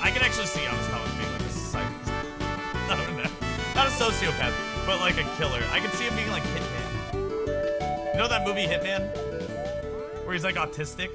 I can actually see Honest Thomas being like a psycho. I don't know. Not a sociopath, but like a killer. I can see him being like Hitman. You know that movie Hitman? Where he's like autistic?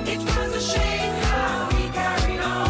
It was a shame how he carried on.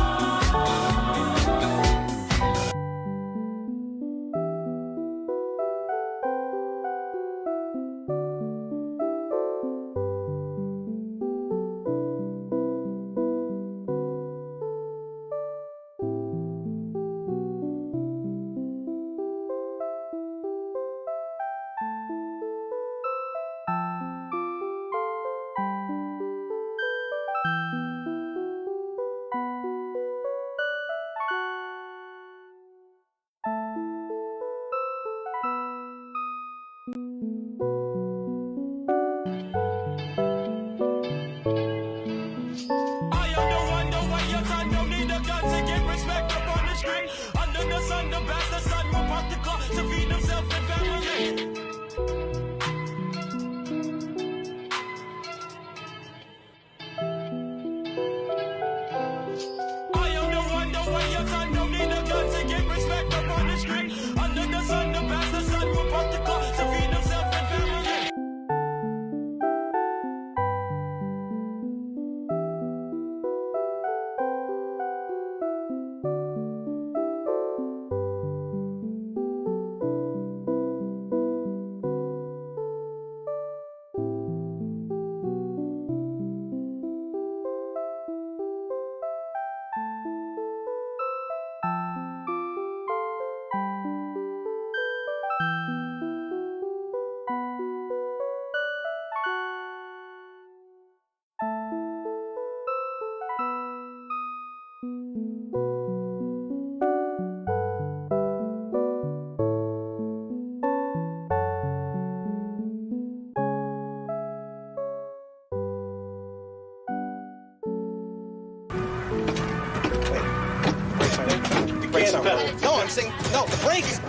pedal. No, I'm saying, no, the brakes.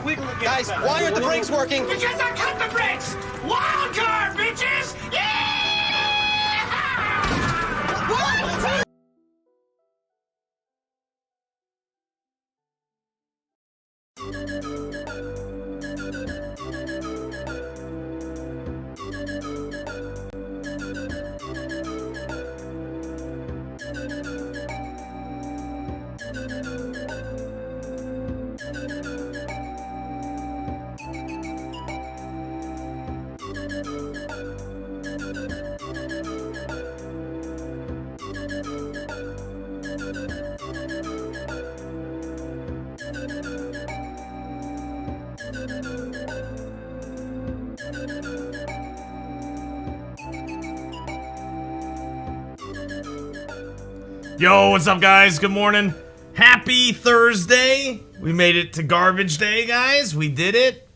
Guys, why aren't the brakes working? Because I cut the brakes! Wild card, bitches! Yeah! What? Yo, what's up, guys? Good morning. Happy Thursday. We made it to garbage day, guys. We did it.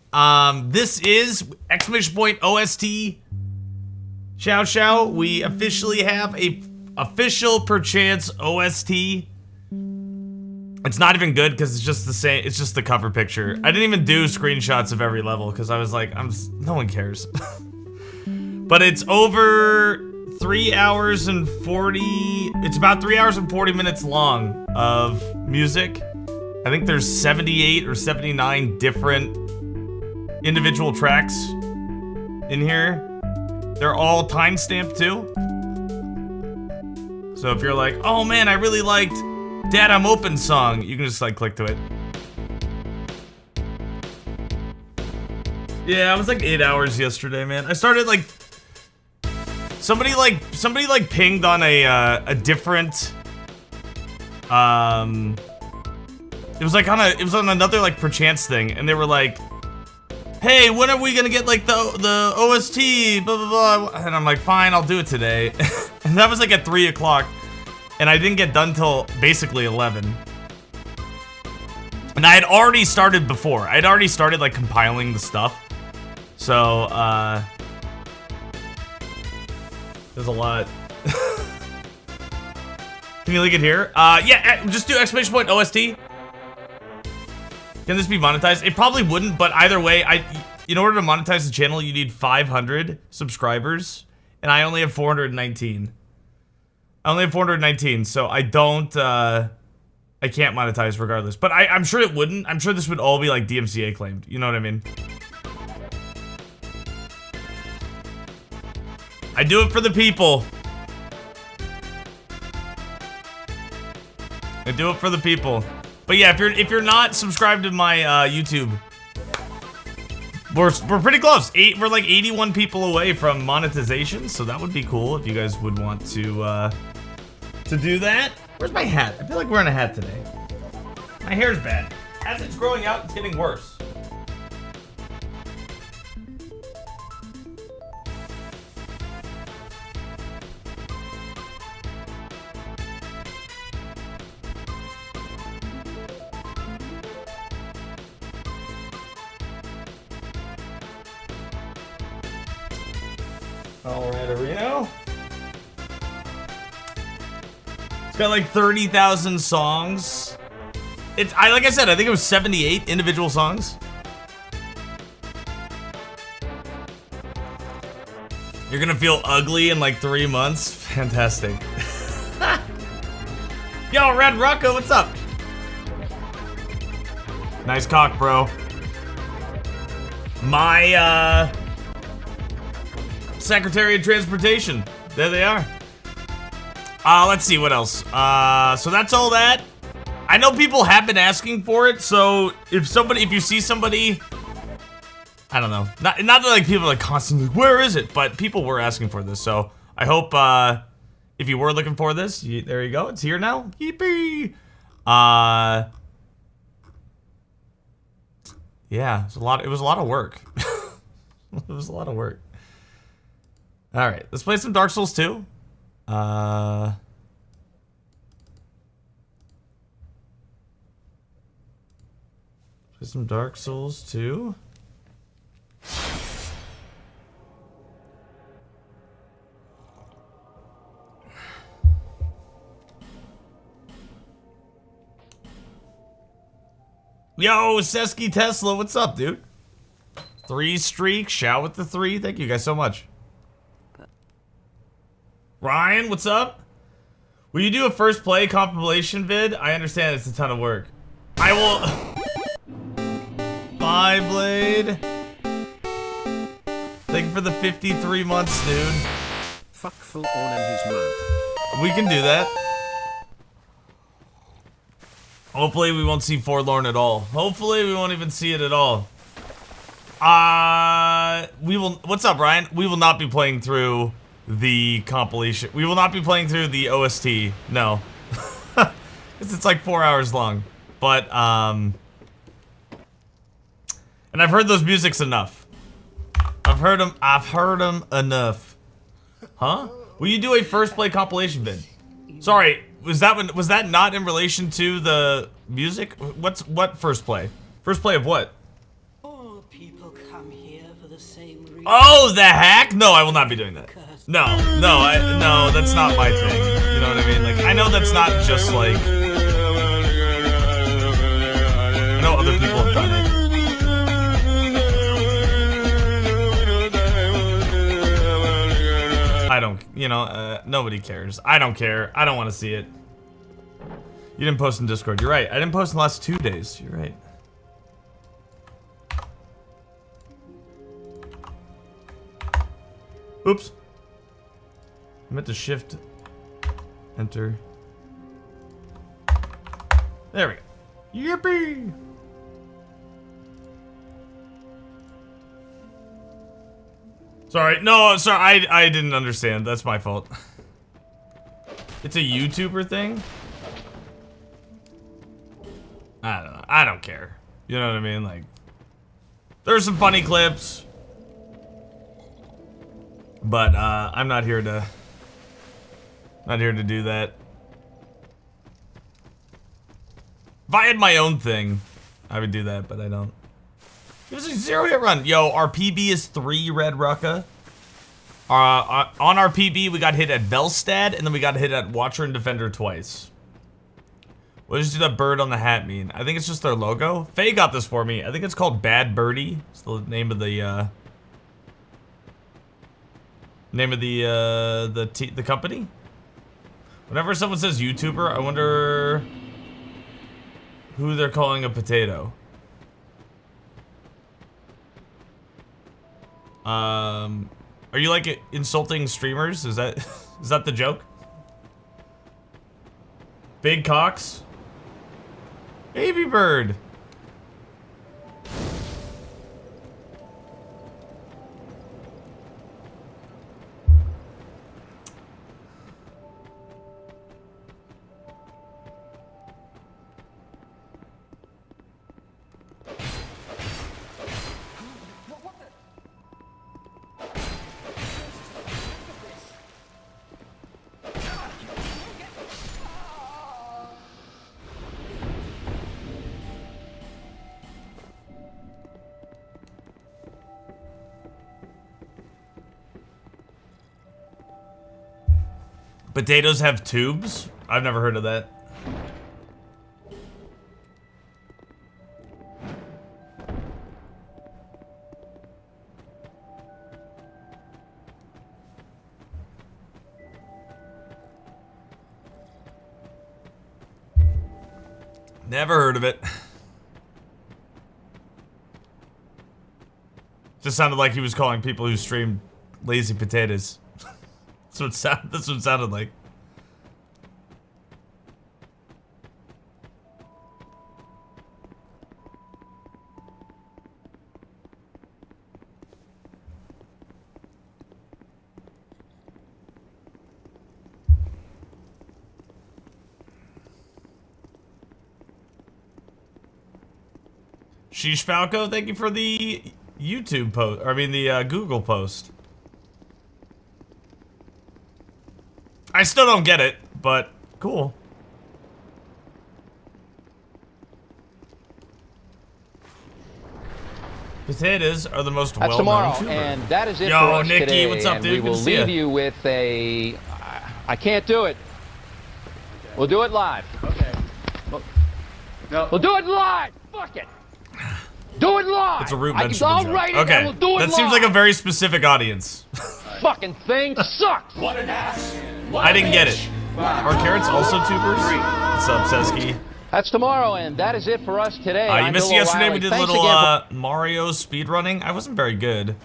This is exclamation point OST. Shout shout. We officially have a official perchance OST. It's not even good because it's just the same. It's just the cover picture. I didn't even do screenshots of every level because I was like, no one cares. But it's over 3 hours and 40. It's about 3 hours and 40 minutes long of music. I think there's 78 or 79 different individual tracks in here. They're all time-stamped too. So if you're like, oh man, I really liked Dad I'm Open song, you can just like click to it. Yeah, I was like 8 hours yesterday, man. I started like somebody pinged on a different it was on another like perchance thing, and they were like, hey, when are we gonna get like the OST, blah blah blah, and I'm like, fine, I'll do it today. And that was like at 3 o'clock, and I didn't get done till basically 11. And I had already started before. I'd already started like compiling the stuff. So there's a lot. Can you link it here? Yeah, just do exclamation point OST. Can this be monetized? It probably wouldn't, but either way, in order to monetize the channel, you need 500 subscribers, and I only have 419. I only have 419, so I don't, I can't monetize regardless. But I'm sure it wouldn't. I'm sure this would all be like DMCA claimed. You know what I mean? I do it for the people. I do it for the people. But yeah, if you're not subscribed to my YouTube, we're pretty close. We're like 81 people away from monetization, so that would be cool if you guys would want to do that. Where's my hat? I feel like wearing a hat today. My hair's bad. As it's growing out, it's getting worse. Alright, Reno. It's got like 30,000 songs. Like I said, I think it was 78 individual songs. You're gonna feel ugly in like 3 months? Fantastic. Yo, Red Rocco, what's up? Nice cock, bro. My, Secretary of Transportation. There they are. Let's see what else. So that's all that. I know people have been asking for it, so if you see somebody, I don't know. Not that like people are like constantly, where is it? But people were asking for this, so I hope if you were looking for this, there you go. It's here now. Yippee! Yeah, it was a lot of work. It was a lot of work. All right, let's play some Dark Souls 2. Play some Dark Souls 2. Yo, Sesky Tesla, what's up, dude? 3 streak, shout with the 3. Thank you guys so much. Ryan, what's up? Will you do a first play compilation vid? I understand it's a ton of work. I will. Bye, Blade. Thank you for the 53 months, dude. Fuckful on in his mouth. We can do that. Hopefully we won't see Forlorn at all. Hopefully we won't even see it at all. We will. What's up, Ryan? We will not be playing through the compilation. We will not be playing through the OST. No, it's like 4 hours long. But and I've heard those musics enough. I've heard them enough. Huh? Will you do a first play compilation vid? Sorry, was that not in relation to the music? What first play? First play of what? All people come here for the same reason. Oh, the hack? No, I will not be doing that. No, that's not my thing. You know what I mean? Like, I know that's not just like. I know other people have done it. I don't, nobody cares. I don't care. I don't want to see it. You didn't post in Discord. You're right. I didn't post in the last 2 days. You're right. Oops. I meant to shift, enter. There we go. Yippee! Sorry, no, sorry, I didn't understand. That's my fault. It's a YouTuber thing? I don't know. I don't care. You know what I mean? Like, there's some funny clips. But, I'm not here to do that. If I had my own thing, I would do that, but I don't. It was a 0-hit run. Yo, our PB is 3 Red Rucka. On our PB, we got hit at Velstad, and then we got hit at Watcher and Defender twice. What does that bird on the hat mean? I think it's just their logo. Faye got this for me. I think it's called Bad Birdie. It's the name of the the company. Whenever someone says YouTuber, I wonder who they're calling a potato. Are you like insulting streamers? Is that the joke? Big cocks? Baby bird. Potatoes have tubes? I've never heard of that. Never heard of it. Just sounded like he was calling people who stream lazy potatoes. That's what it sounded like. Sheesh Falco, thank you for the YouTube post. I mean, the Google post. I still don't get it, but cool. Potatoes are the most well-known tomorrow, tuber. and that is it Yo, for us Nikki, today. what's up, and dude? we will Good to see leave ya. you with a. I can't do it. We'll do it live. Okay. We'll do it live. Fuck it. Do it live. It's a root I vegetable I'll joke. write it Okay, and we'll do it that seems like a live. very specific audience. Fucking thing sucks. What an ass. I didn't get it. Are carrots also tubers? What's up, Sesky? That's tomorrow, and that is it for us today. You I'm missed Bill yesterday. O'Reilly. We did Thanks little again Mario speedrunning. I wasn't very good,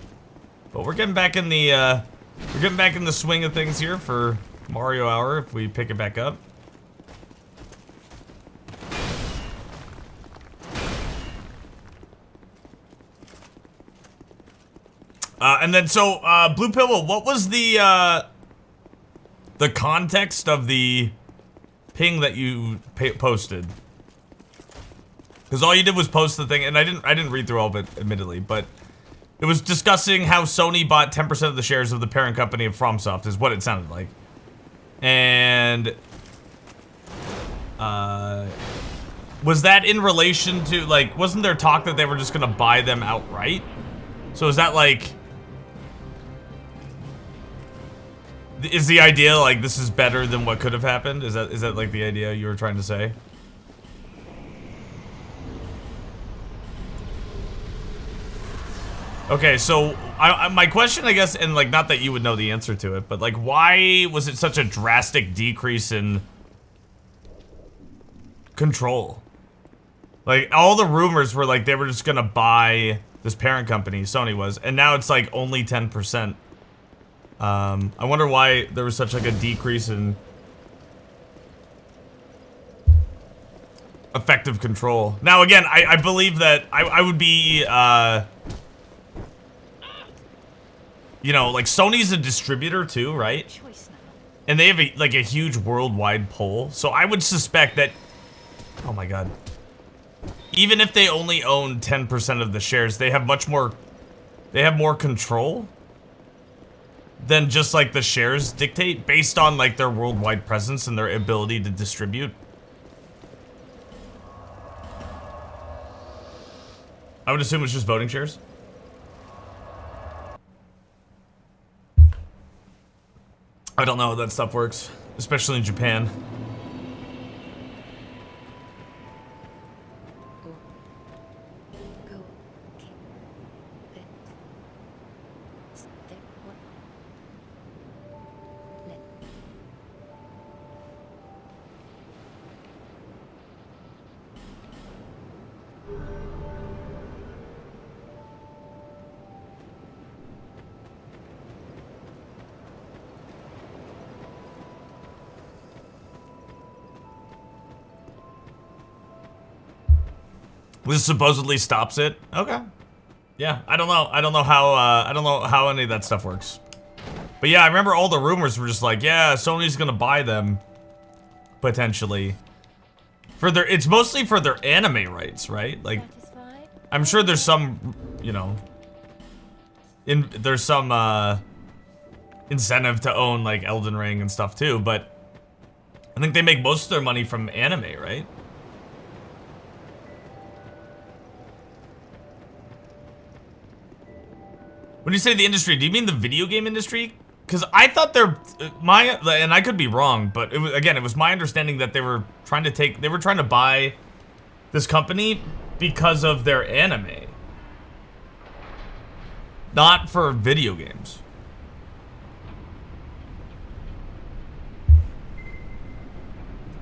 but we're getting back in the swing of things here for Mario Hour if we pick it back up. And then so Blue Pillow, what was the context of the ping that you posted? Because all you did was post the thing, and I didn't read through all of it, admittedly, but it was discussing how Sony bought 10% of the shares of the parent company of FromSoft, is what it sounded like. And was that in relation to, like, wasn't there talk that they were just gonna buy them outright? So is that like, is the idea like this is better than what could have happened? Is that like the idea you were trying to say? Okay, so my question, I guess, and like not that you would know the answer to it, but like why was it such a drastic decrease in control? Like all the rumors were like they were just gonna buy this parent company, Sony was, and now it's like only 10%. I wonder why there was such like a decrease in effective control. Now again, I believe that I would be you know, like Sony's a distributor too, right? And they have a huge worldwide pull. So I would suspect that, oh my god, even if they only own 10% of the shares, they have more control than just like the shares dictate based on like their worldwide presence and their ability to distribute. I would assume it's just voting shares. I don't know how that stuff works, especially in Japan. This supposedly stops it. Okay. Yeah, I don't know. I don't know how any of that stuff works. But yeah, I remember all the rumors were just like, yeah, Sony's gonna buy them potentially. It's mostly for their anime rights, right? Like, I'm sure there's some, you know, there's some incentive to own like Elden Ring and stuff too, but I think they make most of their money from anime, right? When you say the industry, do you mean the video game industry? Because I thought and I could be wrong, but it was my understanding that they were trying to buy this company because of their anime, not for video games.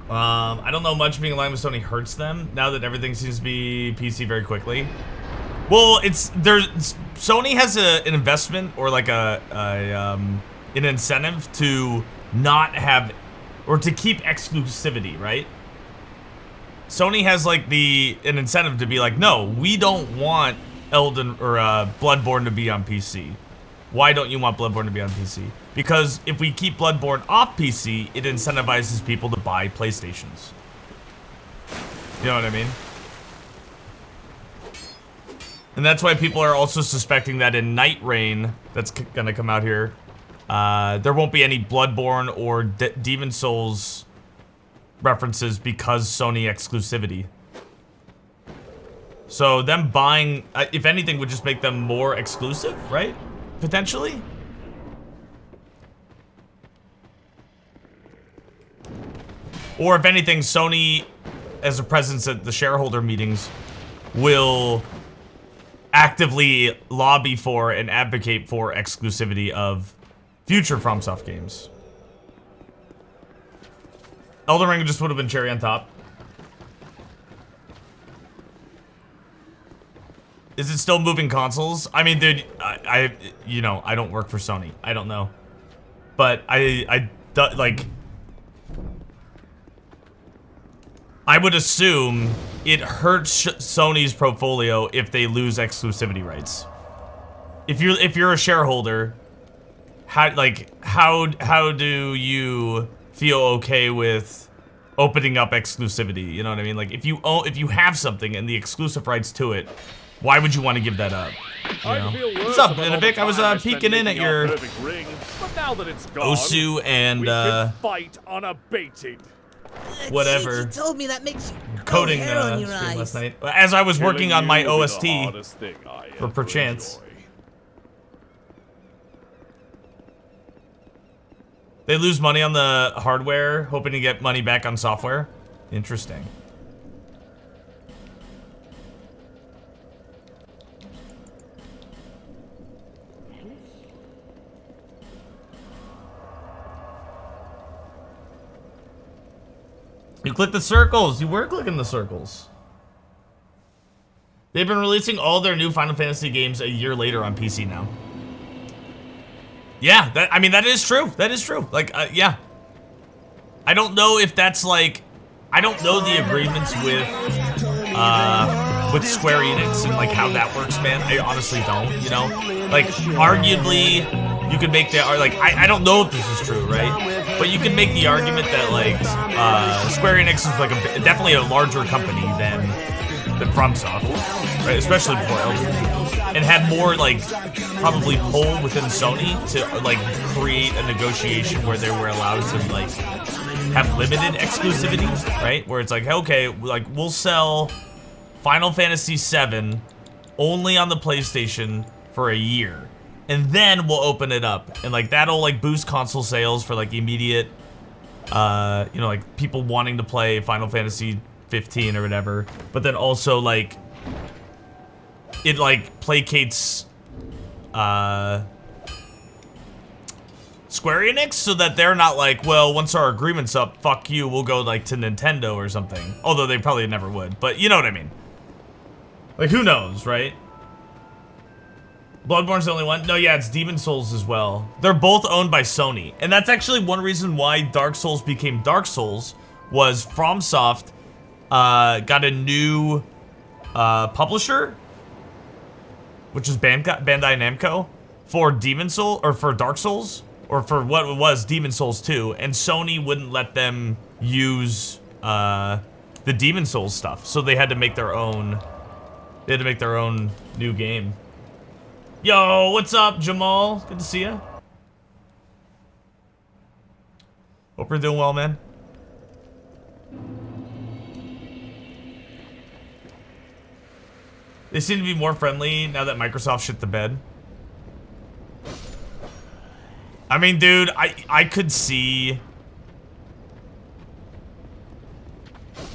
I don't know much being aligned with Sony hurts them now that everything seems to be PC very quickly. Well, Sony has an investment or like an incentive to not have, or to keep exclusivity, right? Sony has like an incentive to be like, no, we don't want Bloodborne to be on PC. Why don't you want Bloodborne to be on PC? Because if we keep Bloodborne off PC, it incentivizes people to buy PlayStations. You know what I mean? And that's why people are also suspecting that in Night Rain, that's gonna come out here, there won't be any Bloodborne or Demon Souls references because Sony exclusivity. So them buying, if anything, would just make them more exclusive, right? Potentially? Or if anything, Sony, as a presence at the shareholder meetings, will actively lobby for and advocate for exclusivity of future FromSoft games. Elden Ring just would have been cherry on top. Is it still moving consoles? I mean, dude, I you know, I don't work for Sony. I don't know. But like, I would assume it hurts Sony's portfolio if they lose exclusivity rights. If you're a shareholder, how do you feel okay with opening up exclusivity? You know what I mean? Like, if you have something and the exclusive rights to it, why would you want to give that up? You know? What's up, Benedict? I was peeking in at your ring, but now that it's gone, Osu and we can fight unabated. Whatever. He told me that makes you Coding hair on your stream eyes. last night as I was working on my Killing you will OST be the hardest thing I for ever Perchance. enjoy. They lose money on the hardware, hoping to get money back on software. Interesting. You click the circles. You were clicking the circles. They've been releasing all their new Final Fantasy games a year later on PC now. Yeah, I mean, that is true. That is true. Like, yeah. I don't know if that's like, I don't know the agreements with Square Enix and like how that works, man. I honestly don't, you know? Like, arguably, you could make the, like, I don't know if this is true, right? But you can make the argument that like, Square Enix is like definitely a larger company than FromSoft, right? Especially before Elden Ring. And had more like probably pull within Sony to like create a negotiation where they were allowed to like have limited exclusivity, right? Where it's like, okay, like we'll sell Final Fantasy VII only on the PlayStation for a year, and then we'll open it up, and like that'll like boost console sales for like immediate, you know, like people wanting to play Final Fantasy 15 or whatever, but then also like it like placates Square Enix so that they're not like, well, once our agreement's up, fuck you, we'll go like to Nintendo or something. Although they probably never would, but you know what I mean. Like, who knows, right? Bloodborne's the only one? No, yeah, it's Demon Souls as well. They're both owned by Sony, and that's actually one reason why Dark Souls became Dark Souls was FromSoft got a new publisher, which is Bandai Namco, for Demon Soul, or for Dark Souls, or for what it was Demon Souls 2, and Sony wouldn't let them use the Demon Souls stuff, so they had to make their own. They had to make their own new game. Yo, what's up, Jamal? Good to see you. Hope you're doing well, man. They seem to be more friendly now that Microsoft shit the bed. I mean, dude, I could see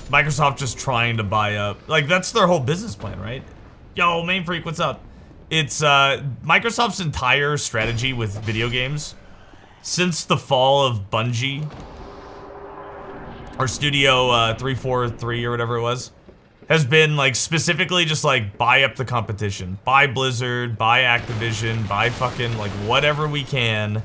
Microsoft just trying to buy up. Like, that's their whole business plan, right? Yo, Main Freak, what's up? It's Microsoft's entire strategy with video games since the fall of Bungie, or Studio 343 or whatever it was, has been like specifically just like buy up the competition, buy Blizzard, buy Activision, buy fucking like whatever we can,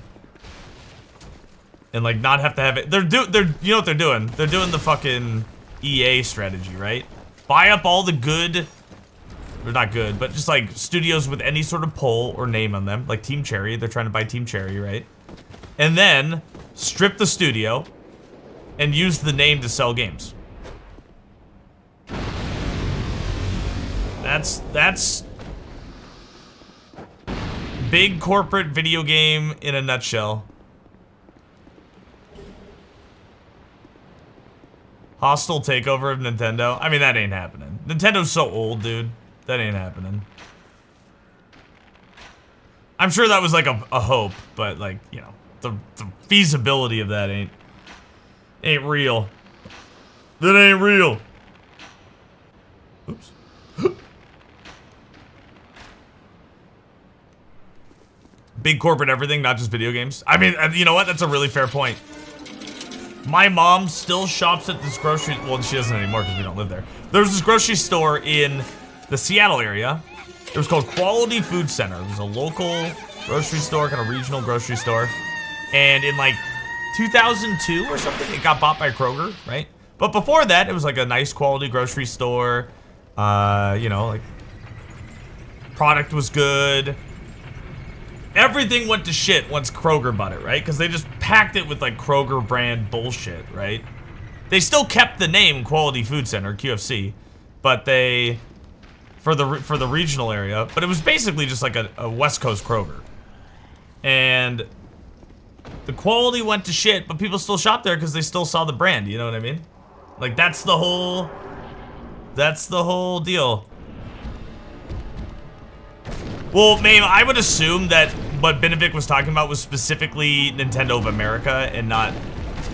and like not have to have it. They're you know what they're doing? They're doing the fucking EA strategy, right? Buy up all the good, or not good, but just like studios with any sort of pull or name on them, like Team Cherry. They're trying to buy Team Cherry, right? And then strip the studio and use the name to sell games. That's big corporate video game in a nutshell. Hostile takeover of Nintendo. I mean, that ain't happening. Nintendo's so old, dude. That ain't happening. I'm sure that was like a hope, but like, you know, the feasibility of that ain't real. That ain't real. Oops. big corporate everything, not just video games. I mean, you know what? That's a really fair point. My mom still shops at this grocery. Well, she doesn't anymore because we don't live there. There was this grocery store in the Seattle area. It was called Quality Food Center. It was a local grocery store, kind of regional grocery store. And in like 2002 or something, it got bought by Kroger, right? But before that, it was like a nice quality grocery store. You know, like product was good. Everything went to shit once Kroger bought it, right? Because they just packed it with like Kroger brand bullshit, right? They still kept the name Quality Food Center, QFC, but they for the regional area, but it was basically just like a West Coast Kroger. And the quality went to shit, but people still shop there because they still saw the brand, you know what I mean? Like that's the whole deal. Well, Mame, I would assume that what Benevik was talking about was specifically Nintendo of America and not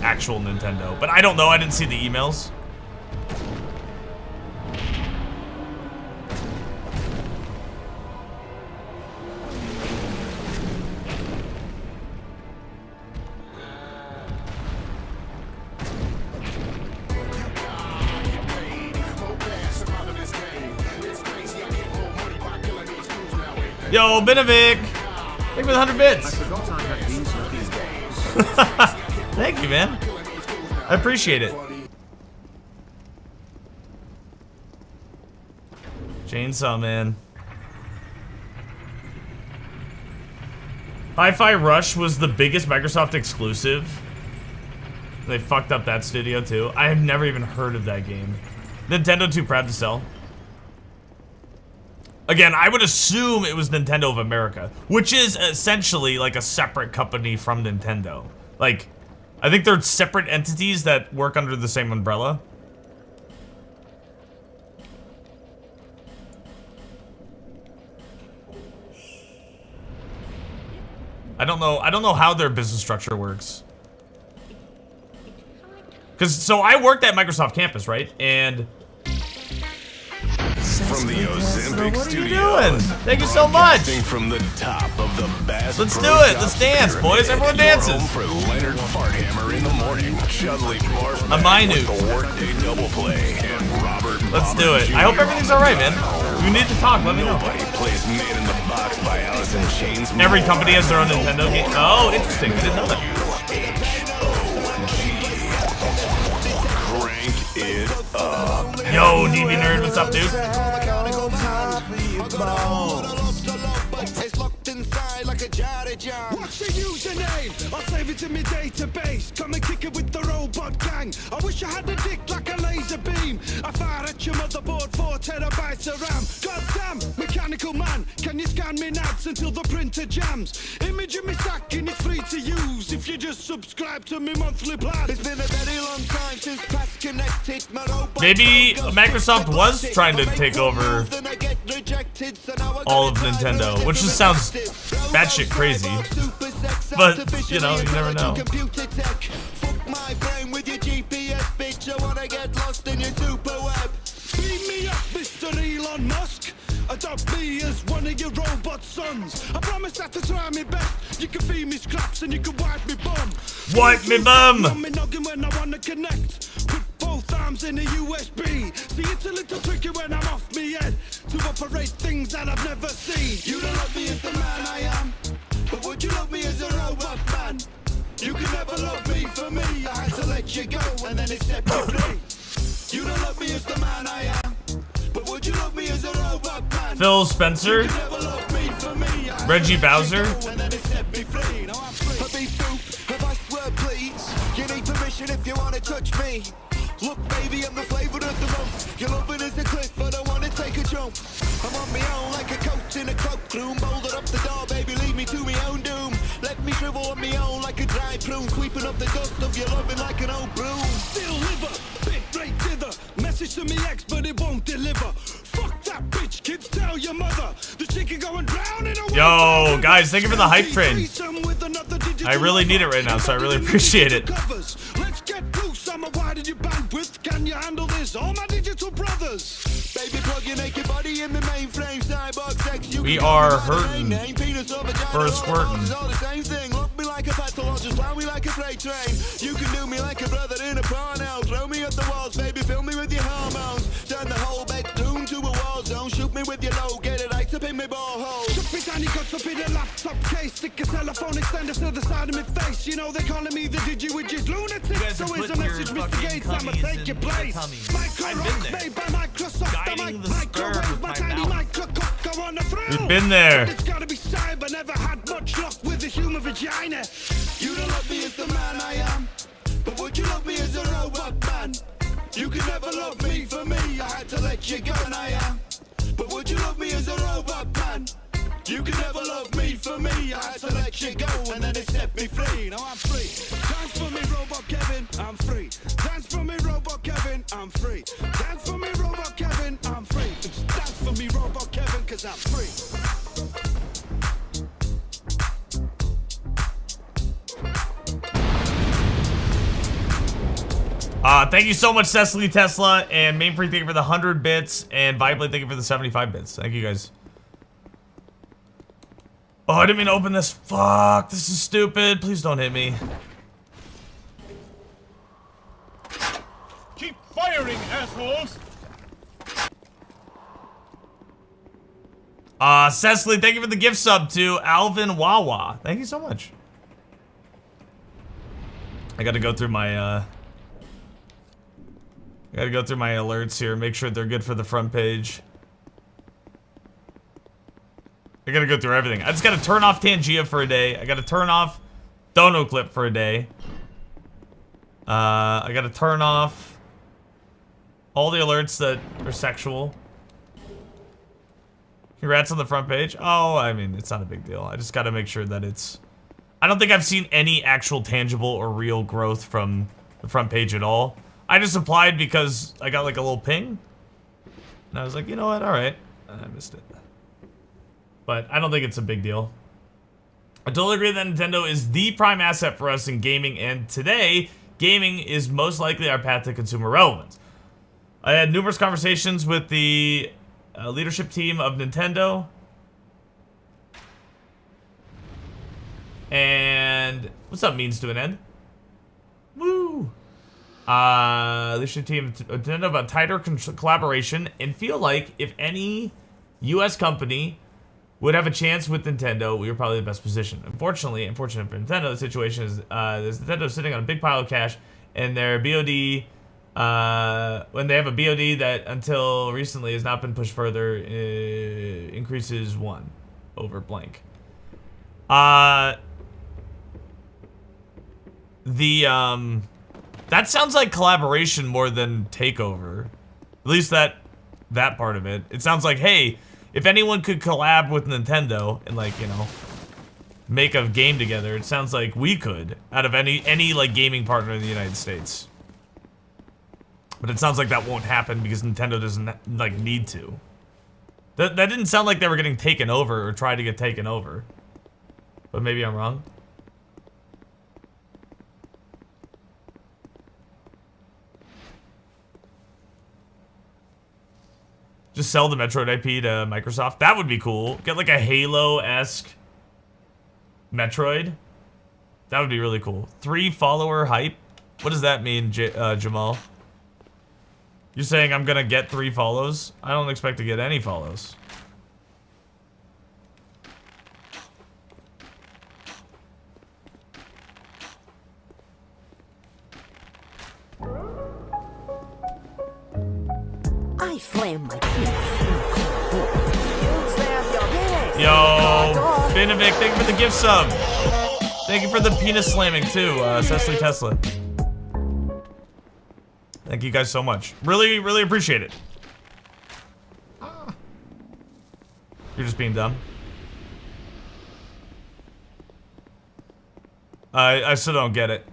actual Nintendo. But I don't know, I didn't see the emails. Yo, Benevik! Thank you for the 100 bits! I forgot I had these lucky days. Thank you, man. I appreciate it. Chainsaw Man. Hi-Fi Rush was the biggest Microsoft exclusive. They fucked up that studio too. I have never even heard of that game. Nintendo too proud to sell. Again, I would assume it was Nintendo of America, which is essentially like a separate company from Nintendo. Like, I think they're separate entities that work under the same umbrella. I don't know how their business structure works. So I worked at Microsoft campus, right? And from the Ozempic what are you studio. doing? Thank you so much. From the top of the Bass Let's Pro do it. Shop Let's dance, pyramid. boys. Everyone You're dances. home for Leonard Farthammer in the morning. Chudley Barf A minute. with the Workday double play and Robert. Let's Bobber do it. Jr. I hope everything's all right, man. If you need to talk, let me know. Nobody plays Man in the Box by Alice in Chains. Every more. company has their own Nintendo game. Oh, interesting. I didn't know that. Crank it up. Yo, DB Nerd, what's up, dude? What's the username? I'll save it in my database. Come and kick it with the robot gang. I wish I had a dick like a laser beam. I fire at your motherboard 4 terabytes of RAM. Goddamn, mechanical man, can you scan me nads until the printer jams? Image of me stacking is free to use if you just subscribe to me monthly plan. It's been a very long time since past connected. Maybe Microsoft was trying to take over all of Nintendo, which just sounds batshit crazy. But, you know, you never know. Fuck my brain with your GPS, bitch. I wanna get lost in your super web. Beam me up, Mr. Elon Musk. Adopt me as one of your robot sons. I promise that to try my best. You can feed me scraps and you can wipe me bum. Wipe me bum. On me noggin when I wanna connect. Put both arms in a USB. See, it's a little tricky when I'm off me head to operate things that I've never seen. You don't love me as the man I am, but would you love me as a robot man? You can never love me for me. I had to let you go and then it set me free. You don't love me as the man I am, but would you love me as a robot man? Phil Spencer, You never love me for me. I had Reggie to let Bowser. you go and then it set me free. Now I'm free. I be boop, have I swear please. You need permission if you wanna touch me. Look, baby, I'm the flavor of the month. Your loving is a cliff, I don't wanna take a jump. I'm on my own like a coat in a cloakroom. Bolded up the door, baby, lead me to my own doom. Let me shrivel on my own like a dry prune. Sweeping up the dust of your loving like an old broom. Still liver, bit right dither. Message to me ex, but it won't deliver. Fuck that bitch, kids, tell your mother. The chicken going drown in a Yo, guys, thank you for the hype train. I really need it right now, so I really appreciate it. Let's get loose, I'm a why did you bandwidth? Can you handle this? mothers, all my digital brothers. Baby, plug your naked body in my mainframe, cyborg sex. You We can are call me by the hurting name, penis or vagina, for a all squirtin'. is all the same thing. Look me like a pathologist, fly me like a freight train. You can do me like a brother in a porno. Throw me at the walls, baby, fill me with your hormones. Turn the whole bedroom to a war zone. Shoot me with your low, get it right up in my ball hole. Chuck me tiny guts up in a laptop case. Stick a telephone extender to the side of my face. You know they calling me the digi-widget lunatic. guys So have here's put a message, your Mr. Gates, I'ma fucking take your cummies in place. the tummies. Micro I've been rock there. made by Microsoft. Guiding the sperm microwave, with my my tiny mouth. micro-cock go on the thrill. We've been there. It's gotta be cyber, never had much luck with the human vagina. You don't love me as the man I am, but would you love me as a robot man? You could never love me for me, I had to let you go and I am. But would you love me as a robot man? You could never love me for me, I had to let you go and then it set me free. Now I'm free. Dance for me, Robot Kevin, I'm free. Dance for me, Robot Kevin, I'm free. Dance for me, Robot Kevin, I'm free. Dance for me, Robot Kevin, cause I'm free. Thank you so much, Cecily Tesla, and Mainfree, thank you for the 100 bits, and Viblade, thank you for the 75 bits. Thank you, guys. Oh, I didn't mean to open this. Fuck, this is stupid. Please don't hit me. Keep firing, assholes! Cecily, thank you for the gift sub to Alvin Wawa. Thank you so much. I gotta go through my, alerts here, make sure they're good for the front page. I gotta go through everything. I just gotta turn off Tangia for a day. I gotta turn off Dono Clip for a day. I gotta turn off all the alerts that are sexual. Congrats on the front page. Oh, I mean, it's not a big deal. I just gotta make sure that it's... I don't think I've seen any actual tangible or real growth from the front page at all. I just applied because I got like a little ping. And I was like, you know what, alright. I missed it. But I don't think it's a big deal. I totally agree that Nintendo is the prime asset for us in gaming, and today, gaming is most likely our path to consumer relevance. I had numerous conversations with the leadership team of Nintendo. And what's up, means to an end? Woo! Leadership team of Nintendo about tighter collaboration, and feel like if any US company would have a chance with Nintendo, we were probably the best position. Unfortunately, unfortunate for Nintendo, the situation is Nintendo sitting on a big pile of cash, and their BOD, when they have a BOD that until recently has not been pushed further, increases 1 over blank. That sounds like collaboration more than takeover. At least that part of it. It sounds like, hey, if anyone could collab with Nintendo and, like, you know, make a game together, it sounds like we could out of any like gaming partner in the United States. But it sounds like that won't happen because Nintendo doesn't like need to. That didn't sound like they were getting taken over or tried to get taken over. But maybe I'm wrong. Just sell the Metroid IP to Microsoft. That would be cool. Get like a Halo-esque Metroid. That would be really cool. 3 follower hype. What does that mean, Jamal? You're saying I'm gonna get 3 follows? I don't expect to get any follows. I slam my penis. Yo, Binovic, thank you for the gift sub. Thank you for the penis slamming too, Cecily Tesla. Thank you guys so much. Really, really appreciate it. You're just being dumb. I still don't get it.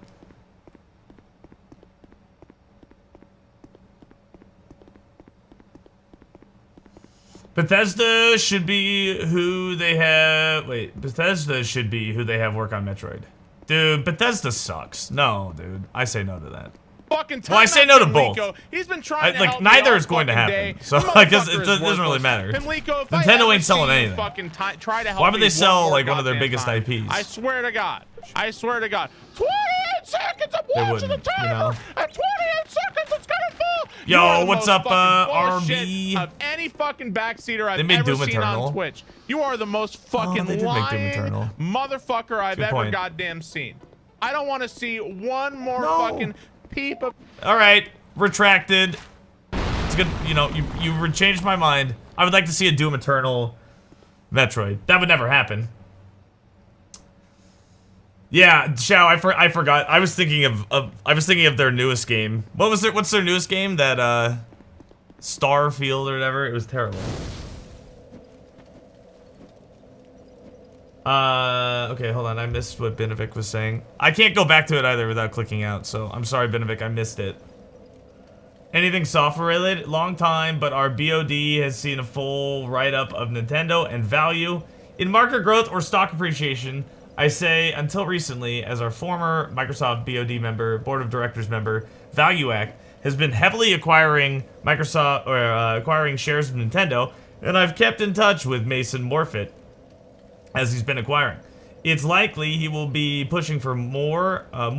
Bethesda should be who they have... Wait, Bethesda should be who they have work on Metroid. Dude, Bethesda sucks. No, dude. I say no to that. Fucking Well, I say no to both. Pimlico. He's been trying to like, help me neither all is going to fucking happen. day. So, The I guess it motherfucker is doesn't really worthless. matter. Pimlico, if I Nintendo ever ain't selling see you anything. Fucking try to help Why would me they sell, one more like, one of their goddamn biggest time. IPs? I swear to God. I swear to God. 28 seconds. I'm They watching wouldn't, the you timer. know? At 28 seconds, it's gonna fall. Yo, You are the what's most up, fucking bullshit RB? of any fucking backseater I've They made ever Doom seen Eternal. on Twitch. You are the most fucking they did make Doom lying Eternal. motherfucker I've Good ever point. goddamn seen. I don't want to see one more No. fucking peep of. All right, retracted. It's good. You know, you changed my mind. I would like to see a Doom Eternal Metroid. That would never happen. Yeah, Shao, I forgot. I was thinking of their newest game. What's their newest game? That Starfield or whatever. It was terrible. Okay, hold on. I missed what Binovic was saying. I can't go back to it either without clicking out, so I'm sorry, Binovic, I missed it. Anything software related? Long time, but our BOD has seen a full write-up of Nintendo and value. In market growth or stock appreciation, I say, until recently, as our former Microsoft BOD member, board of directors member, ValueAct has been heavily acquiring Microsoft, or acquiring shares of Nintendo, and I've kept in touch with Mason Morfitt as he's been acquiring. It's likely he will be pushing for more from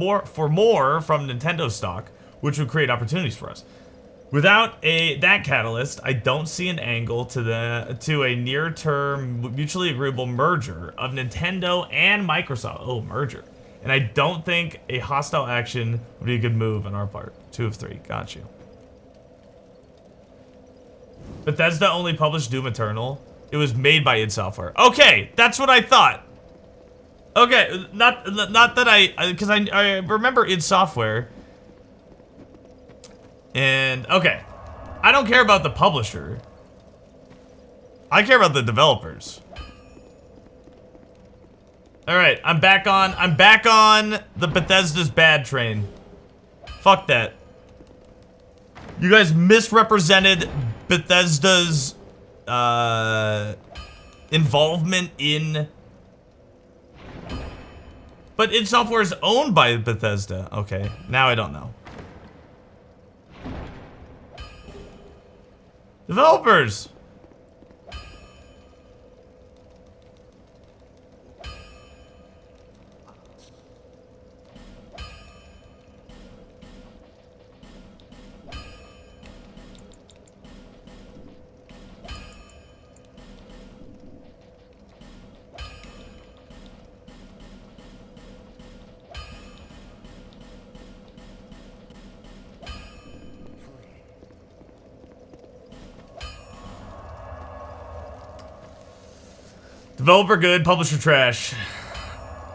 Nintendo stock, which would create opportunities for us. Without that catalyst, I don't see an angle to a near-term mutually agreeable merger of Nintendo and Microsoft. Oh, merger. And I don't think a hostile action would be a good move on our part. 2 of 3. Got you. Bethesda only published Doom Eternal. It was made by id Software. Okay, that's what I thought. Okay, not that because I remember id Software. And, okay. I don't care about the publisher. I care about the developers. Alright, I'm back on the Bethesda's bad train. Fuck that. You guys misrepresented Bethesda's involvement in... But id Software is owned by Bethesda. Okay, now I don't know. Developers! Developer good, publisher trash.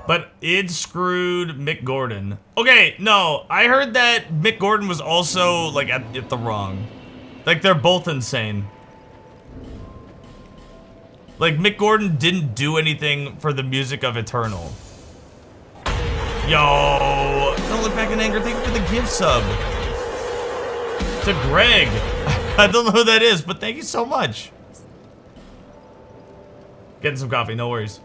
But id screwed Mick Gordon. Okay, no, I heard that Mick Gordon was also, like, at the wrong. Like, they're both insane. Like, Mick Gordon didn't do anything for the music of Eternal. Yo, don't look back in anger. Thank you for the gift sub. To Greg. I don't know who that is, but thank you so much. Getting some coffee, no worries.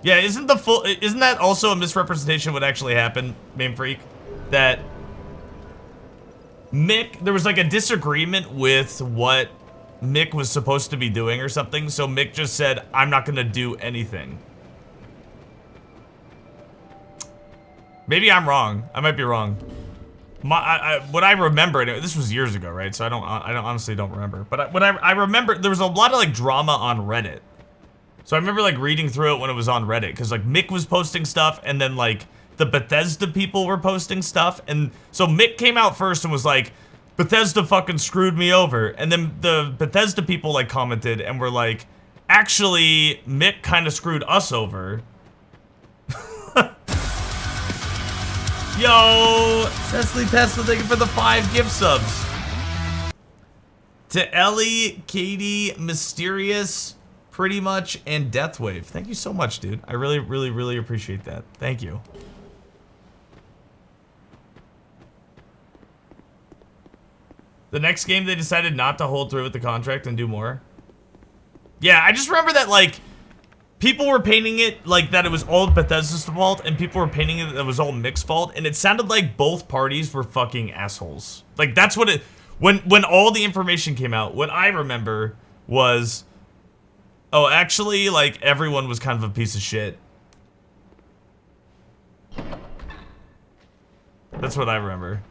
Yeah, isn't that also a misrepresentation of what actually happened, Meme Freak? That Mick, there was like a disagreement with what Mick was supposed to be doing or something, so Mick just said, I'm not gonna do anything. Maybe I'm wrong. I might be wrong. What I remember, and this was years ago, right? So I honestly don't remember. But what I remember, there was a lot of like drama on Reddit. So I remember like reading through it when it was on Reddit, because like Mick was posting stuff, and then like the Bethesda people were posting stuff, and so Mick came out first and was like, Bethesda fucking screwed me over, and then the Bethesda people like commented and were like, actually Mick kind of screwed us over. Yo, Cecily Tesla, thank you for the 5 gift subs. To Ellie, Katie, Mysterious, Pretty Much, and Deathwave. Thank you so much, dude. I really, really, really appreciate that. Thank you. The next game, they decided not to hold through with the contract and do more. Yeah, I just remember that, like, people were painting it like that it was all Bethesda's fault, and people were painting it that it was all Mick's fault, and it sounded like both parties were fucking assholes. Like, that's what it... When all the information came out, what I remember was... Oh, actually, like, everyone was kind of a piece of shit. That's what I remember.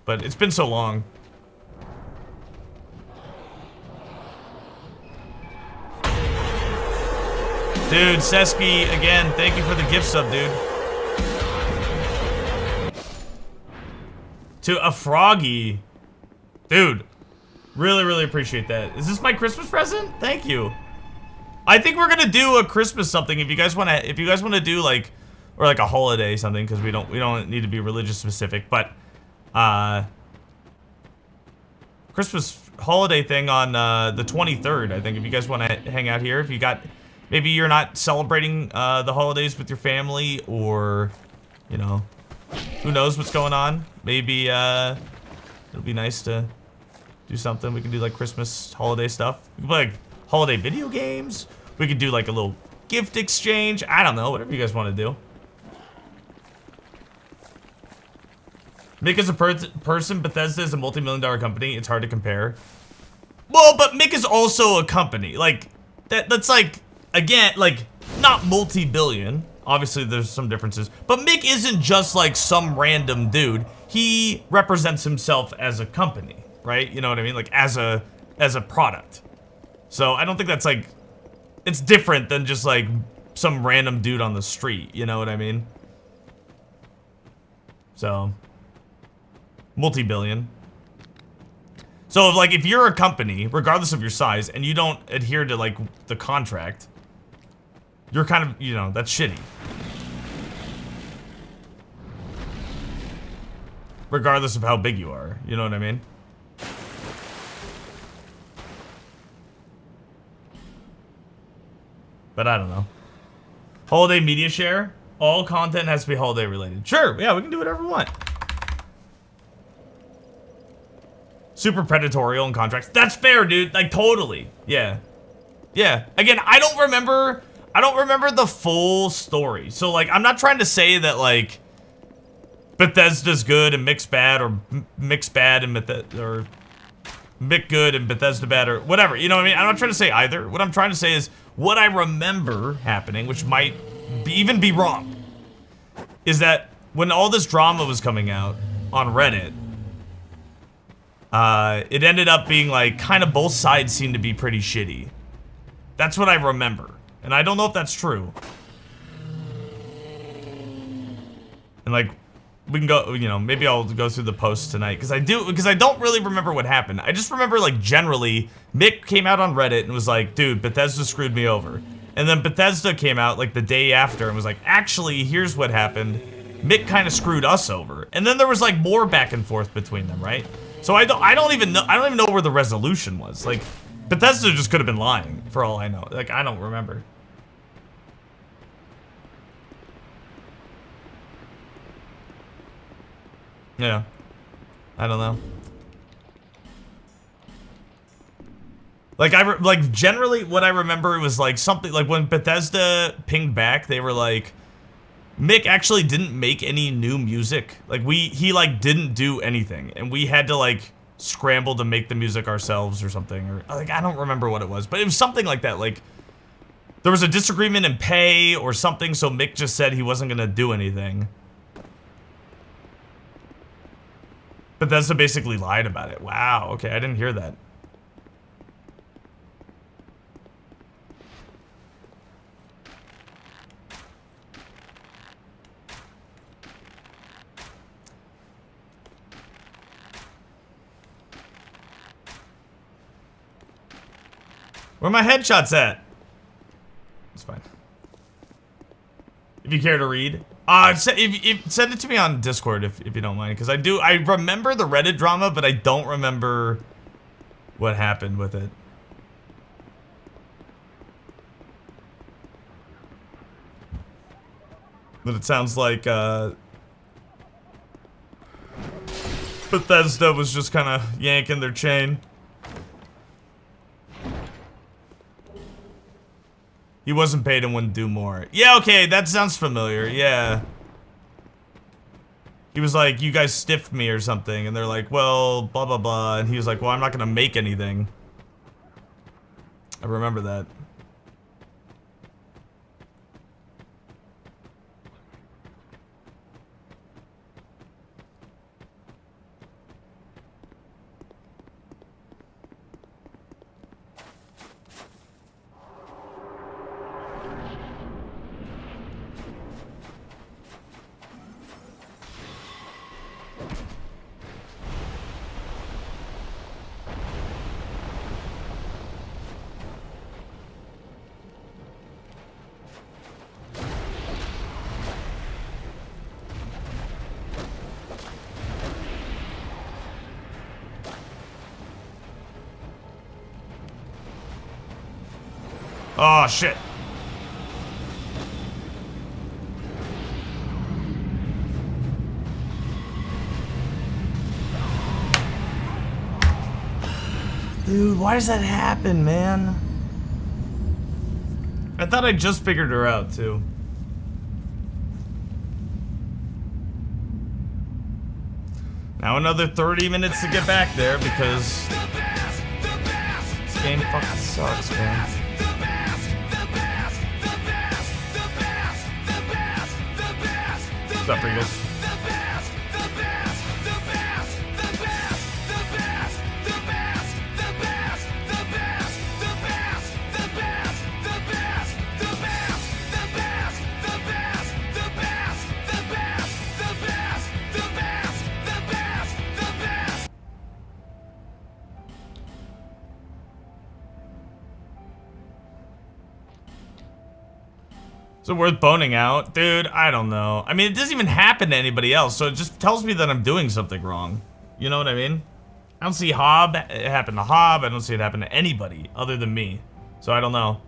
But it's been so long. Dude, Seski, again, thank you for the gift sub, dude. To a Froggy. Dude, really, really appreciate that. Is this my Christmas present? Thank you. I think we're gonna do a Christmas something if you guys wanna do like, or like a holiday something, because we don't need to be religious specific, but Christmas holiday thing on the 23rd, I think, if you guys want to hang out here. If you got, maybe you're not celebrating the holidays with your family, or, you know, who knows what's going on. Maybe it'll be nice to do something. We can do like Christmas holiday stuff. We can play like holiday video games. We could do like a little gift exchange. I don't know, whatever you guys want to do. Mick is a person, Bethesda is a multi-million-dollar company. It's hard to compare. Well, but Mick is also a company. Like, that's like, again, like, not multi-billion. Obviously, there's some differences. But Mick isn't just like some random dude. He represents himself as a company, right? You know what I mean? Like, as a product. So, I don't think that's like, it's different than just like some random dude on the street. You know what I mean? So... multi-billion. So if you're a company, regardless of your size, and you don't adhere to like the contract, you're kind of, you know, that's shitty. Regardless of how big you are, you know what I mean? But I don't know. Holiday media share? All content has to be holiday related. Sure, yeah, we can do whatever we want. Super predatorial in contracts. That's fair, dude. Like, totally. Yeah. Yeah. Again, I don't remember the full story. So, like, I'm not trying to say that, like, Bethesda's good and Mick's bad, or Mick's bad and or Mick good and Bethesda bad, or whatever. You know what I mean? I'm not trying to say either. What I'm trying to say is what I remember happening, which might even be wrong, is that when all this drama was coming out on Reddit, it ended up being like kind of both sides seemed to be pretty shitty. That's what I remember. And I don't know if that's true. And like, we can go, you know, maybe I'll go through the posts tonight, because I don't really remember what happened. I just remember, like, generally, Mick came out on Reddit and was like, dude, Bethesda screwed me over. And then Bethesda came out like the day after and was like, actually, here's what happened. Mick kind of screwed us over. And then there was like more back and forth between them, right? So I don't even know where the resolution was. Like, Bethesda just could have been lying, for all I know. Like, I don't remember. Yeah. I don't know. Like, generally what I remember was like something, like when Bethesda pinged back, they were like, Mick actually didn't make any new music. Like, he like didn't do anything, and we had to like scramble to make the music ourselves or something, or like, I don't remember what it was, but it was something like that. Like, there was a disagreement in pay or something, so Mick just said he wasn't gonna do anything. Bethesda basically lied about it. Wow, okay, I didn't hear that. Where my headshots at? It's fine. If you care to read. Send it to me on Discord if you don't mind, because I remember the Reddit drama, but I don't remember what happened with it. But it sounds like Bethesda was just kind of yanking their chain. He wasn't paid and wouldn't do more. Yeah, okay, that sounds familiar. Yeah. He was like, you guys stiffed me or something. And they're like, well, blah, blah, blah. And he was like, well, I'm not going to make anything. I remember that. Oh, shit. Dude, why does that happen, man? I thought I just figured her out, too. Now another 30 minutes to get back there because this game fucking sucks, man. What's up, Pringles? Is it worth boning out? Dude, I don't know. I mean, it doesn't even happen to anybody else, so it just tells me that I'm doing something wrong. You know what I mean? I don't see Hob it happen to Hob. I don't see it happen to anybody other than me. So I don't know.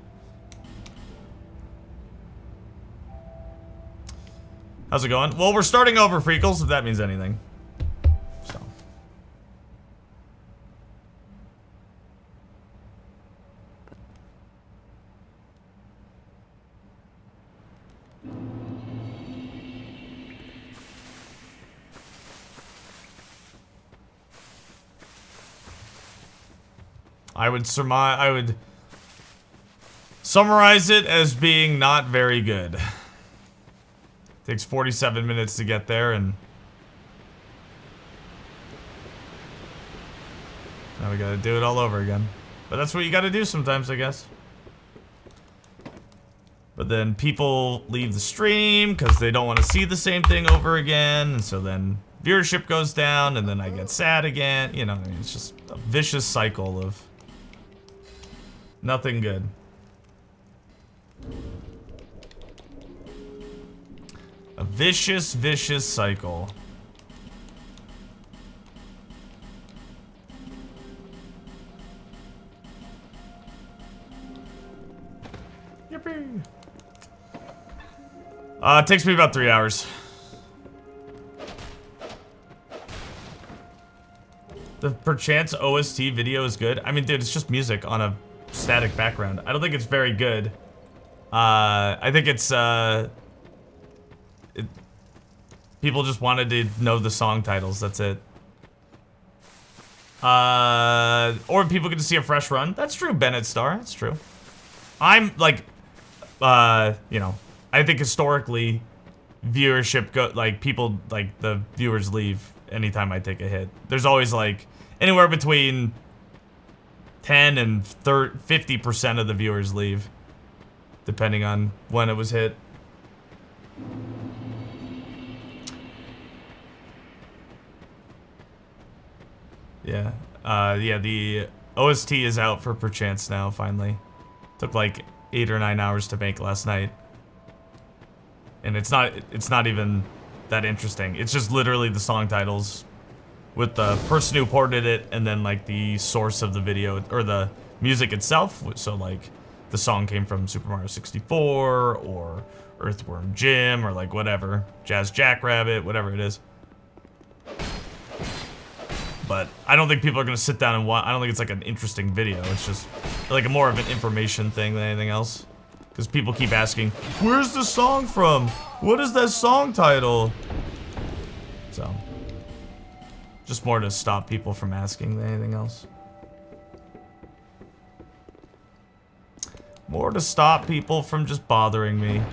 How's it going? Well, we're starting over, Freakles, if that means anything. So. I would summarize it as being not very good. Takes 47 minutes to get there, and now we gotta do it all over again. But that's what you gotta do sometimes, I guess. But then people leave the stream because they don't want to see the same thing over again, and so then viewership goes down, and then I get sad again. You know, I mean, it's just a vicious cycle of nothing good. A vicious, vicious cycle. Yippee. It takes me about 3 hours. The perchance OST video is good. I mean, dude, it's just music on a static background. I don't think it's very good. I think it's, people just wanted to know the song titles, that's it. Or people get to see a fresh run. That's true, Bennett Star, that's true. I'm, like, you know, I think historically, viewership, like, people, like, the viewers leave anytime I take a hit. There's always, like, anywhere between 10 and 50% of the viewers leave, depending on when it was hit. Yeah, yeah, the OST is out for Perchance now, finally. Took like 8 or 9 hours to make last night. And it's not even that interesting. It's just literally the song titles with the person who ported it and then like the source of the video or the music itself. So like the song came from Super Mario 64 or Earthworm Jim or like whatever, Jazz Jackrabbit, whatever it is. But I don't think people are gonna sit down and watch. I don't think it's like an interesting video. It's just like more of an information thing than anything else. Because people keep asking, where's the song from? What is that song title? So, just more to stop people from asking than anything else. More to stop people from just bothering me.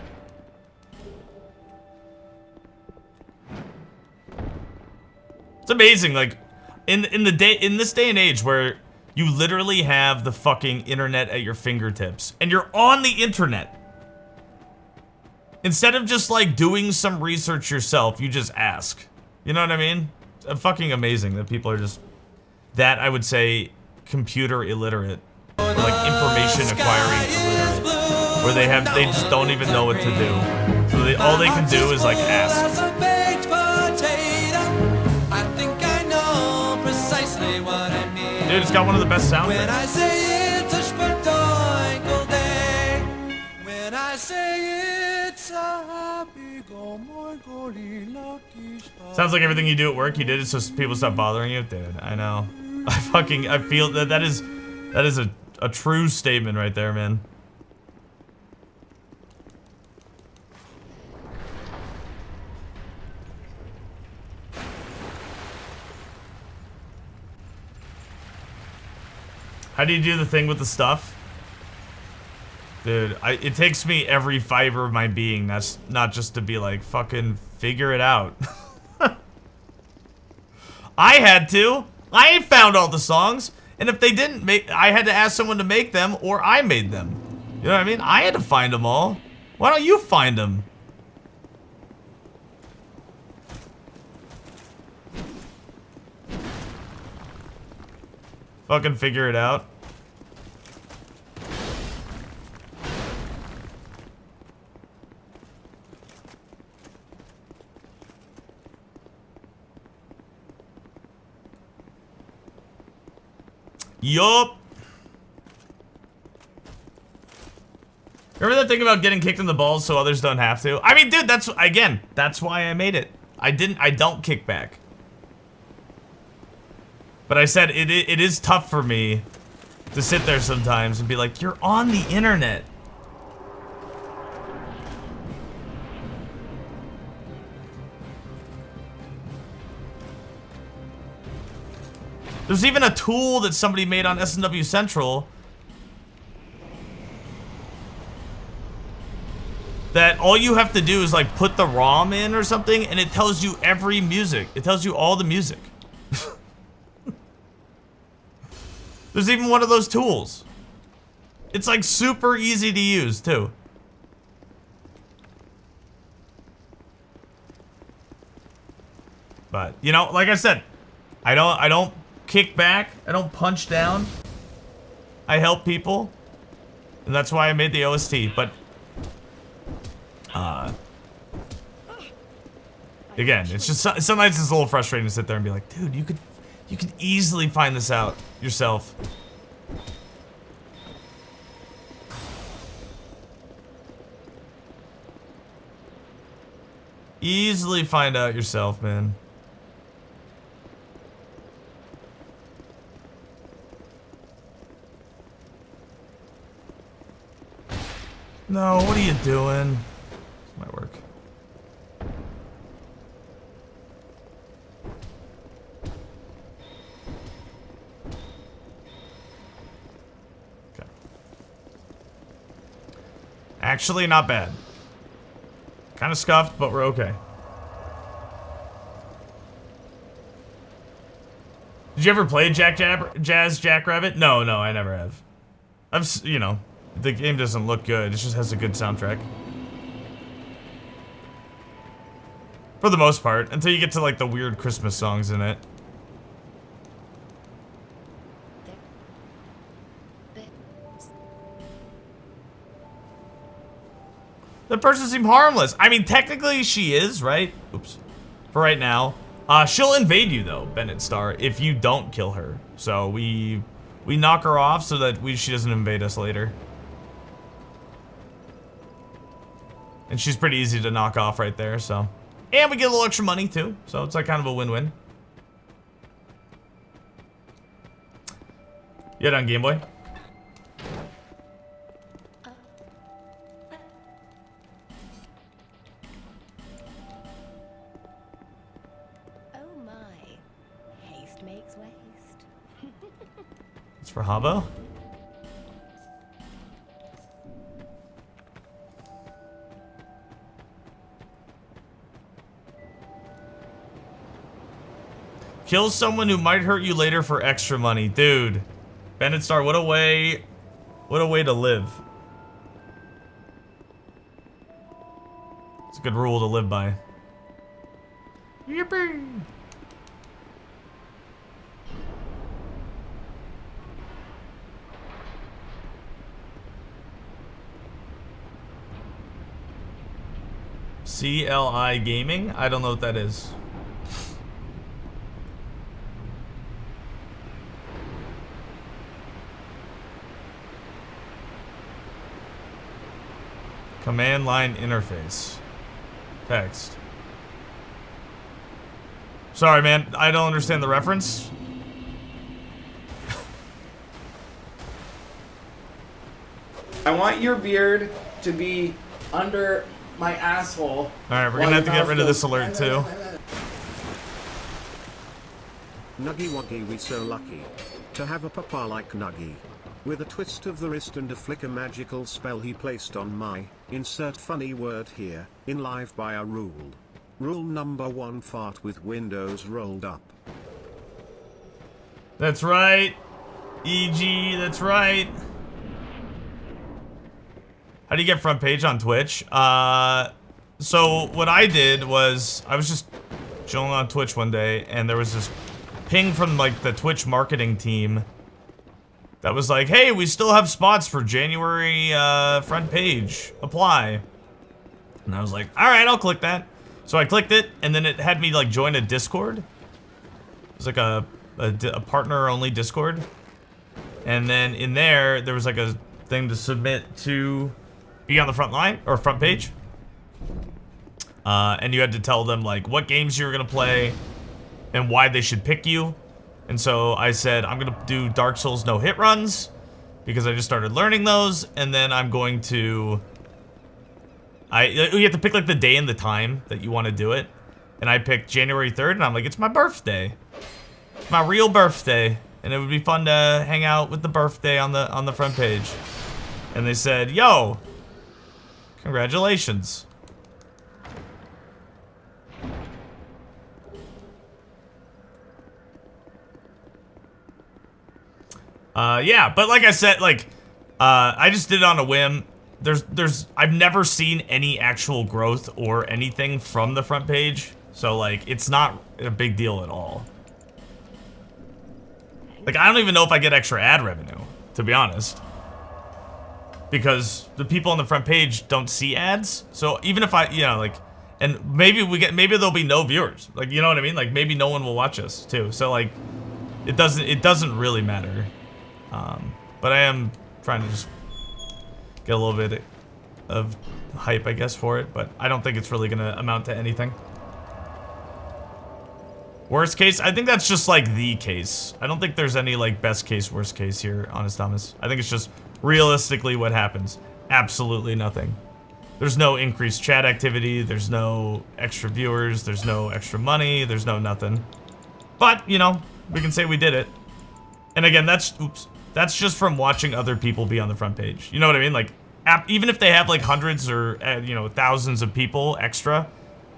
It's amazing, like, in this day and age where you literally have the fucking internet at your fingertips, and you're on the internet. Instead of just like doing some research yourself, you just ask. You know what I mean? It's fucking amazing that people are just that, I would say, computer illiterate, or like information acquiring illiterate, where they just don't even know what to do. So all they can do is like ask. Dude, it's got one of the best soundtracks. Sounds like everything you do at work, you did it so people stop bothering you. Dude, I know. I feel that is a true statement right there, man. How do you do the thing with the stuff? Dude, it takes me every fiber of my being. That's not just to be like, fucking figure it out. I had to. I found all the songs. And if they didn't make, I had to ask someone to make them, or I made them. You know what I mean? I had to find them all. Why don't you find them? Fucking figure it out. Yup. Remember that thing about getting kicked in the balls so others don't have to? I mean, dude, that's why I made it. I don't kick back. But I said it is tough for me to sit there sometimes and be like, you're on the internet. There's even a tool that somebody made on SNW Central that all you have to do is like put the ROM in or something, and it tells you every music. It tells you all the music. There's even one of those tools. It's like super easy to use too. But, you know, like I said, I don't kick back. I don't punch down. I help people. And that's why I made the OST. But, again, it's just, sometimes it's a little frustrating to sit there and be like, dude, you could easily find this out yourself. Easily find out yourself, man. No, what are you doing? This might work. Okay. Actually, not bad. Kind of scuffed, but we're okay. Did you ever play Jazz Jackrabbit? No, I never have. You know, the game doesn't look good. It just has a good soundtrack. For the most part, until you get to like the weird Christmas songs in it. That person seemed harmless. I mean, technically she is, right? Oops. For right now. She'll invade you though, Bennett Star, if you don't kill her. So we knock her off so that she doesn't invade us later. And she's pretty easy to knock off right there, so. And we get a little extra money too, so it's like kind of a win-win. You done, Game Boy? It's for Habbo. Kill someone who might hurt you later for extra money. Dude. Bandit Star, what a way to live. It's a good rule to live by. Yippee! CLI Gaming? I don't know what that is. Command line interface. Text. Sorry, man. I don't understand the reference. I want your beard to be under my asshole. Alright, we're gonna have to get rid of this alert too. Nuggy Wuggy, we so lucky to have a papa like Nuggy. With a twist of the wrist and a flick, a magical spell he placed on my, insert funny word here, in live by a rule. Rule number 1, fart with windows rolled up. That's right. EG, that's right. How do you get front page on Twitch? So what I did was, I was just chilling on Twitch one day, and there was this ping from like the Twitch marketing team that was like, hey, we still have spots for January front page. Apply. And I was like, all right, I'll click that. So I clicked it, and then it had me like join a Discord. It was like a partner-only Discord. And then in there was like a thing to submit to be on the front line, or front page. And you had to tell them like what games you were gonna play and why they should pick you. And so I said, I'm gonna do Dark Souls no hit runs because I just started learning those, and then I'm going to, you have to pick like the day and the time that you want to do it. And I picked January 3rd, and I'm like, it's my birthday. It's my real birthday, and it would be fun to hang out with the birthday on the front page. And they said, yo, congratulations. Yeah, but like I said, like, I just did it on a whim. I've never seen any actual growth or anything from the front page, so like, it's not a big deal at all. Like, I don't even know if I get extra ad revenue, to be honest, because the people on the front page don't see ads. So even if I, you know, like, and maybe there'll be no viewers, like, you know what I mean? Like, maybe no one will watch us too. So like, it doesn't really matter. But I am trying to just get a little bit of hype, I guess, for it, but I don't think it's really gonna amount to anything. Worst case, I think that's just like the case. I don't think there's any like best case, worst case here, Honest Thomas. I think it's just realistically what happens. Absolutely nothing. There's no increased chat activity, there's no extra viewers, there's no extra money, there's no nothing. But, you know, we can say we did it. And again, that's just from watching other people be on the front page. You know what I mean? Like, even if they have like hundreds or, you know, thousands of people extra,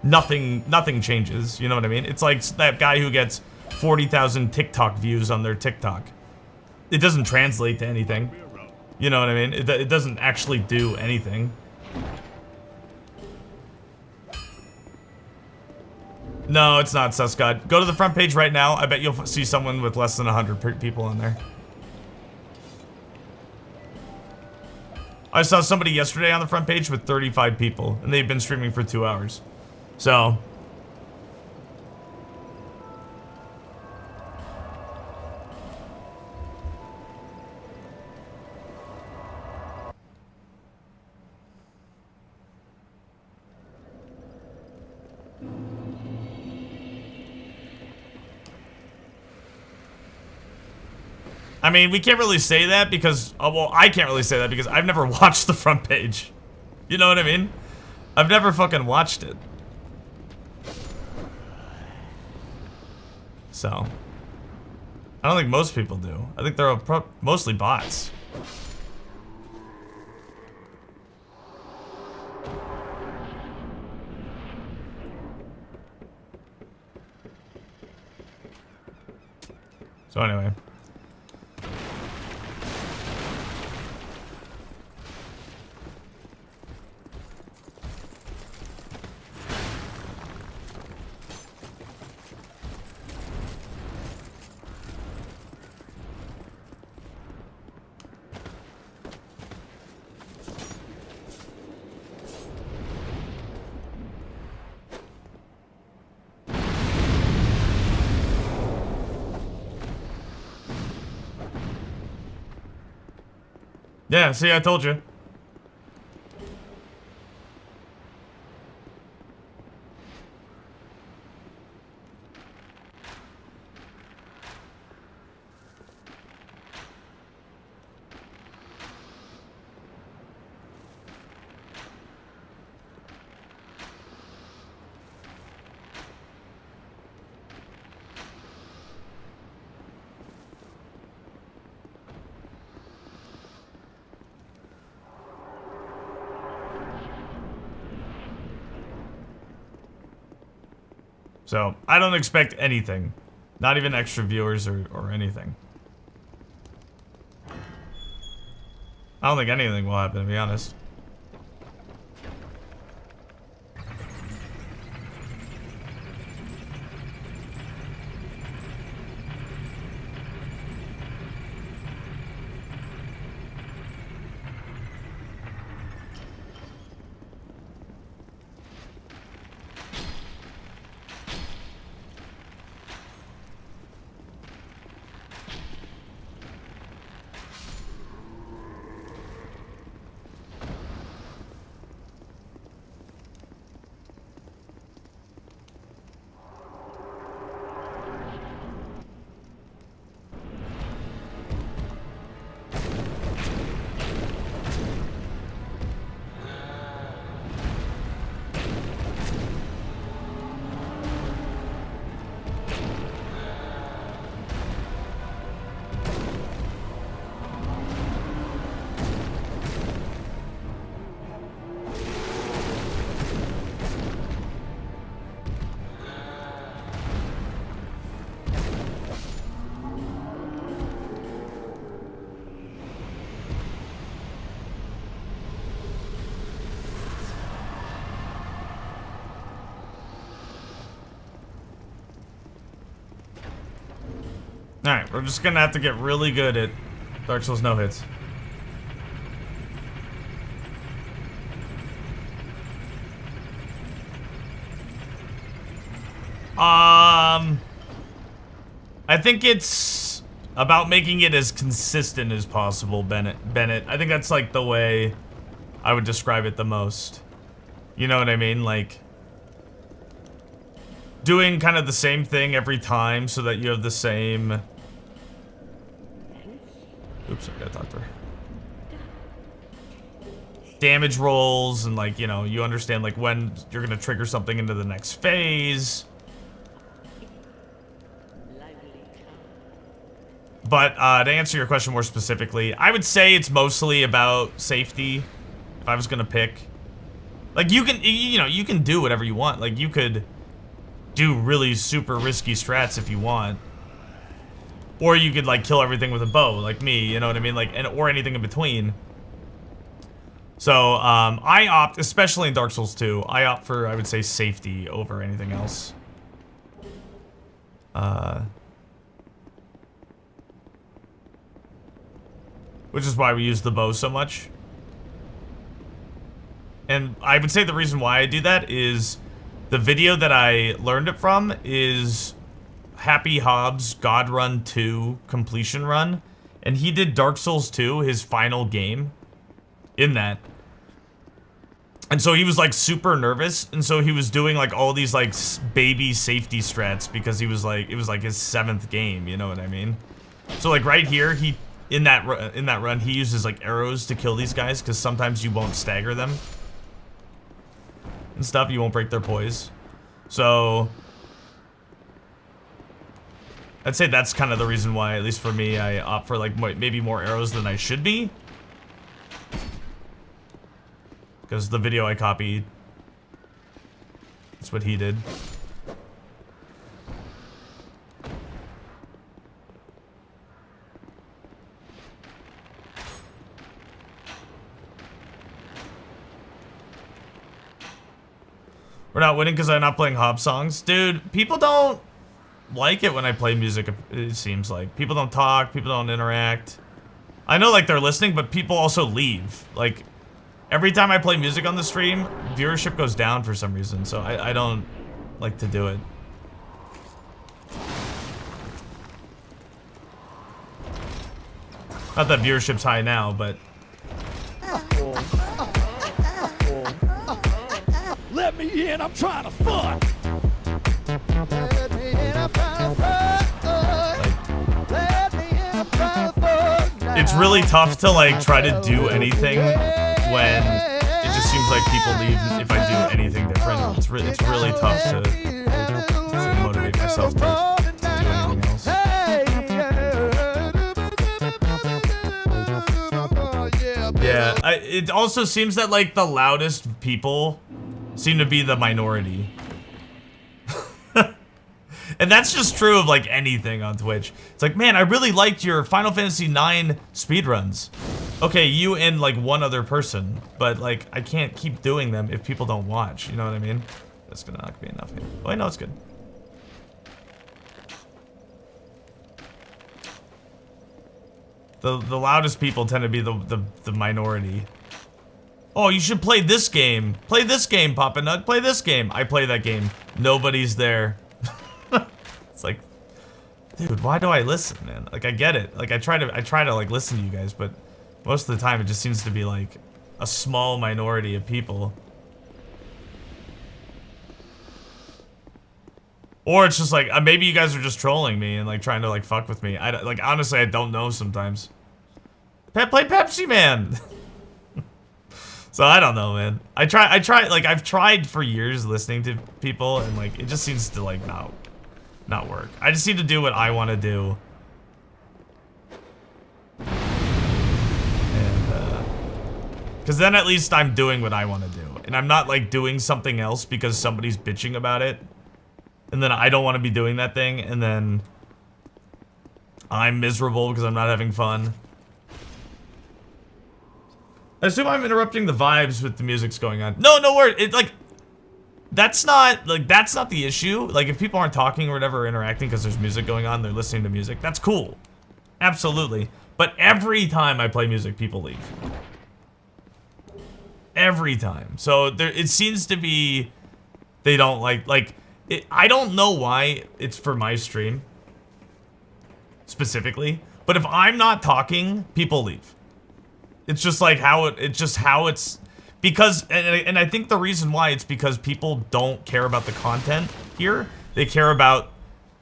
nothing changes. You know what I mean? It's like that guy who gets 40,000 TikTok views on their TikTok. It doesn't translate to anything. You know what I mean? It doesn't actually do anything. No, it's not, Suscod. Go to the front page right now. I bet you'll see someone with less than 100 people on there. I saw somebody yesterday on the front page with 35 people, and they've been streaming for 2 hours. So... I mean, we can't really say that because, well, I can't really say that because I've never watched the front page. You know what I mean? I've never fucking watched it. So. I don't think most people do. I think they're mostly bots. So anyway. Yeah, see, I told you. So, I don't expect anything. Not even extra viewers or anything. I don't think anything will happen, to be honest. Alright, we're just gonna have to get really good at Dark Souls no hits. I think it's about making it as consistent as possible, Bennett. I think that's like the way I would describe it the most. You know what I mean? Like, doing kind of the same thing every time so that you have the same... Oops, I gotta talk to her. Damage rolls and, like, you know, you understand, like, when you're gonna trigger something into the next phase. But, to answer your question more specifically, I would say it's mostly about safety, if I was gonna pick. Like, you can, you know, you can do whatever you want. Like, you could do really super risky strats if you want. Or you could, like, kill everything with a bow, like me, you know what I mean? Like, or anything in between. So, I opt, especially in Dark Souls 2, I opt for, I would say, safety over anything else. Which is why we use the bow so much. And I would say the reason why I do that is the video that I learned it from is Happy Hobbs God Run 2 completion run. And he did Dark Souls 2, his final game, in that. And so he was like super nervous. And so he was doing like all these like baby safety strats because he was like, it was like his 7th game, you know what I mean? So like right here, he... In that run, he uses like arrows to kill these guys because sometimes you won't stagger them and stuff. You won't break their poise. So I'd say that's kind of the reason why, at least for me, I opt for like maybe more arrows than I should be. Because the video I copied, that's what he did. We're not winning because I'm not playing Hob songs. Dude, people don't like it when I play music, it seems like. People don't talk, people don't interact. I know, like, they're listening, but people also leave. Like, every time I play music on the stream, viewership goes down for some reason, so I don't like to do it. Not that viewership's high now, but... Let me in, I'm trying to fuck. It's really tough to like try to do anything when it just seems like people leave if I do anything different. It's really tough to motivate myself to do anything else. Yeah, it also seems that like the loudest people seem to be the minority. And that's just true of like anything on Twitch. It's like, man, I really liked your Final Fantasy IX speedruns. Okay, you and like one other person, but like I can't keep doing them if people don't watch, you know what I mean? That's gonna not be enough. Oh, I know it's good. The loudest people tend to be the minority. Oh, you should play this game. Play this game, Papa Nug. Play this game. I play that game. Nobody's there. It's like, dude, why do I listen, man? Like, I get it. Like, I try to like listen to you guys, but most of the time it just seems to be like a small minority of people. Or it's just like, maybe you guys are just trolling me and like trying to like fuck with me. Like, honestly, I don't know sometimes. Play Pepsi Man. So I don't know, man. I try, like, I've tried for years listening to people and like, it just seems to like not work. I just need to do what I want to do. And, cause then at least I'm doing what I want to do. And I'm not like doing something else because somebody's bitching about it. And then I don't want to be doing that thing, and then I'm miserable because I'm not having fun. I assume I'm interrupting the vibes with the music's going on. No worries. It like that's not the issue. Like if people aren't talking or whatever, or interacting because there's music going on, they're listening to music. That's cool, absolutely. But every time I play music, people leave. Every time. So it seems to be they don't like. I don't know why it's for my stream specifically, but if I'm not talking, people leave. It's just like how it's because, and I think the reason why it's because people don't care about the content here. They care about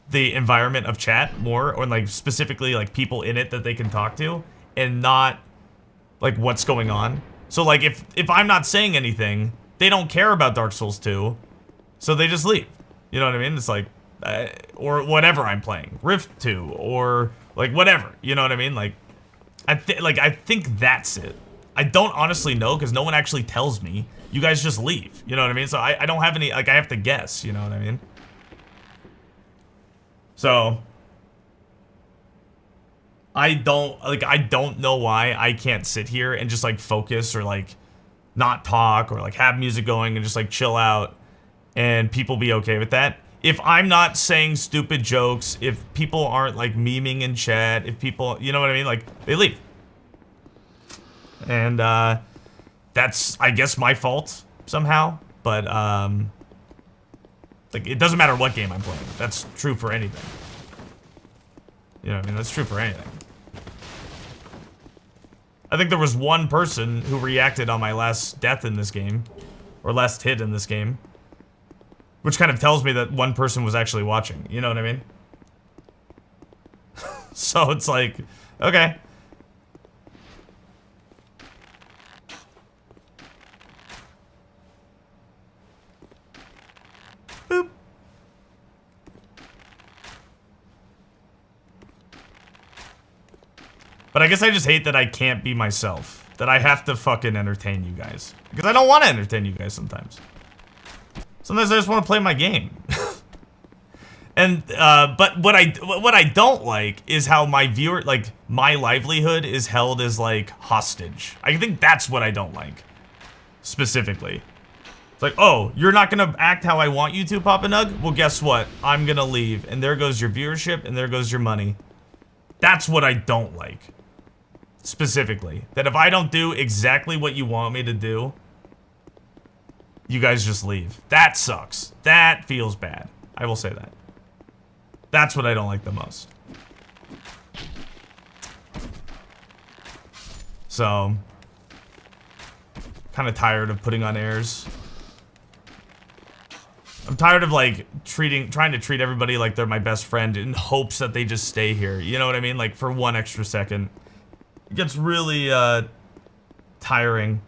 the environment of chat more, or like specifically like people in it that they can talk to, and not like what's going on. So like if I'm not saying anything, they don't care about Dark Souls 2, so they just leave. You know what I mean? It's like, or whatever I'm playing, Rift 2, or like whatever. You know what I mean? Like, I think that's it. I don't honestly know because no one actually tells me. You guys just leave. You know what I mean? So I don't have any, like, I have to guess. You know what I mean? So I don't know why I can't sit here and just like focus or like not talk or like have music going and just like chill out. And people be okay with that. If I'm not saying stupid jokes, if people aren't like memeing in chat, if people, you know what I mean? Like, they leave. And that's, I guess, my fault somehow. But, like, it doesn't matter what game I'm playing. That's true for anything. You know what I mean? That's true for anything. I think there was one person who reacted on my last death in this game. Or last hit in this game. Which kind of tells me that one person was actually watching. You know what I mean? So it's like, okay. Boop. But I guess I just hate that I can't be myself. That I have to fucking entertain you guys. Because I don't want to entertain you guys sometimes. Sometimes I just want to play my game. And, but what I don't like is how my viewer, like, my livelihood is held as, like, hostage. I think that's what I don't like. Specifically. It's like, oh, you're not gonna act how I want you to, Papa Nug? Well, guess what? I'm gonna leave. And there goes your viewership, and there goes your money. That's what I don't like. Specifically. That if I don't do exactly what you want me to do, you guys just leave. That sucks. That feels bad. I will say that. That's what I don't like the most. So, kind of tired of putting on airs. I'm tired of like trying to treat everybody like they're my best friend in hopes that they just stay here. You know what I mean? Like for 1 extra second. It gets really tiring.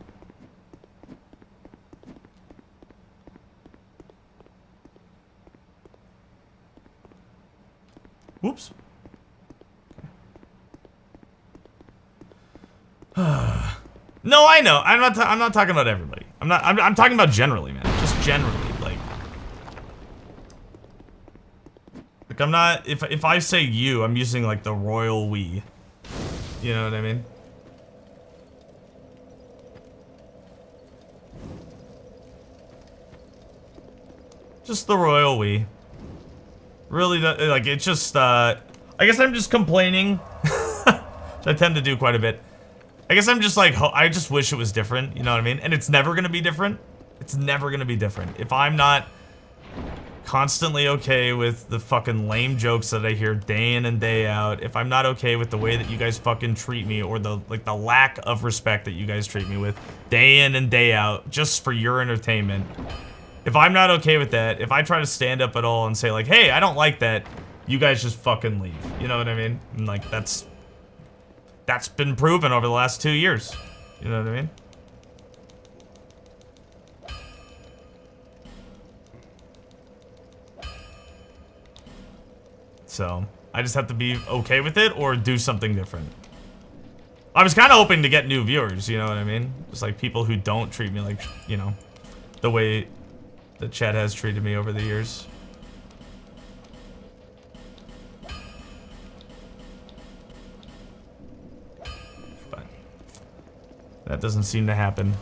Whoops. No, I know. I'm not talking about everybody. I'm talking about generally, man. Just generally, like I'm not. If I say you, I'm using like the royal we. You know what I mean? Just the royal we. Really, like, it's just, I guess I'm just complaining. Which I tend to do quite a bit. I guess I'm just like, I just wish it was different, you know what I mean? And it's never gonna be different. It's never gonna be different. If I'm not constantly okay with the fucking lame jokes that I hear day in and day out, if I'm not okay with the way that you guys fucking treat me, or the lack of respect that you guys treat me with day in and day out, just for your entertainment, if I'm not okay with that, if I try to stand up at all and say like, hey, I don't like that, you guys just fucking leave. You know what I mean? And like, that's been proven over the last 2 years. You know what I mean? So, I just have to be okay with it or do something different. I was kind of hoping to get new viewers, you know what I mean? Just like people who don't treat me like, you know, the way that Chad has treated me over the years. But that doesn't seem to happen.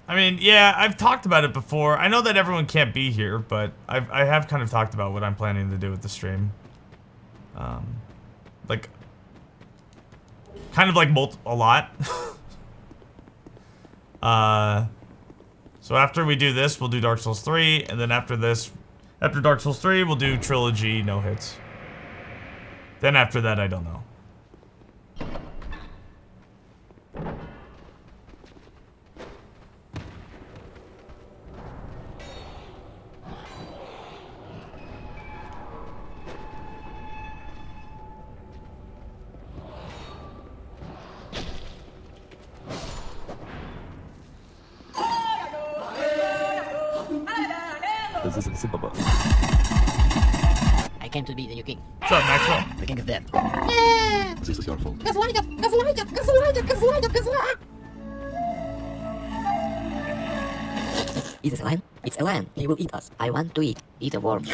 I mean, yeah, I've talked about it before. I know that everyone can't be here, but I have kind of talked about what I'm planning to do with the stream. Like, kind of like a lot. So after we do this, we'll do Dark Souls 3, and then after this, after Dark Souls 3, we'll do Trilogy, no hits. Then after that, I don't know. I came to be the new king. What's up, Maxwell? The king of death. This is your fault. Is this a lion? It's a lion. He will eat us. I want to eat. Eat a worm.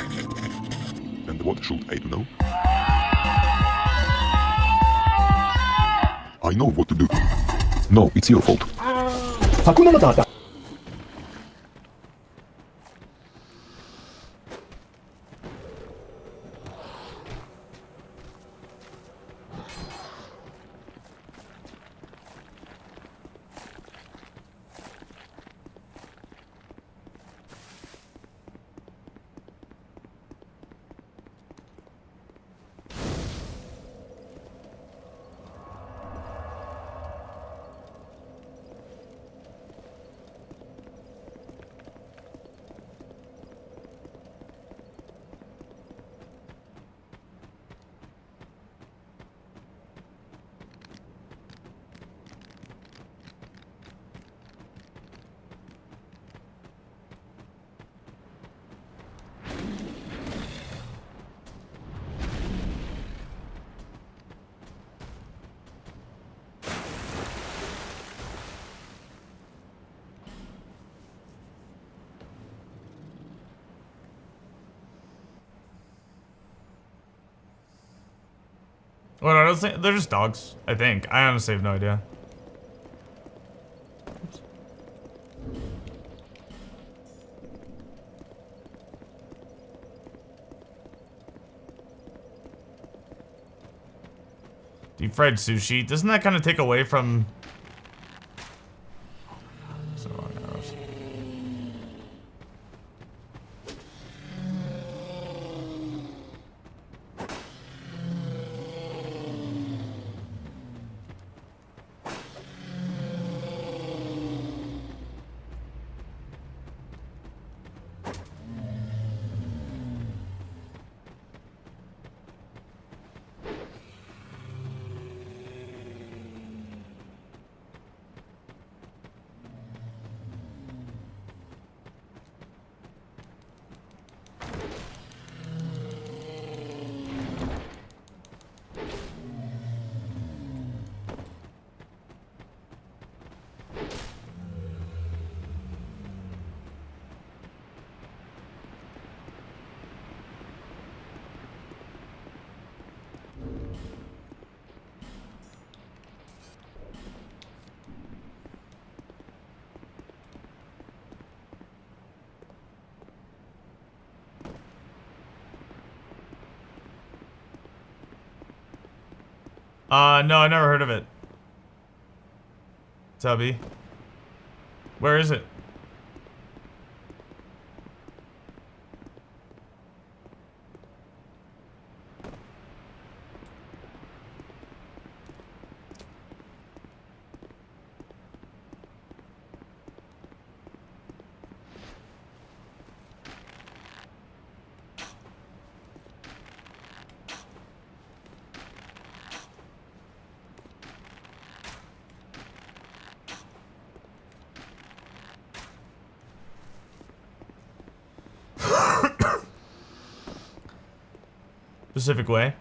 And what should I do now? I know what to do. No, it's your fault. Hakuna Matata. Well, I don't think they're just dogs. I think. I honestly have no idea. Oops. Deep fried sushi. Doesn't that kind of take away from? So long arrows. No, I never heard of it. Tubby. Where is it? Pacific Way.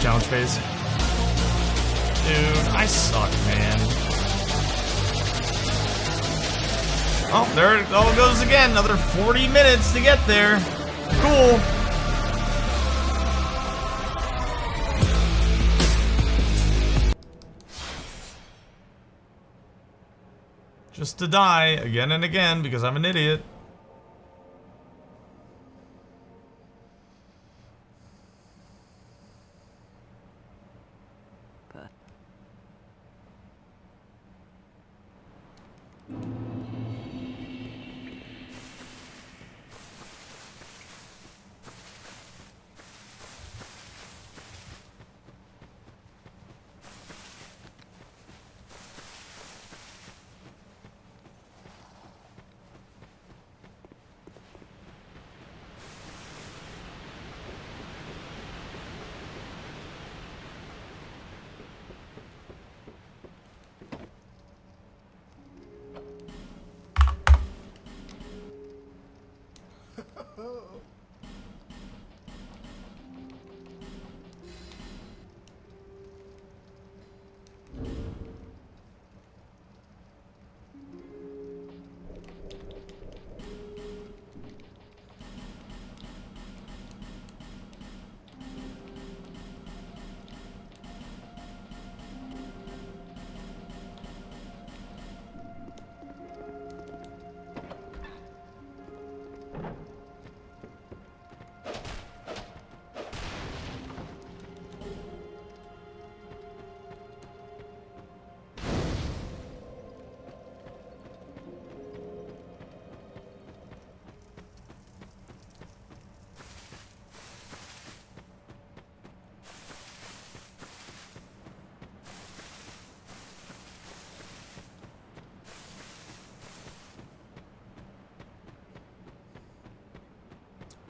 Challenge phase. Dude, I suck, man. Oh, there it all goes again. Another 40 minutes to get there. Cool. Just to die again and again because I'm an idiot.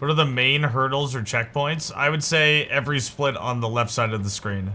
What are the main hurdles or checkpoints? I would say every split on the left side of the screen.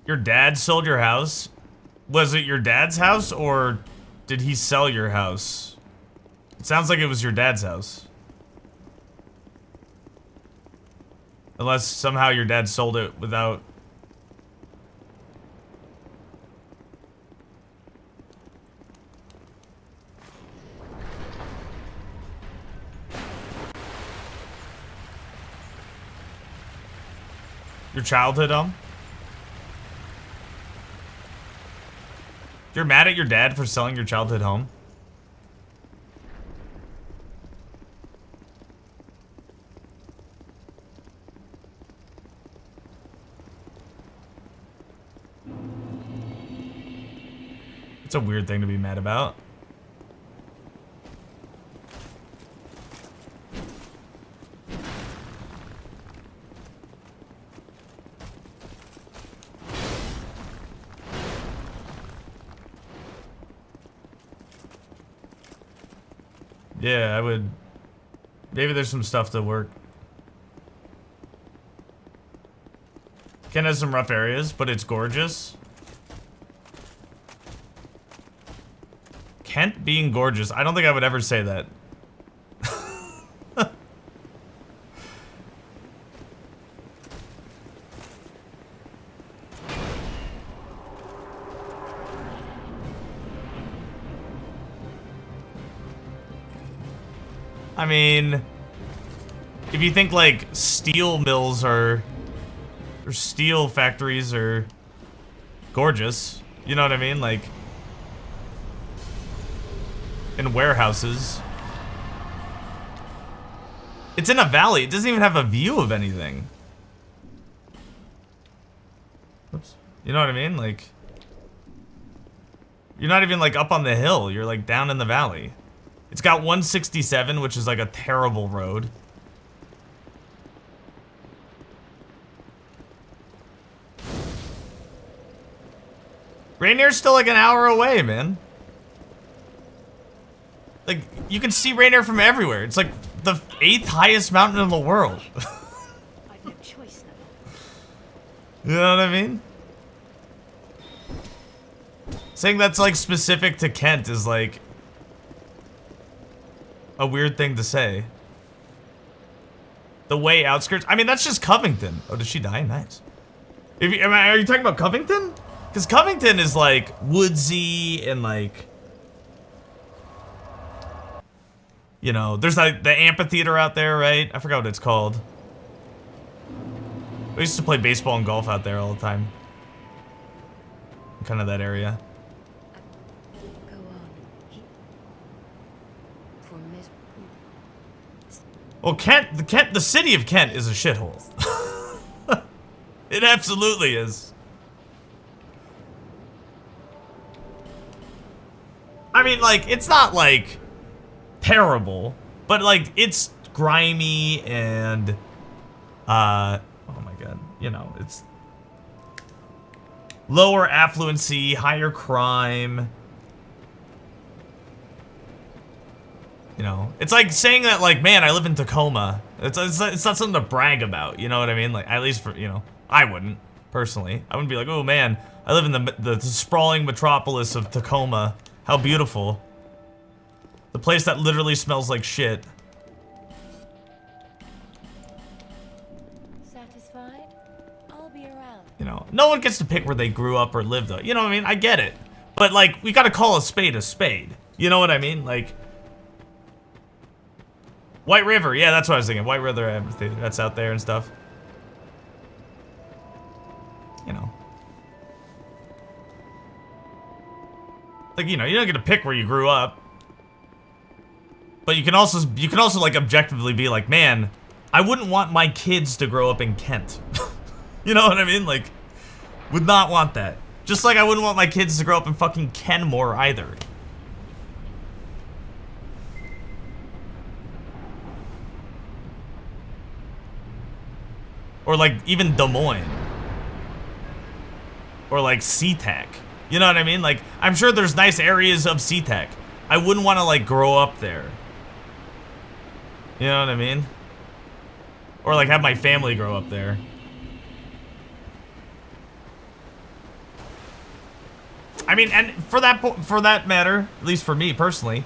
Your dad sold your house? Was it your dad's house or did he sell your house? It sounds like it was your dad's house. Unless somehow your dad sold it without... Your childhood home? You're mad at your dad for selling your childhood home? It's a weird thing to be mad about. Yeah, I would... Maybe there's some stuff to work. Kent has some rough areas, but it's gorgeous. Kent being gorgeous. I don't think I would ever say that. I mean, if you think like steel mills or steel factories are gorgeous, you know what I mean? Like, in warehouses. It's in a valley. It doesn't even have a view of anything. Oops. You know what I mean? Like, you're not even like up on the hill. You're like down in the valley. It's got 167, which is like a terrible road. Rainier's still like an hour away, man. Like, you can see Rainier from everywhere. It's like the 8th highest mountain in the world. I've no choice now. You know what I mean? Saying that's like specific to Kent is like a weird thing to say. The way outskirts. I mean, that's just Covington. Oh, did she die? Nice. If you, are you talking about Covington? Because Covington is like woodsy and like, you know, there's like the amphitheater out there, right? I forgot what it's called. We used to play baseball and golf out there all the time. Kind of that area. Go on. For Miss. Well, the city of Kent is a shithole. It absolutely is. I mean, like, it's not like terrible, but like it's grimy and oh my god, you know, it's lower affluency, higher crime. You know, it's like saying that, like, man, I live in Tacoma. It's not something to brag about, you know what I mean? Like, at least for, you know, I wouldn't, personally. I wouldn't be like, oh man, I live in the sprawling metropolis of Tacoma. How beautiful. The place that literally smells like shit. Satisfied? I'll be around. You know, no one gets to pick where they grew up or lived, though. You know what I mean? I get it. But, like, we gotta call a spade a spade. You know what I mean? Like, White River, yeah, that's what I was thinking. White River Amphitheater, that's out there and stuff. You know. Like, you know, you don't get to pick where you grew up. But you can also like objectively be like, man, I wouldn't want my kids to grow up in Kent. You know what I mean? Like, would not want that. Just like I wouldn't want my kids to grow up in fucking Kenmore either. Or like even Des Moines. Or like SeaTac. You know what I mean? Like, I'm sure there's nice areas of SeaTac. I wouldn't want to like grow up there. You know what I mean? Or like have my family grow up there. I mean, and for that matter, at least for me personally,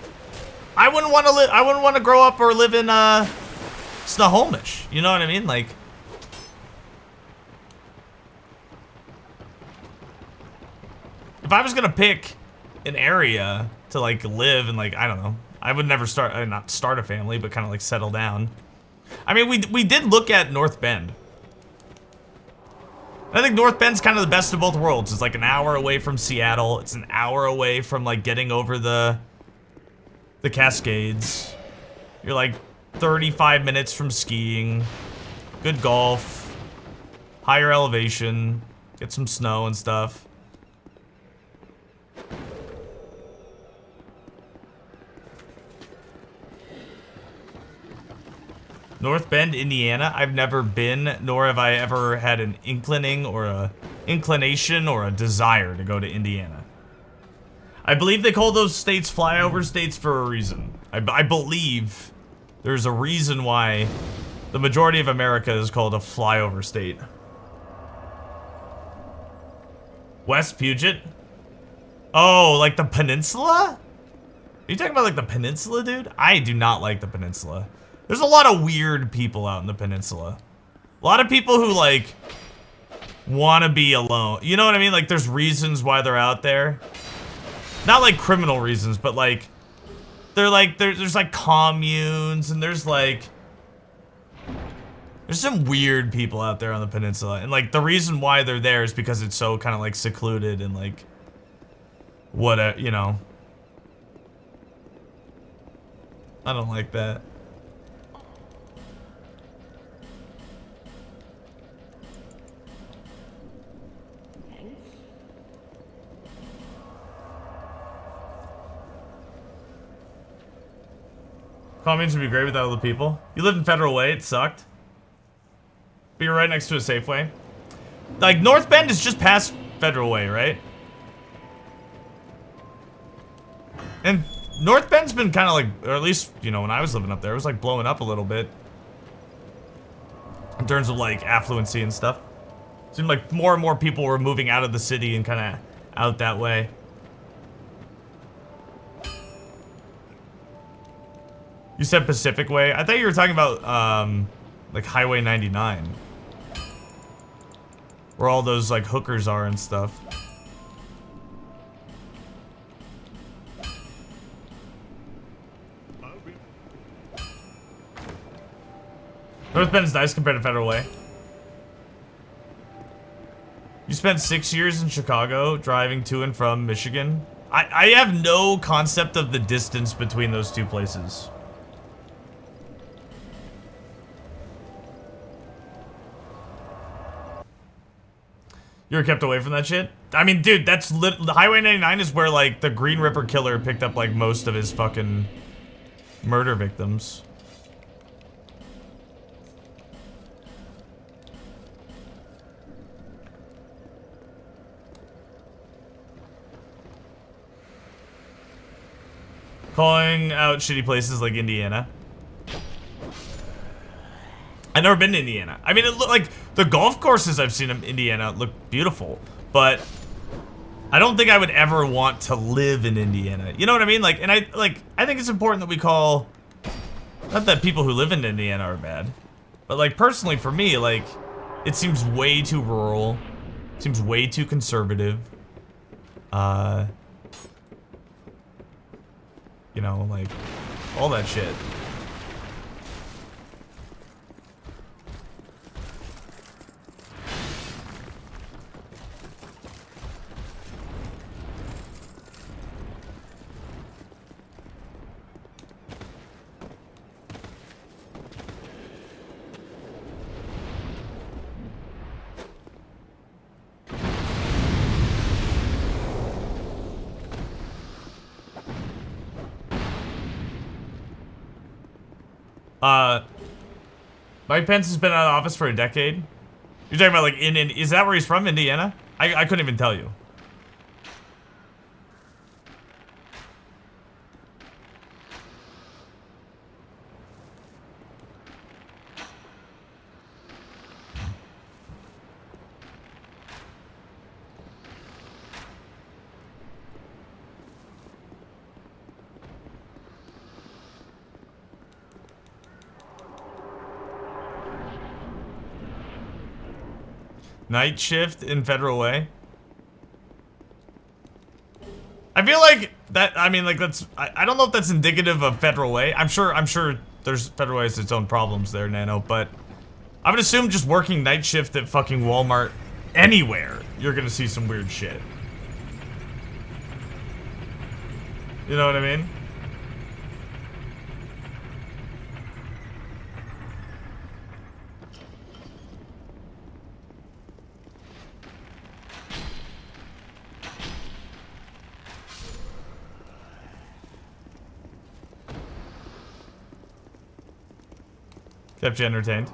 I wouldn't want to grow up or live in Snohomish. You know what I mean? Like, if I was gonna pick an area to like live and like, I don't know, I would never not start a family, but kind of like settle down. I mean, we did look at North Bend. I think North Bend's kind of the best of both worlds. It's like an hour away from Seattle. It's an hour away from like getting over the Cascades. You're like 35 minutes from skiing. Good golf. Higher elevation. Get some snow and stuff. North Bend, Indiana. I've never been, nor have I ever had an inclination or a desire to go to Indiana. I believe they call those states flyover states for a reason. I believe there's a reason why the majority of America is called a flyover state. West Puget? Oh, like the peninsula? Are you talking about like the peninsula, dude? I do not like the peninsula. There's a lot of weird people out in the peninsula. A lot of people who like want to be alone. You know what I mean? Like there's reasons why they're out there. Not like criminal reasons, but like they're like there's like communes and there's some weird people out there on the peninsula, and like the reason why they're there is because it's so kind of like secluded and like what you know. I don't like that. Communes would be great without all the people. You lived in Federal Way, it sucked. But you're right next to a Safeway. Like, North Bend is just past Federal Way, right? And North Bend's been kind of like, or at least, you know, when I was living up there, it was like blowing up a little bit. In terms of like affluency and stuff. It seemed like more and more people were moving out of the city and kind of out that way. You said Pacific Way? I thought you were talking about, like Highway 99. Where all those, like, hookers are and stuff. North Bend is nice compared to Federal Way. You spent 6 years in Chicago driving to and from Michigan. I have no concept of the distance between those two places. You were kept away from that shit? I mean, dude, that's the Highway 99 is where, like, the Green Ripper Killer picked up, like, most of his fucking murder victims. Calling out shitty places like Indiana. I've never been to Indiana. I mean, it looked like the golf courses I've seen in Indiana look beautiful, but I don't think I would ever want to live in Indiana. You know what I mean? Like, and I think it's important that we call, not that people who live in Indiana are bad, but like personally for me, like, it seems way too rural, it seems way too conservative. You know, like, all that shit. Mike Pence has been out of office for a decade. You're talking about like is that where he's from, Indiana? I couldn't even tell you. Night shift in Federal Way. I feel like that, I mean, like, that's, I don't know if that's indicative of Federal Way. I'm sure there's Federal Way has its own problems there, Nano, but I would assume just working night shift at fucking Walmart anywhere, you're gonna see some weird shit. You know what I mean? Kept you entertained.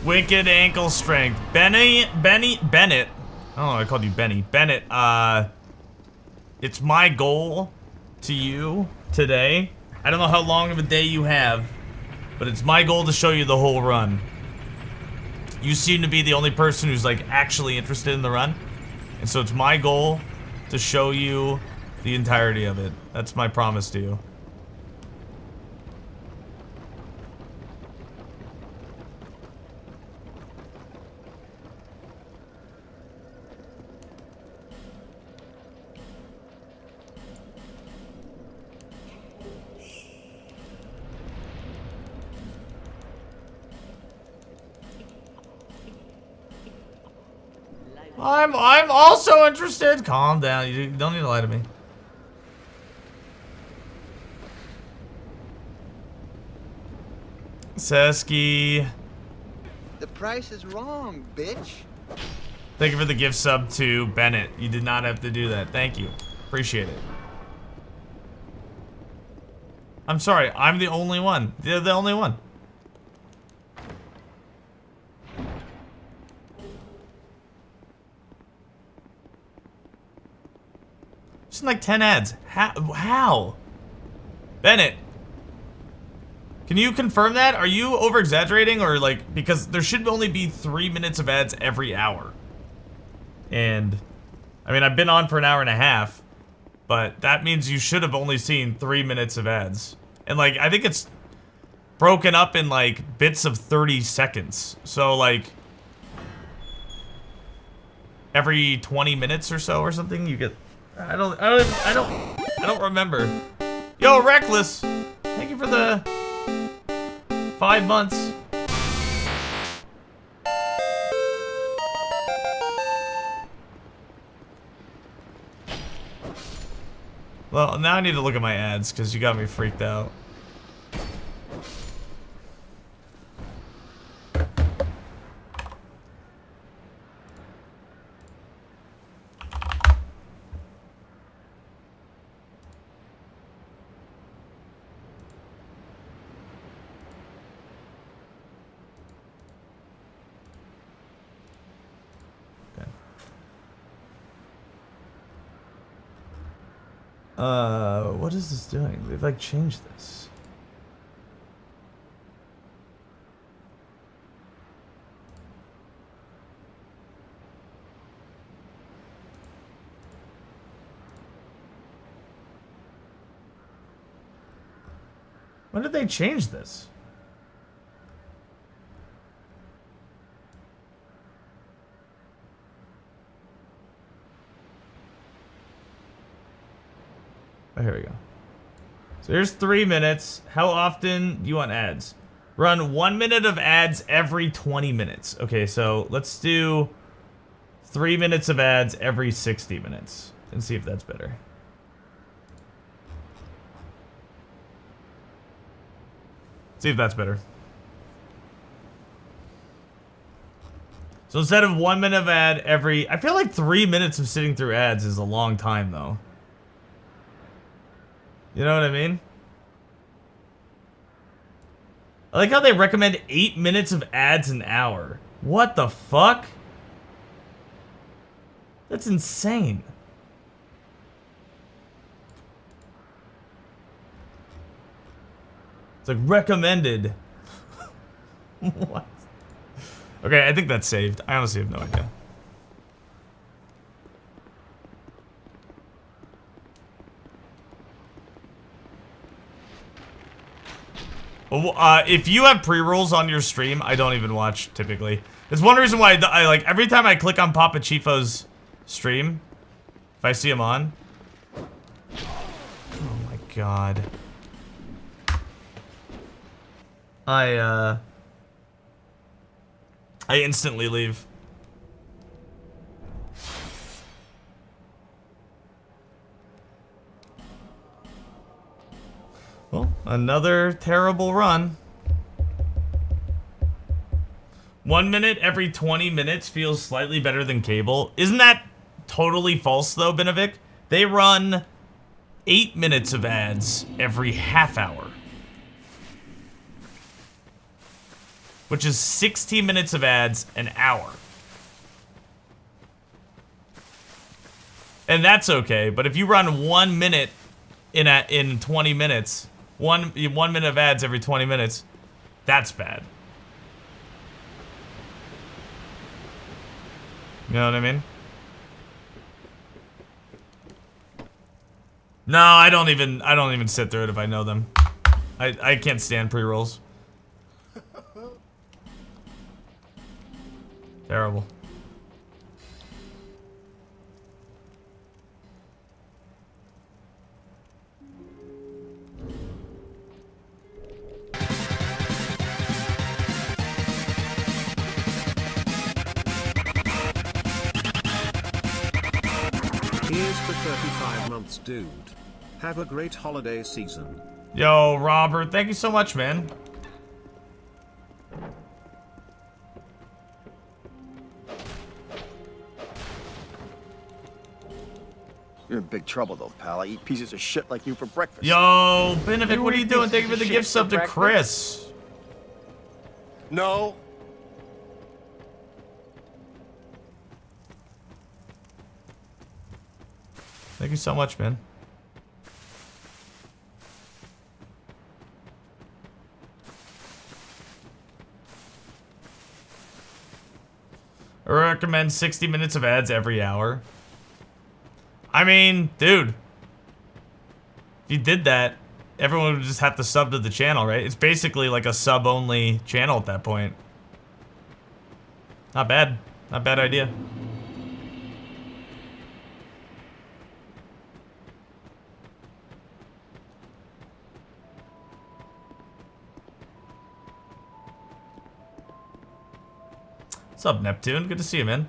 Wicked ankle strength. Bennett. Oh, I called you Benny. Bennett, it's my goal to you today. I don't know how long of a day you have, but it's my goal to show you the whole run. You seem to be the only person who's like actually interested in the run. And so it's my goal to show you the entirety of it. That's my promise to you. I'm also interested. Calm down. You don't need to lie to me. Sesky. The price is wrong, bitch. Thank you for the gift sub to Bennett. You did not have to do that. Thank you. Appreciate it. I'm sorry. I'm the only one. They're the only one. Just like 10 ads. How? Bennett. Can you confirm that? Are you over exaggerating or like, because there should only be 3 minutes of ads every hour. And I mean, I've been on for an hour and a half, but that means you should have only seen 3 minutes of ads. And like, I think it's broken up in like bits of 30 seconds. So like every 20 minutes or so or something you get. I don't remember. Yo, Reckless, thank you for the 5 months. Well, now I need to look at my ads because you got me freaked out. What is this doing? They've like changed this. When did they change this? Oh, here we go. So here's 3 minutes. How often do you want ads? Run 1 minute of ads every 20 minutes. Okay, so let's do 3 minutes of ads every 60 minutes and see if that's better. See if that's better. So instead of 1 minute of ad every... I feel like 3 minutes of sitting through ads is a long time, though. You know what I mean? I like how they recommend 8 minutes of ads an hour. What the fuck? That's insane. It's like recommended. What? Okay, I think that's saved. I honestly have no idea. If you have pre-rolls on your stream, I don't even watch, typically. There's one reason why I like, every time I click on Papa Chifo's stream, if I see him on. Oh my god. I instantly leave. Well, another terrible run. 1 minute every 20 minutes feels slightly better than cable. Isn't that totally false, though, Binovic? They run 8 minutes of ads every half hour. Which is 60 minutes of ads an hour. And that's okay, but if you run 1 minute in 20 minutes, one minute of ads every 20 minutes, that's bad. You know what I mean? No, I don't even sit through it if I know them. I can't stand pre-rolls. Terrible. Here's the 35 months, dude. Have a great holiday season. Yo, Robert, thank you so much, man. You're in big trouble, though, pal. I eat pieces of shit like you for breakfast. Yo, Benefic, what are you doing? Thank you for the gift sub to Chris. No. Thank you so much, man. I recommend 60 minutes of ads every hour. I mean, dude. If you did that, everyone would just have to sub to the channel, right? It's basically like a sub-only channel at that point. Not bad. Not a bad idea. What's up, Neptune? Good to see you, man.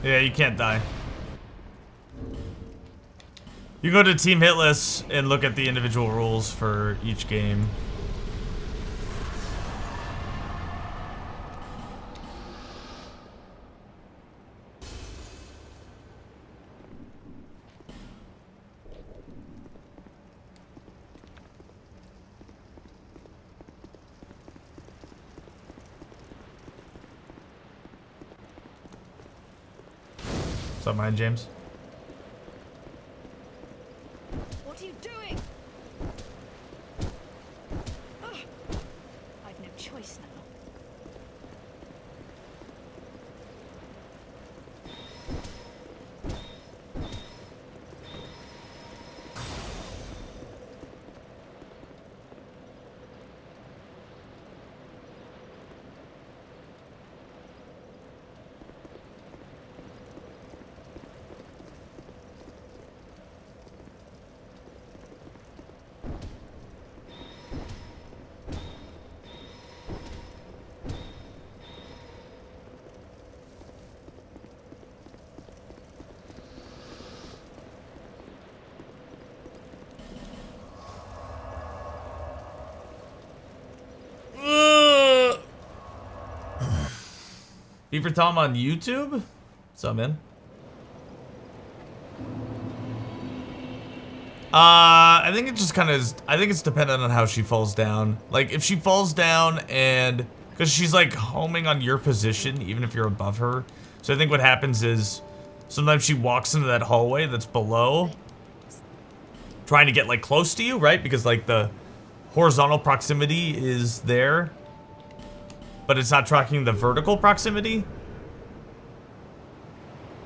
Yeah, you can't die. You go to Team Hitless and look at the individual rules for each game. What's up, Mind James? What are you doing? Ugh. I've no choice now. Beaver Tom on YouTube? What's up, man? I think it just kind of is. I think it's dependent on how she falls down. Like, if she falls down and... Because she's, like, homing on your position, even if you're above her. So I think what happens is... Sometimes she walks into that hallway that's below. Trying to get, like, close to you, right? Because, like, the horizontal proximity is there. But it's not tracking the vertical proximity.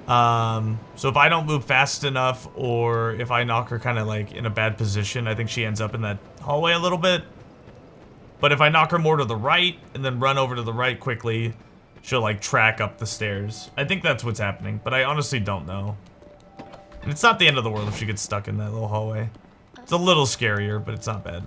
So if I don't move fast enough, or if I knock her kind of like in a bad position, I think she ends up in that hallway a little bit. But if I knock her more to the right, and then run over to the right quickly, she'll like track up the stairs. I think that's what's happening, but I honestly don't know. And it's not the end of the world if she gets stuck in that little hallway. It's a little scarier, but it's not bad.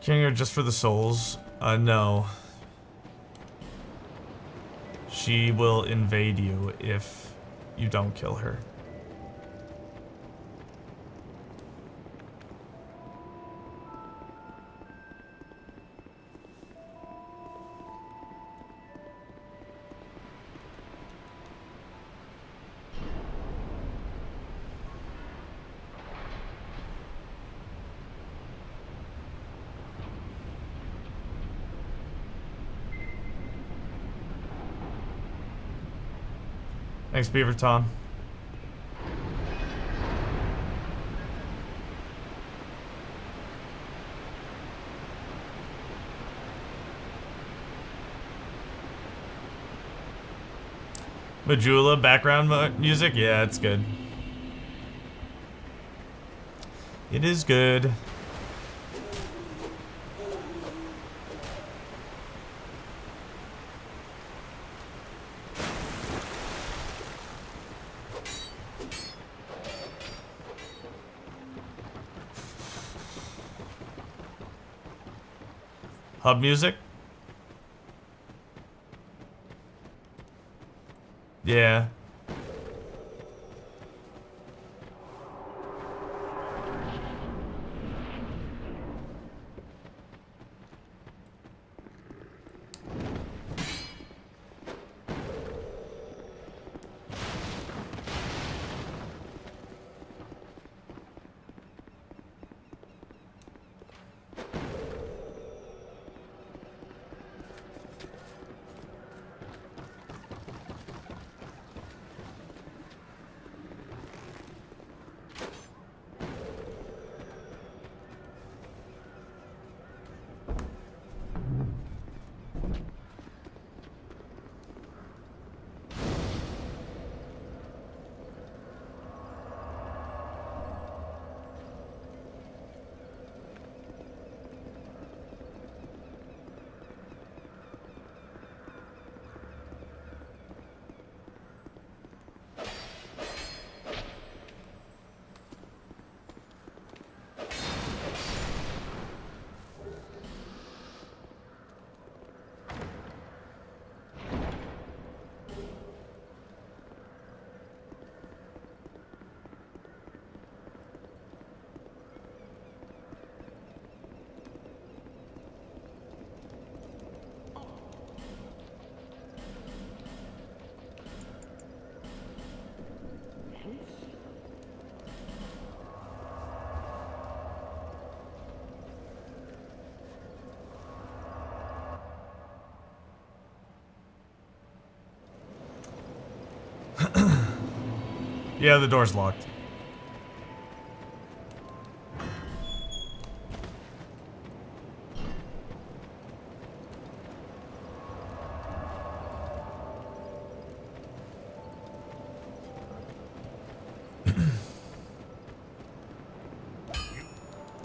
Killing her just for the souls? No. She will invade you if you don't kill her. Thanks, Beaver Tom. Majula background music? Yeah, it's good. It is good. Hub music? Yeah. Yeah, the door's locked.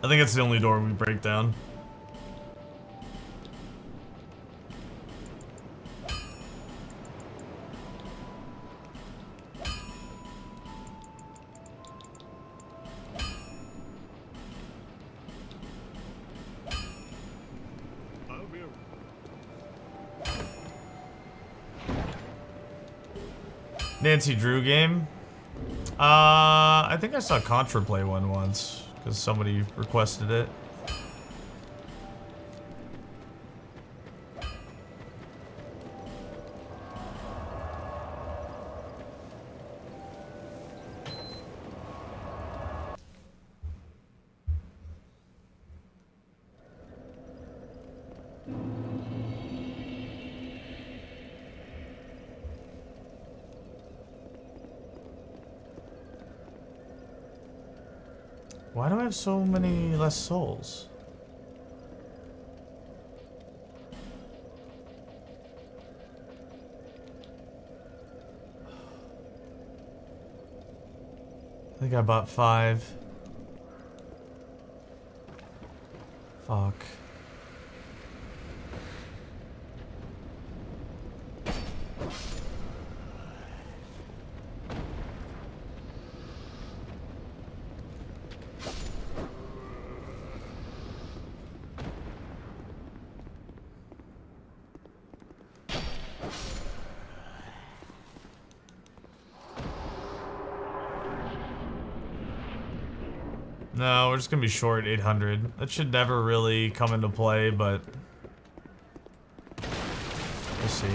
I think it's the only door we break down. Nancy Drew game? I think I saw Contra play one once, because somebody requested it. Why do I have so many less souls? I think I bought 5. Fuck. No, we're just gonna be short 800. That should never really come into play, but we'll see.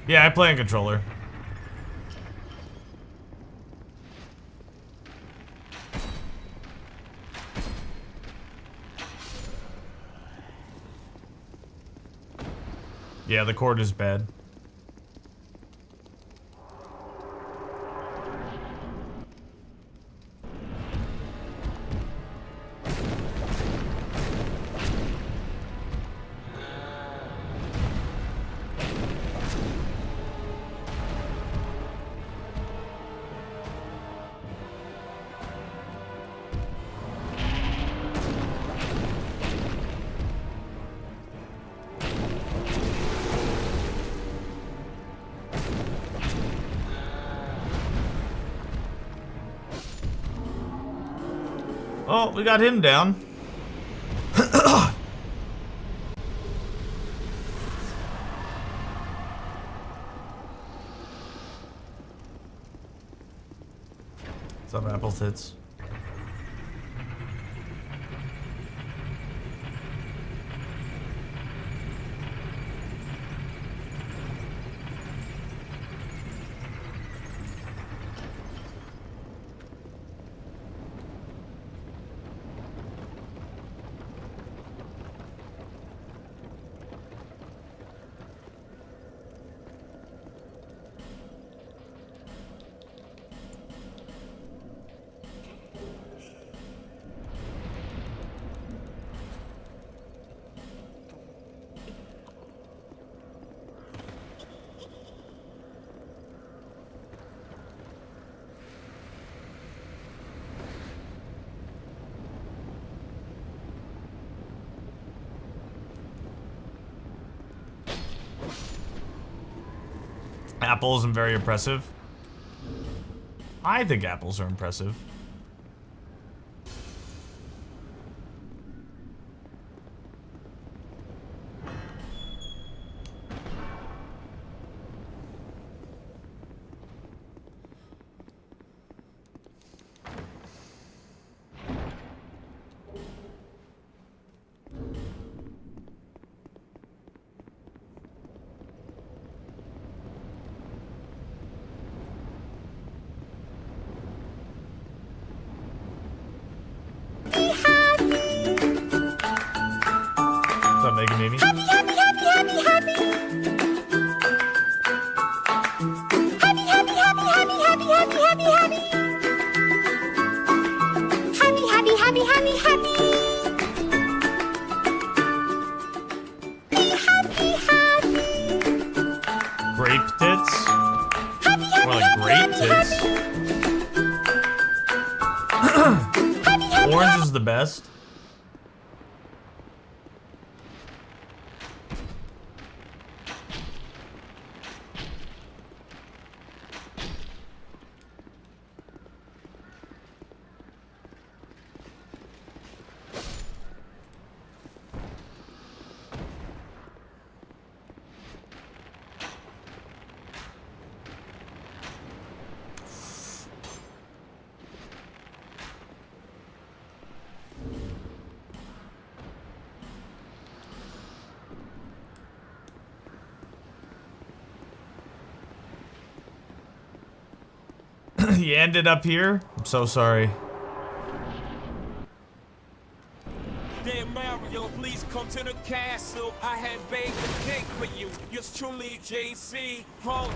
Yeah, I play on controller. Yeah, the cord is bad. Oh, we got him down. What's up, Apple Tits? Apples and very impressive. I think apples are impressive. Best. You ended up here? I'm so sorry. Dear Mario, please come to the castle. I had baked a cake for you. Yours truly, JC. Hold.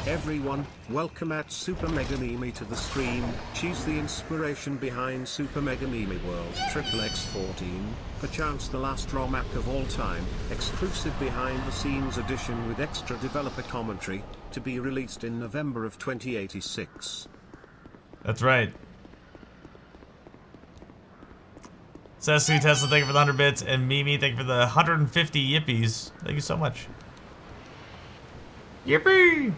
Everyone, welcome at Super Mega Mimi to the stream. She's the inspiration behind Super Mega Mimi World XXX14, perchance the last ROM app of all time, exclusive behind the scenes edition with extra developer commentary, to be released in November of 2086. That's right. Cecily Tesla, thank you for the 100 bits, and Mimi, thank you for the 150 yippies. Thank you so much. Yippee!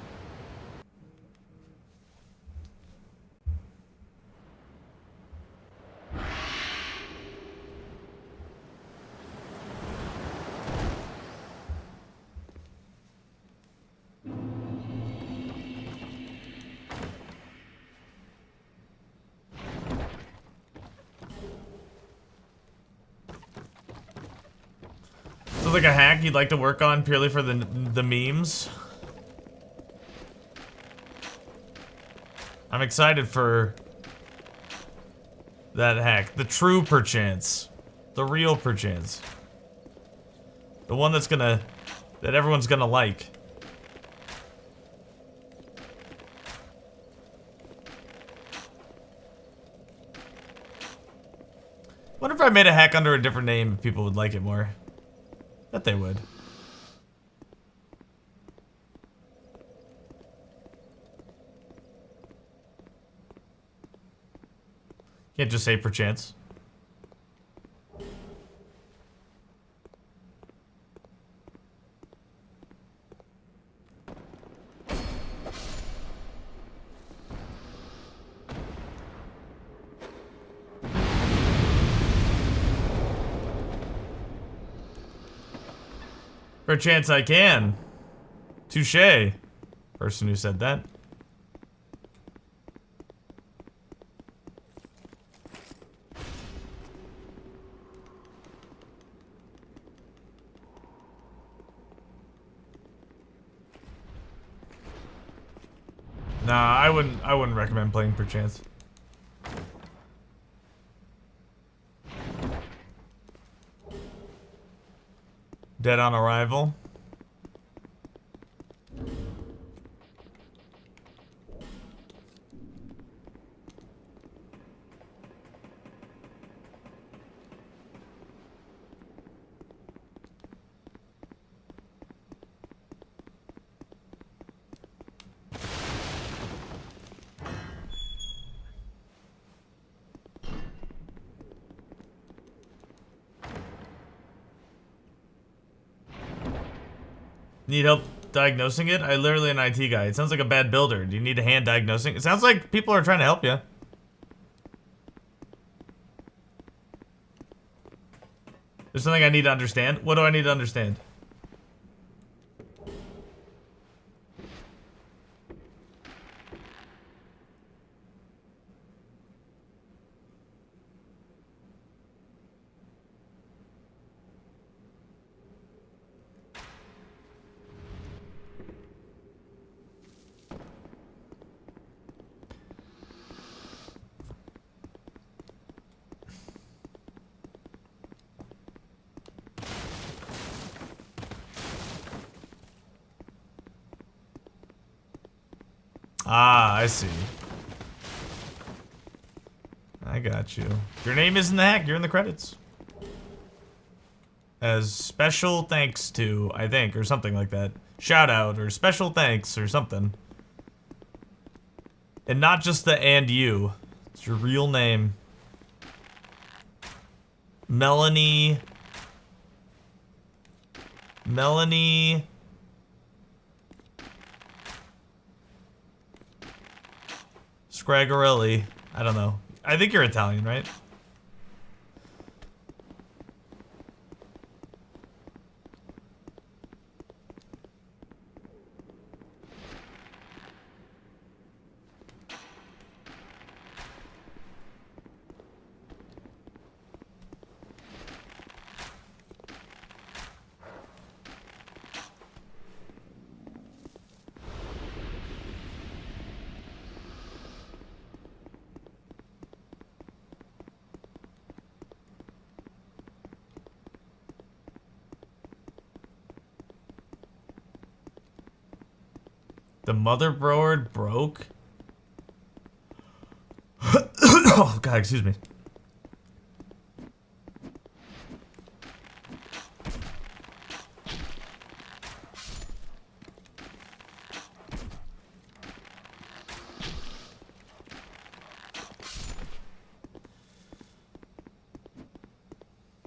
Like a hack you'd like to work on purely for the memes. I'm excited for that hack. The true perchance. The real perchance. The one that's that everyone's gonna like. Wonder if I made a hack under a different name, people would like it more. Bet they would. Can't just say perchance. Perchance I can. Touche. Person who said that. Nah, I wouldn't recommend playing perchance. Dead on arrival. Need help diagnosing it? I literally an IT guy. It sounds like a bad builder. Do you need a hand diagnosing? It sounds like people are trying to help you. There's something I need to understand. What do I need to understand? Ah, I see. I got you. Your name isn't the hack, you're in the credits. As special thanks to, I think, or something like that. Shout out, or special thanks, or something. And not just the and you. It's your real name. Melanie Scragarelli. I don't know. I think you're Italian, right? The motherboard broke? Oh, God, excuse me.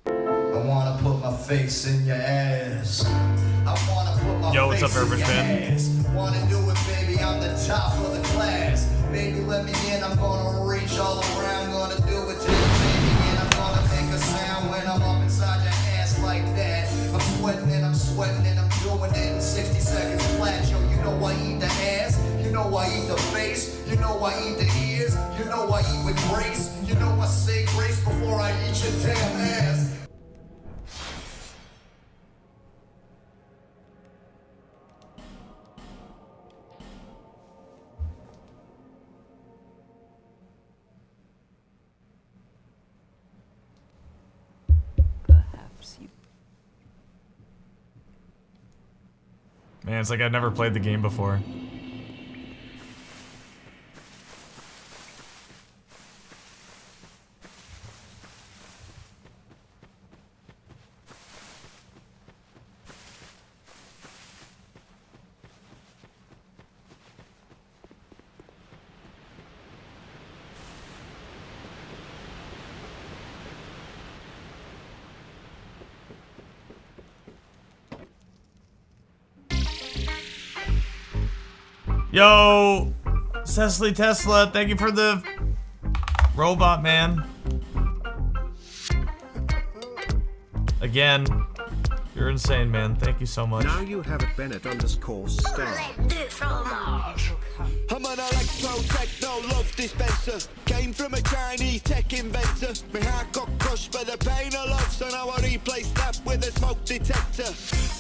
I wanna put my face in your ass. I wanna put my Yo, what's up, face in Herbert your fan? ass. Wanna do it, baby, I'm the top of the class. Baby, let me in, I'm gonna reach all around. Gonna do it to you, baby, and I'm gonna make a sound when I'm up inside your ass like that. I'm sweating and I'm doing it in 60 seconds flat. Yo, you know I eat the ass, you know I eat the face, you know I eat the ears, you know I eat with grace, you know I say grace before I eat your damn ass. Man, it's like I've never played the game before. Yo, Cecily Tesla, thank you for the robot, man. Again, you're insane, man. Thank you so much. Now you have it, Bennett_star. I'm an electro-techno love dispenser. Came from a Chinese tech inventor. My heart got crushed by the pain of love, so now I replace that with a smoke detector.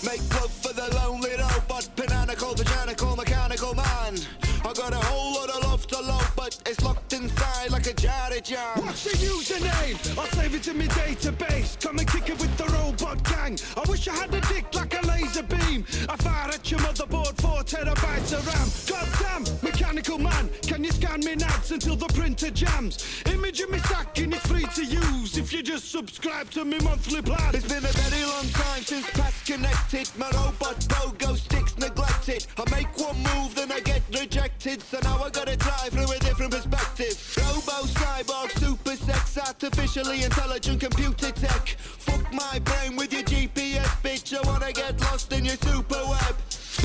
Make love for the lonely robot, bananical, vaginical, mechanical man. I got a whole lot of love to love, but it's locked inside like a jar of jam. What's the username? I'll save it in my database. Come and kick it with the robot gang. I wish I had a dick like a laser beam. I fire at your motherboard, 4 terabytes of RAM. Goddamn, mechanical man, can you scan me nads until the printer jams? Image of me stacking is free to use if you just subscribe to me monthly plan. It's been a very long time since past connected. My robot BOGO sticks neglected. I make one move, then I get rejected. So now I gotta try through a different perspective. Robo, cyborg, super sex, artificially intelligent computer tech. Fuck my brain with your GPS, bitch. I wanna get lost in your super web.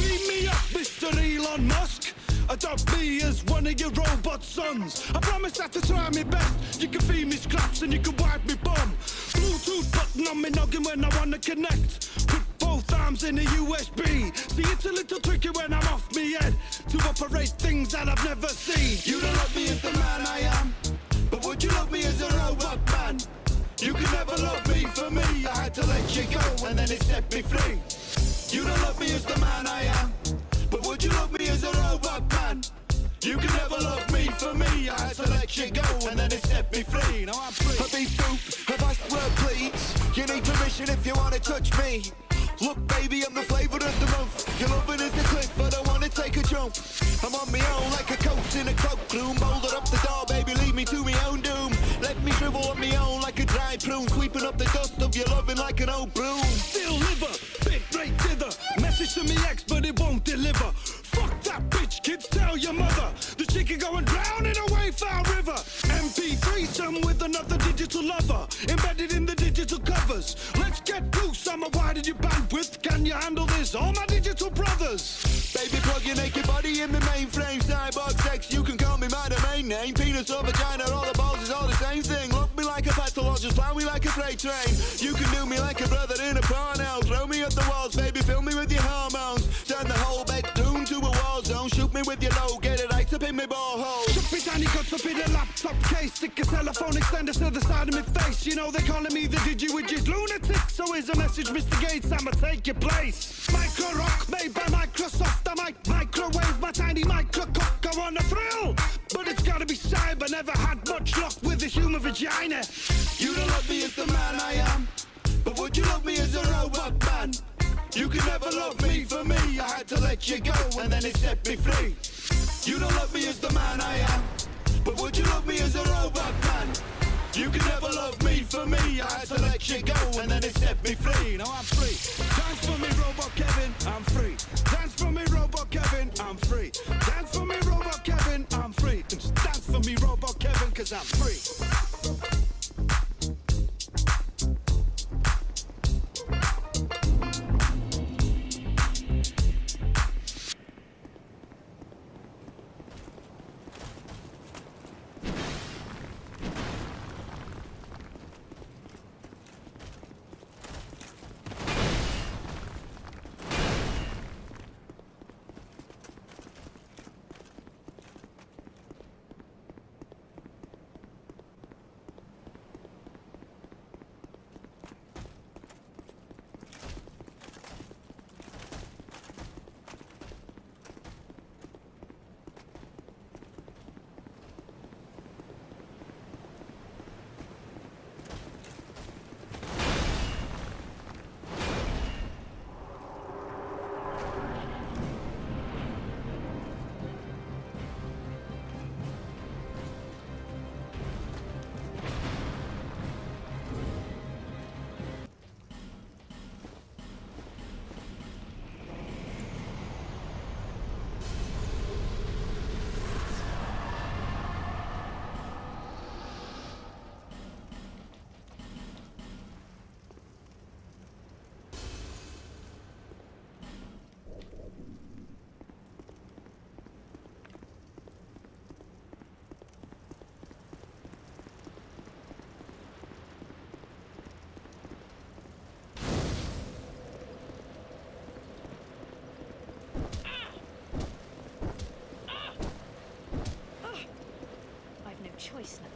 Beam me up, Mr. Elon Musk. Adopt me as one of your robot sons. I promise not to try my best. You can feed me scraps and you can wipe me bum. Bluetooth button on me noggin when I wanna connect. Put both arms in a USB. See, it's a little tricky when I'm off me head to operate things that I've never seen. You don't love me as the man I am, but would you love me as a robot man? You can never love me for me. I had to let you go and then it set me free. You don't love me as the man I am, but would you love me as a robot man? You can never love me for me. I had to let you go and then it set me free. Now I'm free. Have I booped? Have I swear, please? You need permission if you wanna touch me. Look, baby, I'm the flavor of the month. Your loving is a cliff, I don't wanna take a jump. I'm on my own like a coat in a cloakroom. Boulder up the door, baby, lead me to my own doom. Let me shrivel on my own like a dry prune. Sweeping up the dust of your loving like an old broom. Still liver, bit right thither. Message to me ex, but it won't deliver. Fuck that bitch, kids, tell your mother. The chicken going drown in a Wayfire river. MP3 some with another digital lover. Embedded in the digital covers. Let's get loose, I'm a widened your bandwidth. Can you handle this? All my digital brothers. Baby, plug your naked body in my mainframe. Cyborg sex, you can call me my domain name. Penis or vagina, all the balls is all the same thing. Look me like a petal or just fly me like a freight train. You can do me like a brother in a porno. Throw me at the walls, baby, fill me with your hormones. Turn the whole bedroom to a war zone. Shoot me with your low, get it right up in my borehole. Shut me tiny guts up in a laptop case. Stick a telephone extender to the side of my face. You know they're calling me the digi-widget lunatic. So here's a message, Mr. Gates, I'ma take your place. Micro rock made by Microsoft. I might microwave my tiny micro cock. I want a thrill, but it's gotta be cyber. Never had much luck with a human vagina. You don't love me as the man I am, but would you love me as a robot man? You can never love me for me. I had to let you go and then it set me free. You don't love me as the man I am, but would you love me as a robot man? You can never love me for me. I had to let you go and then it set me free. Now I'm free. Dance for me, Robot Kevin, I'm free. Dance for me, Robot Kevin, I'm free. Dance for me, Robot Kevin, I'm free. Just dance for me, Robot Kevin, cause I'm free. Choice now.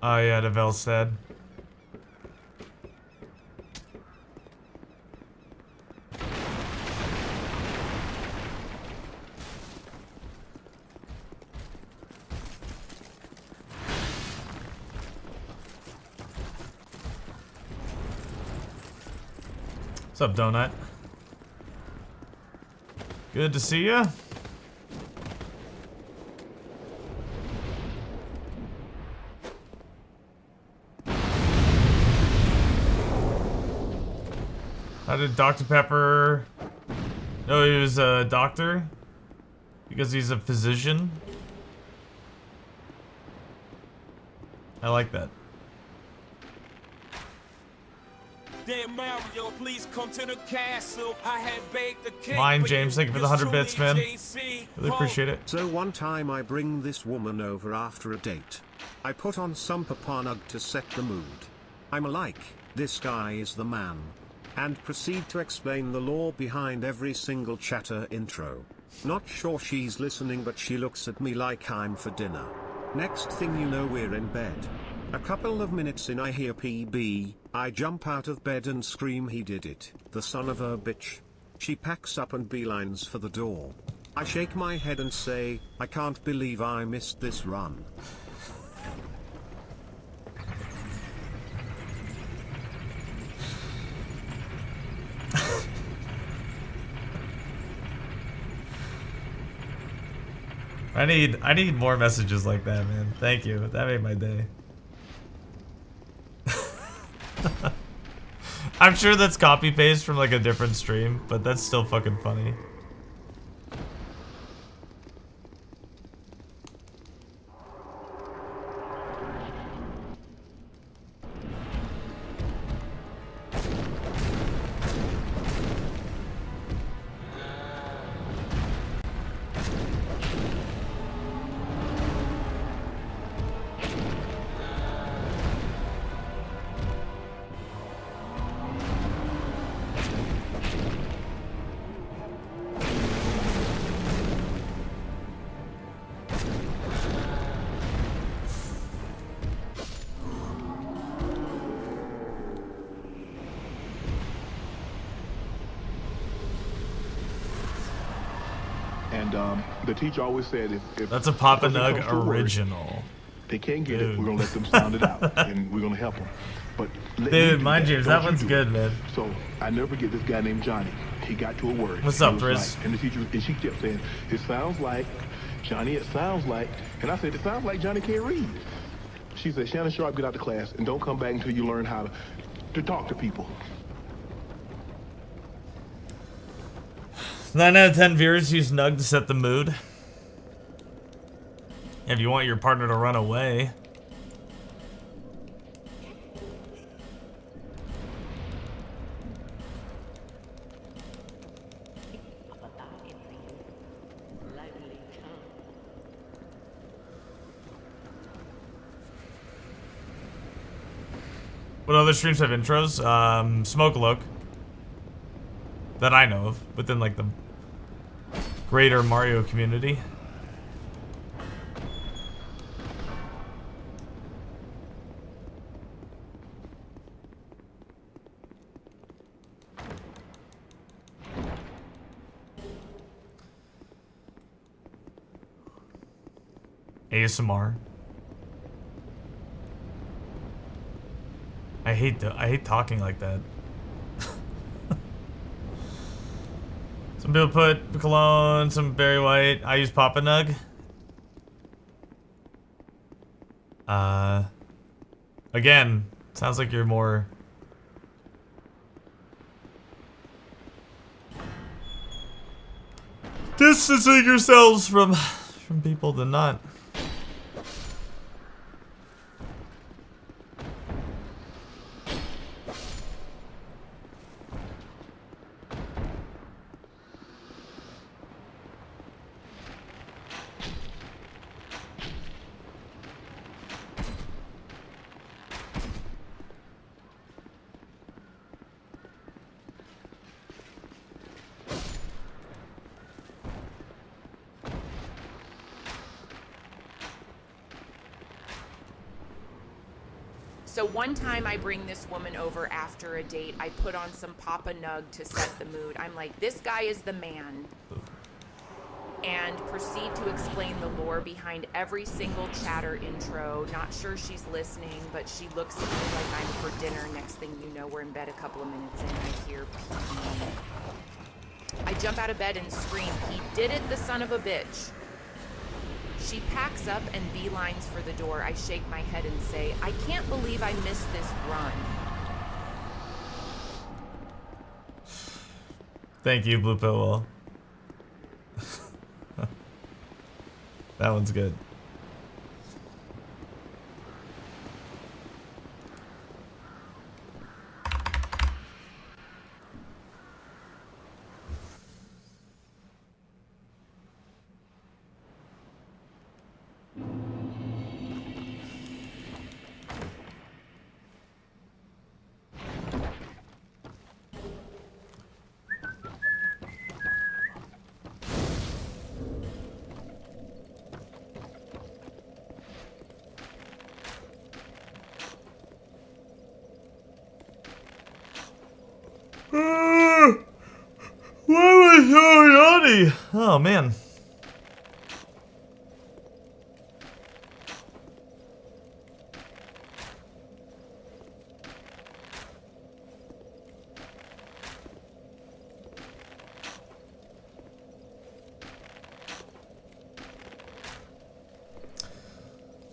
Oh yeah, the Velstead. What's up, Donut? Good to see ya. How did Dr. Pepper know he was a doctor? Because he's a physician? I like that. Damn Mario, please come to the castle. I had baked the cake. Mine, for James. Thank you for the Yours 100 bits, truly, man. JC. Really appreciate it. So one time I bring this woman over after a date. I put on some Papanug to set the mood. I'm like, this guy is the man. And proceed to explain the lore behind every single chatter intro. Not sure she's listening, but she looks at me like I'm for dinner. Next thing you know, we're in bed. A couple of minutes in, I hear PB. I jump out of bed and scream, he did it, the son of a bitch. She packs up and beelines for the door. I shake my head and say, I can't believe I missed this run. I need more messages like that, man. Thank you. That made my day. I'm sure that's copy paste from like a different stream, but that's still fucking funny. The teacher always said if that's a Papa Nug original. They can't get it, we're gonna let them sound it out, and we're gonna help them. But dude, mind you, that one's good, man. So I never forget this guy named Johnny. He got to a word. What's up, Driz? Like, and the teacher, and she kept saying, "It sounds like Johnny. It sounds like." And I said, "It sounds like Johnny can't read." She said, "Shannon Sharp, get out the class and don't come back until you learn how to talk to people." 9 out of 10 viewers use Nug to set the mood. If you want your partner to run away. What other streams have intros? Smoke Look. That I know of, within like the greater Mario community. ASMR. I hate talking like that. Some people put cologne, some Barry White. I use Papa Nug. Again, sounds like you're more distancing yourselves from people than not. So one time I bring this woman over after a date. I put on some Papa Nug to set the mood. I'm like, this guy is the man. and proceed to explain the lore behind every single chatter intro. Not sure she's listening, but she looks at me like I'm for dinner. Next thing you know, we're in bed a couple of minutes in, I hear pee. I jump out of bed and scream, "He did it, the son of a bitch." She packs up and beelines for the door. I shake my head and say, "I can't believe I missed this run." Thank you, Blue Pill Wall. That one's good. Why was so naughty? Oh man.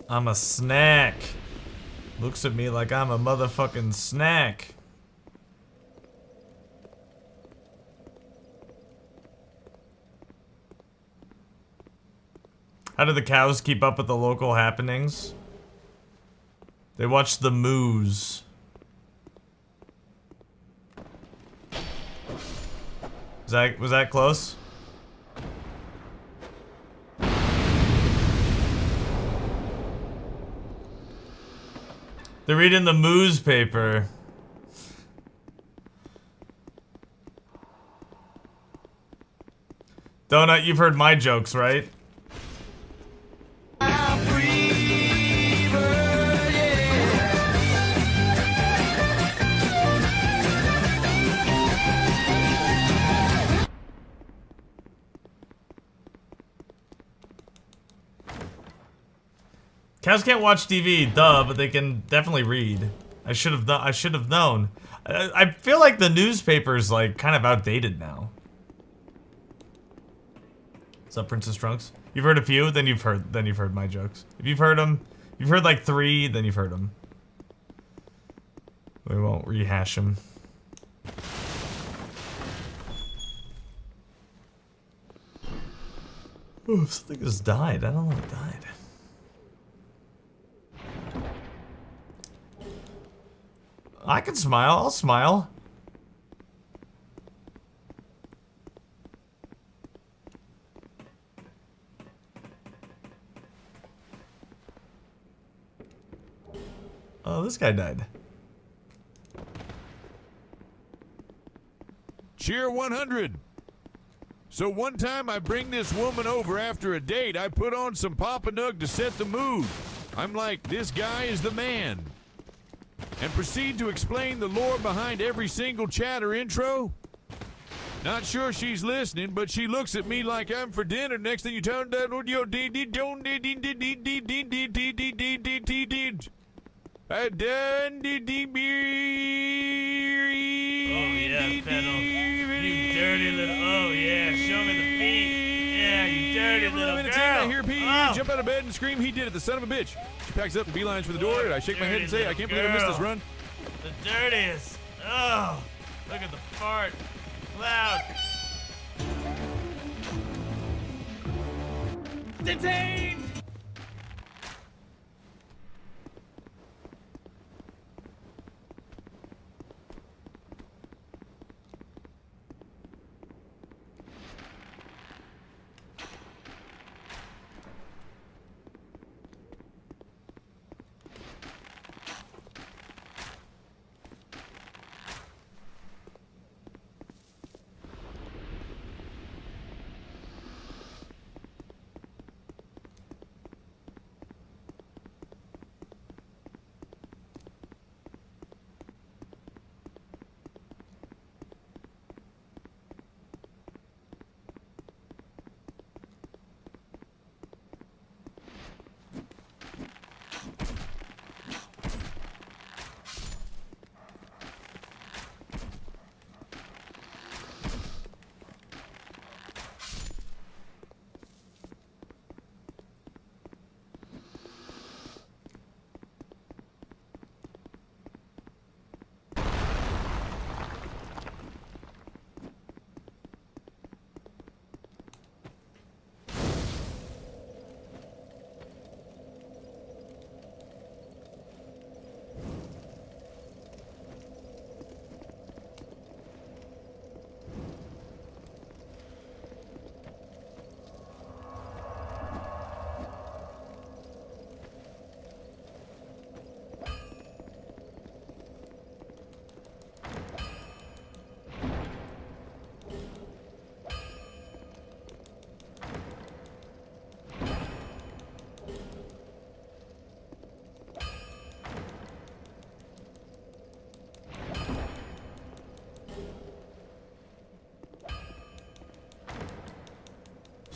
I'm a snack. Looks at me like I'm a motherfucking snack. How do the cows keep up with the local happenings? They watch the moos. Was that close? They're reading the moos paper. Donut, you've heard my jokes, right? Cows can't watch TV, duh, but they can definitely read. I should have known. I feel like the newspaper's like kind of outdated now. What's up, Princess Trunks? You've heard a few, then you've heard my jokes. If you've heard them, you've heard like 3, then you've heard them. We won't rehash them. Ooh, something just died. I don't know what died. I can smile. I'll smile. Oh, this guy died. Cheer 100. So one time I bring this woman over after a date. I put on some Papa Nug to set the mood. I'm like, this guy is the man. And proceed to explain the lore behind every single chatter intro. Not sure she's listening, but she looks at me like I'm for dinner. Next thing you turn down on your Oh yeah, Fennel. You dirty little. Oh yeah, show me the feet. Yeah, you dirty little girl. I hear P jump out of bed and scream, "He did it, the son of a bitch." She packs up and beelines for the door, and I shake my head and say, "I can't believe I missed this run." The dirtiest. Oh, look at the fart cloud. Detained.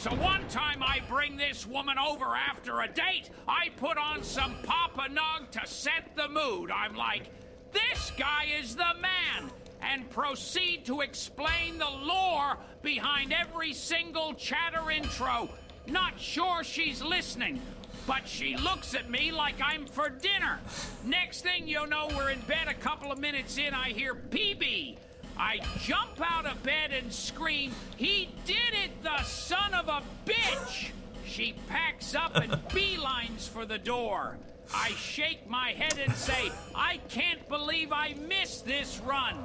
So one time I bring this woman over after a date, I put on some Papa Nug to set the mood. I'm like, this guy is the man, and proceed to explain the lore behind every single chatter intro. Not sure she's listening, but she looks at me like I'm for dinner. Next thing you know, we're in bed. A couple of minutes in, I hear PB. I jump out of bed and scream, he did it, the son of a bitch! She packs up and beelines for the door. I shake my head and say, I can't believe I missed this run.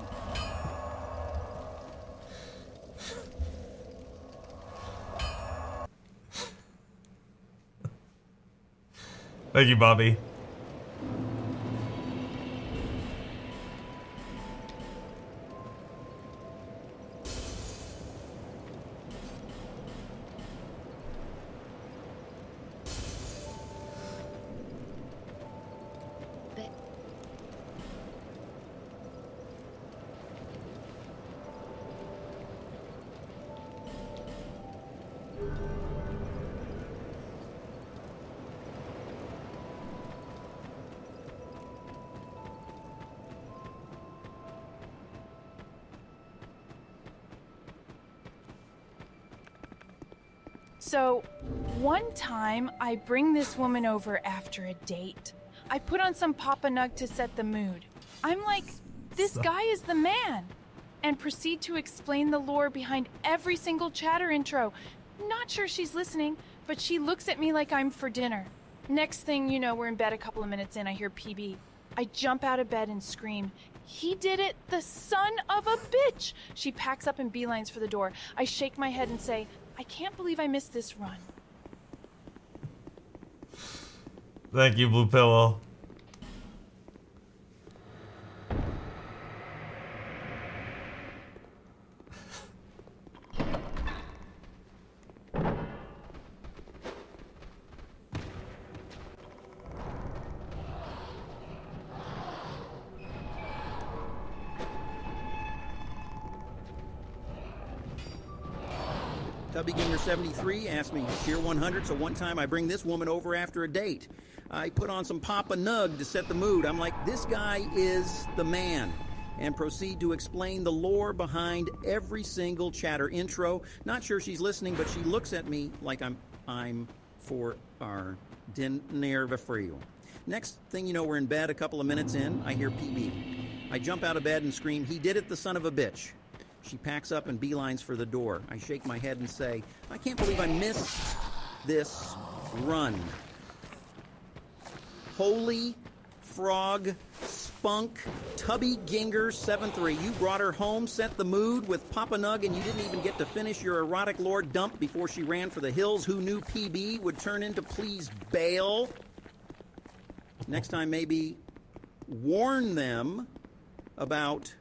Thank you, Bobby. So, one time I bring this woman over after a date. I put on some Papa Nug to set the mood. I'm like, this guy is the man. And proceed to explain the lore behind every single chatter intro. Not sure she's listening, but she looks at me like I'm for dinner. Next thing you know, we're in bed. A couple of minutes in, I hear PB. I jump out of bed and scream, he did it, the son of a bitch! She packs up and beelines for the door. I shake my head and say, I can't believe I missed this run. Thank you, Blue Pillow. TubbyGamer73 asked me, tier 100, so one time I bring this woman over after a date. I put on some Papa Nug to set the mood. I'm like, this guy is the man. And proceed to explain the lore behind every single chatter intro. Not sure she's listening, but she looks at me like I'm for our dinner frio. Next thing you know, we're in bed. A couple of minutes in, I hear PB. I jump out of bed and scream, he did it, the son of a bitch. She packs up and beelines for the door. I shake my head and say, I can't believe I missed this run. Holy frog, spunk, Tubby Ginger 7-3. You brought her home, set the mood with Papa Nug, and you didn't even get to finish your erotic lore dump before she ran for the hills. Who knew PB would turn into please bail? Next time, maybe warn them about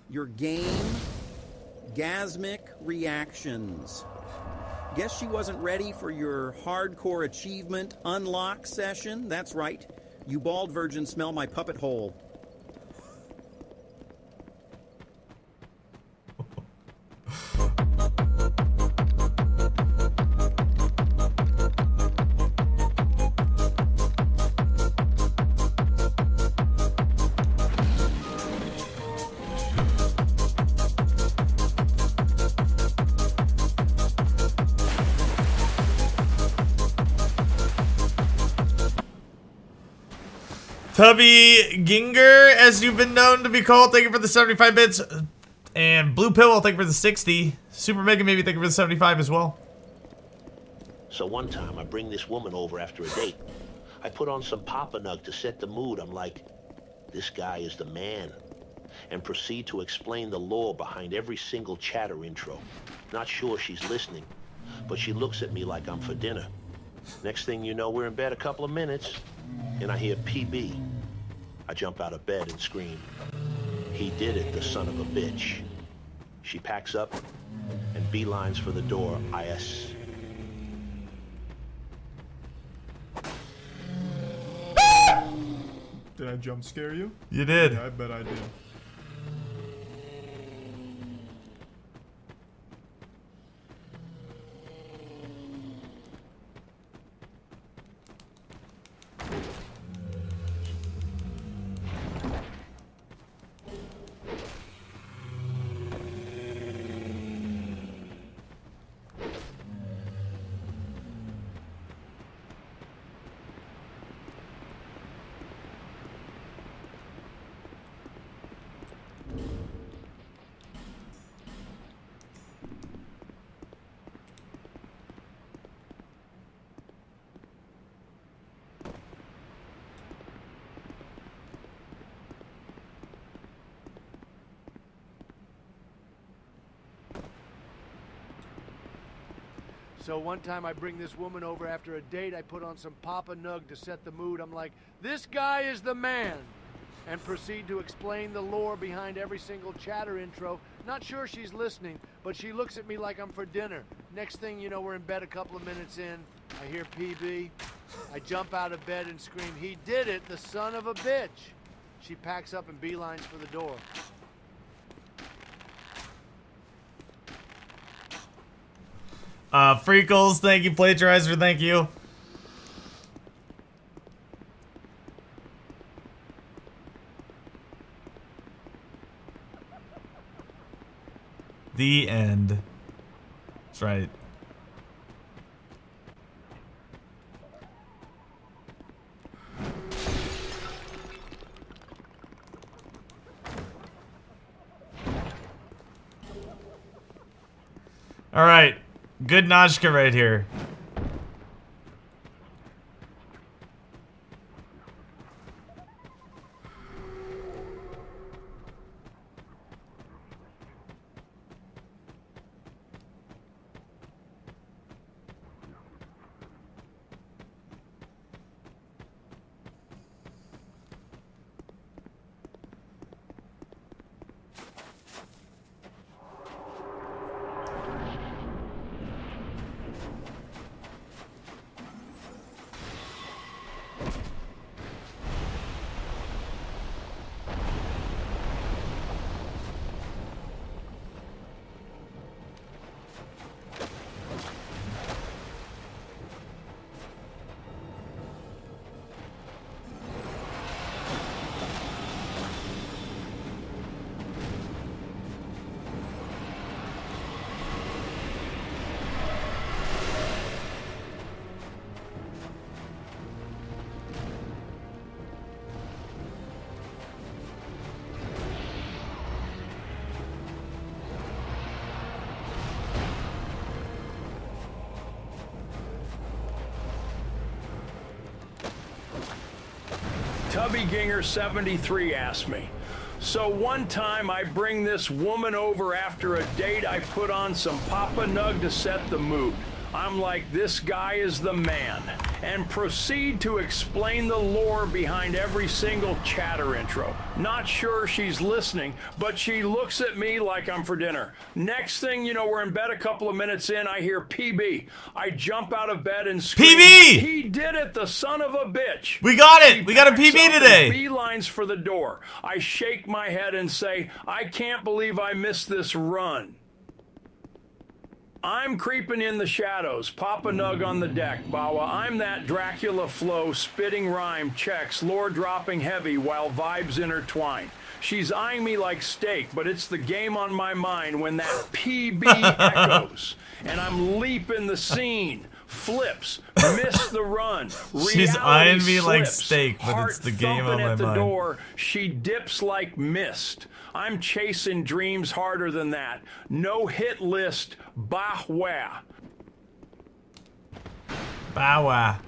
your game-gasmic reactions. Guess she wasn't ready for your hardcore achievement unlock session? That's right. You bald virgin smell my puppet hole. Tubby Ginger, as you've been known to be called, thank you for the 75 bits. And Blue Pillow, thank you for the 60. Super Mega, maybe thank you for the 75 as well. So one time, I bring this woman over after a date. I put on some Papa Nug to set the mood. I'm like, this guy is the man. And proceed to explain the lore behind every single chatter intro. Not sure she's listening, but she looks at me like I'm for dinner. Next thing you know, we're in bed a couple of minutes, and I hear PB. I jump out of bed and scream, he did it, the son of a bitch. She packs up and beelines for the door. IS. Did I jump scare you? You did. Yeah, I bet I did. So one time I bring this woman over after a date, I put on some Papa Nug to set the mood. I'm like, this guy is the man. And proceed to explain the lore behind every single chatter intro. Not sure she's listening, but she looks at me like I'm for dinner. Next thing you know, we're in bed a couple of minutes in. I hear PB. I jump out of bed and scream, he did it, the son of a bitch. She packs up and beelines for the door. Freakles, thank you. Plagiarizer, thank you. The end. That's right. All right. Good Najka right here. Tubby Ginger 73 asked me. So one time I bring this woman over after a date, I put on some Papa Nug to set the mood. I'm like, this guy is the man, and proceed to explain the lore behind every single chatter intro. Not sure she's listening, but she looks at me like I'm for dinner. Next thing you know, we're in bed a couple of minutes in, I hear PB. I jump out of bed and scream, PB! He did it, the son of a bitch! We got it! We got a PB today! Beelines for the door. I shake my head and say, I can't believe I missed this run. I'm creeping in the shadows, Papa Nug on the deck, Bawa. I'm that Dracula flow, spitting rhyme, checks, lore dropping heavy while vibes intertwine. She's eyeing me like steak, but it's the game on my mind when that PB echoes. And I'm leaping the scene. Flips, miss the run. She's eyeing me like slips. steak, but Heart it's the game on thumping my at the mind. door. She dips like mist. I'm chasing dreams harder than that. No hit list, bah wah. Bow wow.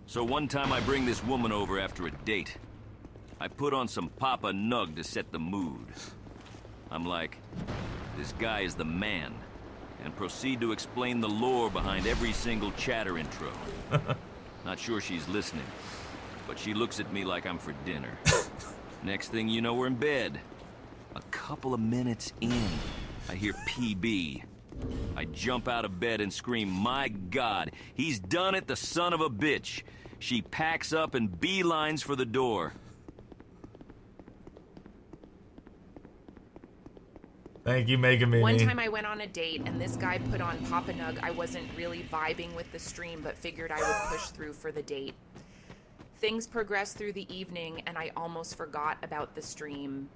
So one time I bring this woman over after a date. I put on some Papa Nug to set the mood. I'm like, this guy is the man, and proceed to explain the lore behind every single chatter intro. Not sure she's listening, but she looks at me like I'm for dinner. Next thing you know, we're in bed. A couple of minutes in, I hear PB. I jump out of bed and scream, my God, he's done it, the son of a bitch. She packs up and beelines for the door. Thank you, Mega Mini. One time I went on a date and this guy put on Papa Nug. I wasn't really vibing with the stream, but figured I would push through for the date. Things progressed through the evening and I almost forgot about the stream.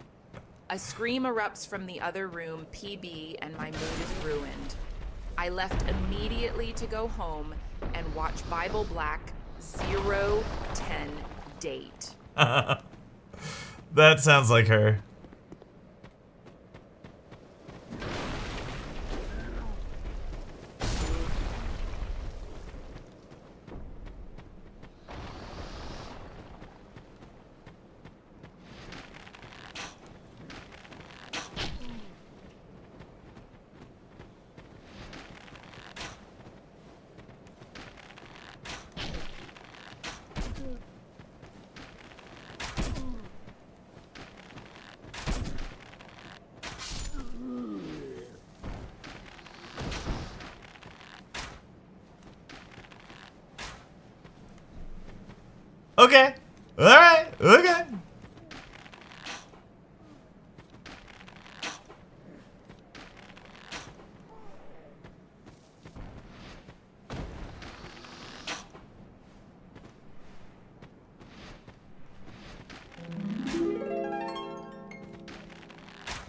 A scream erupts from the other room, PB, and my mood is ruined. I left immediately to go home and watch Bible Black 010 Date. That sounds like her. Okay. All right. Okay.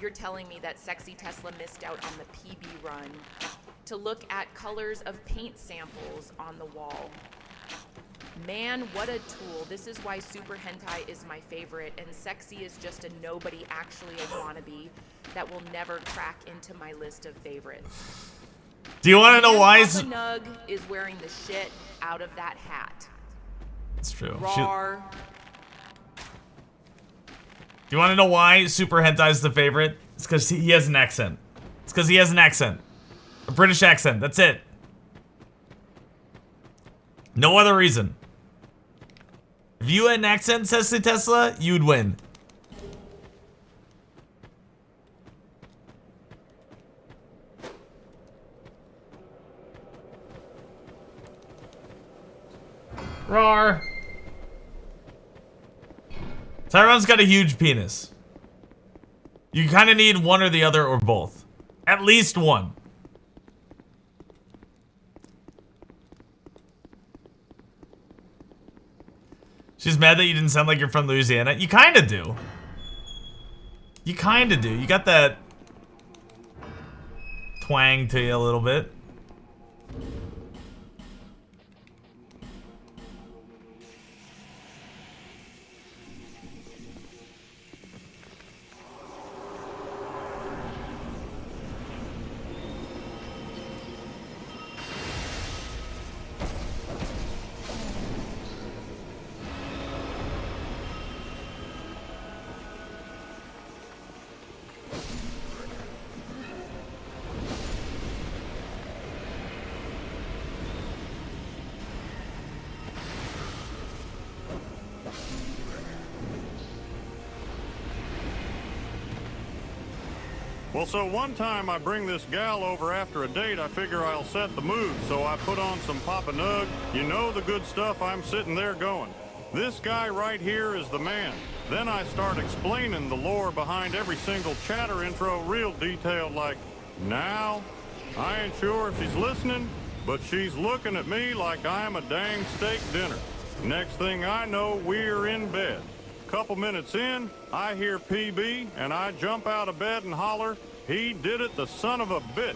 You're telling me that Sexy Tesla missed out on the PB run to look at colors of paint samples on the wall. Man, what a tool. This is why Super Hentai is my favorite, and Sexy is just a nobody, actually a wannabe that will never crack into my list of favorites. Do you want to know why? Papa Nug is wearing the shit out of that hat. It's true. Rawr. Do you want to know why Super Hentai is the favorite? It's because he has an accent. It's because he has an accent. A British accent. That's it. No other reason. If you had an accent, Sexy Tesla, you'd win. Roar. Tyrone's got a huge penis. You kind of need one or the other or both. At least one. She's mad that you didn't sound like you're from Louisiana. You kind of do. You kind of do. You got that twang to you a little bit. Well, so one time I bring this gal over after a date, I figure I'll set the mood, so I put on some Papa Nug. You know the good stuff, I'm sitting there going, this guy right here is the man. Then I start explaining the lore behind every single chatter intro real detailed, like, now, I ain't sure if she's listening, but she's looking at me like I'm a dang steak dinner. Next thing I know, we're in bed. Couple minutes in, I hear PB, and I jump out of bed and holler, he did it, the son of a bitch.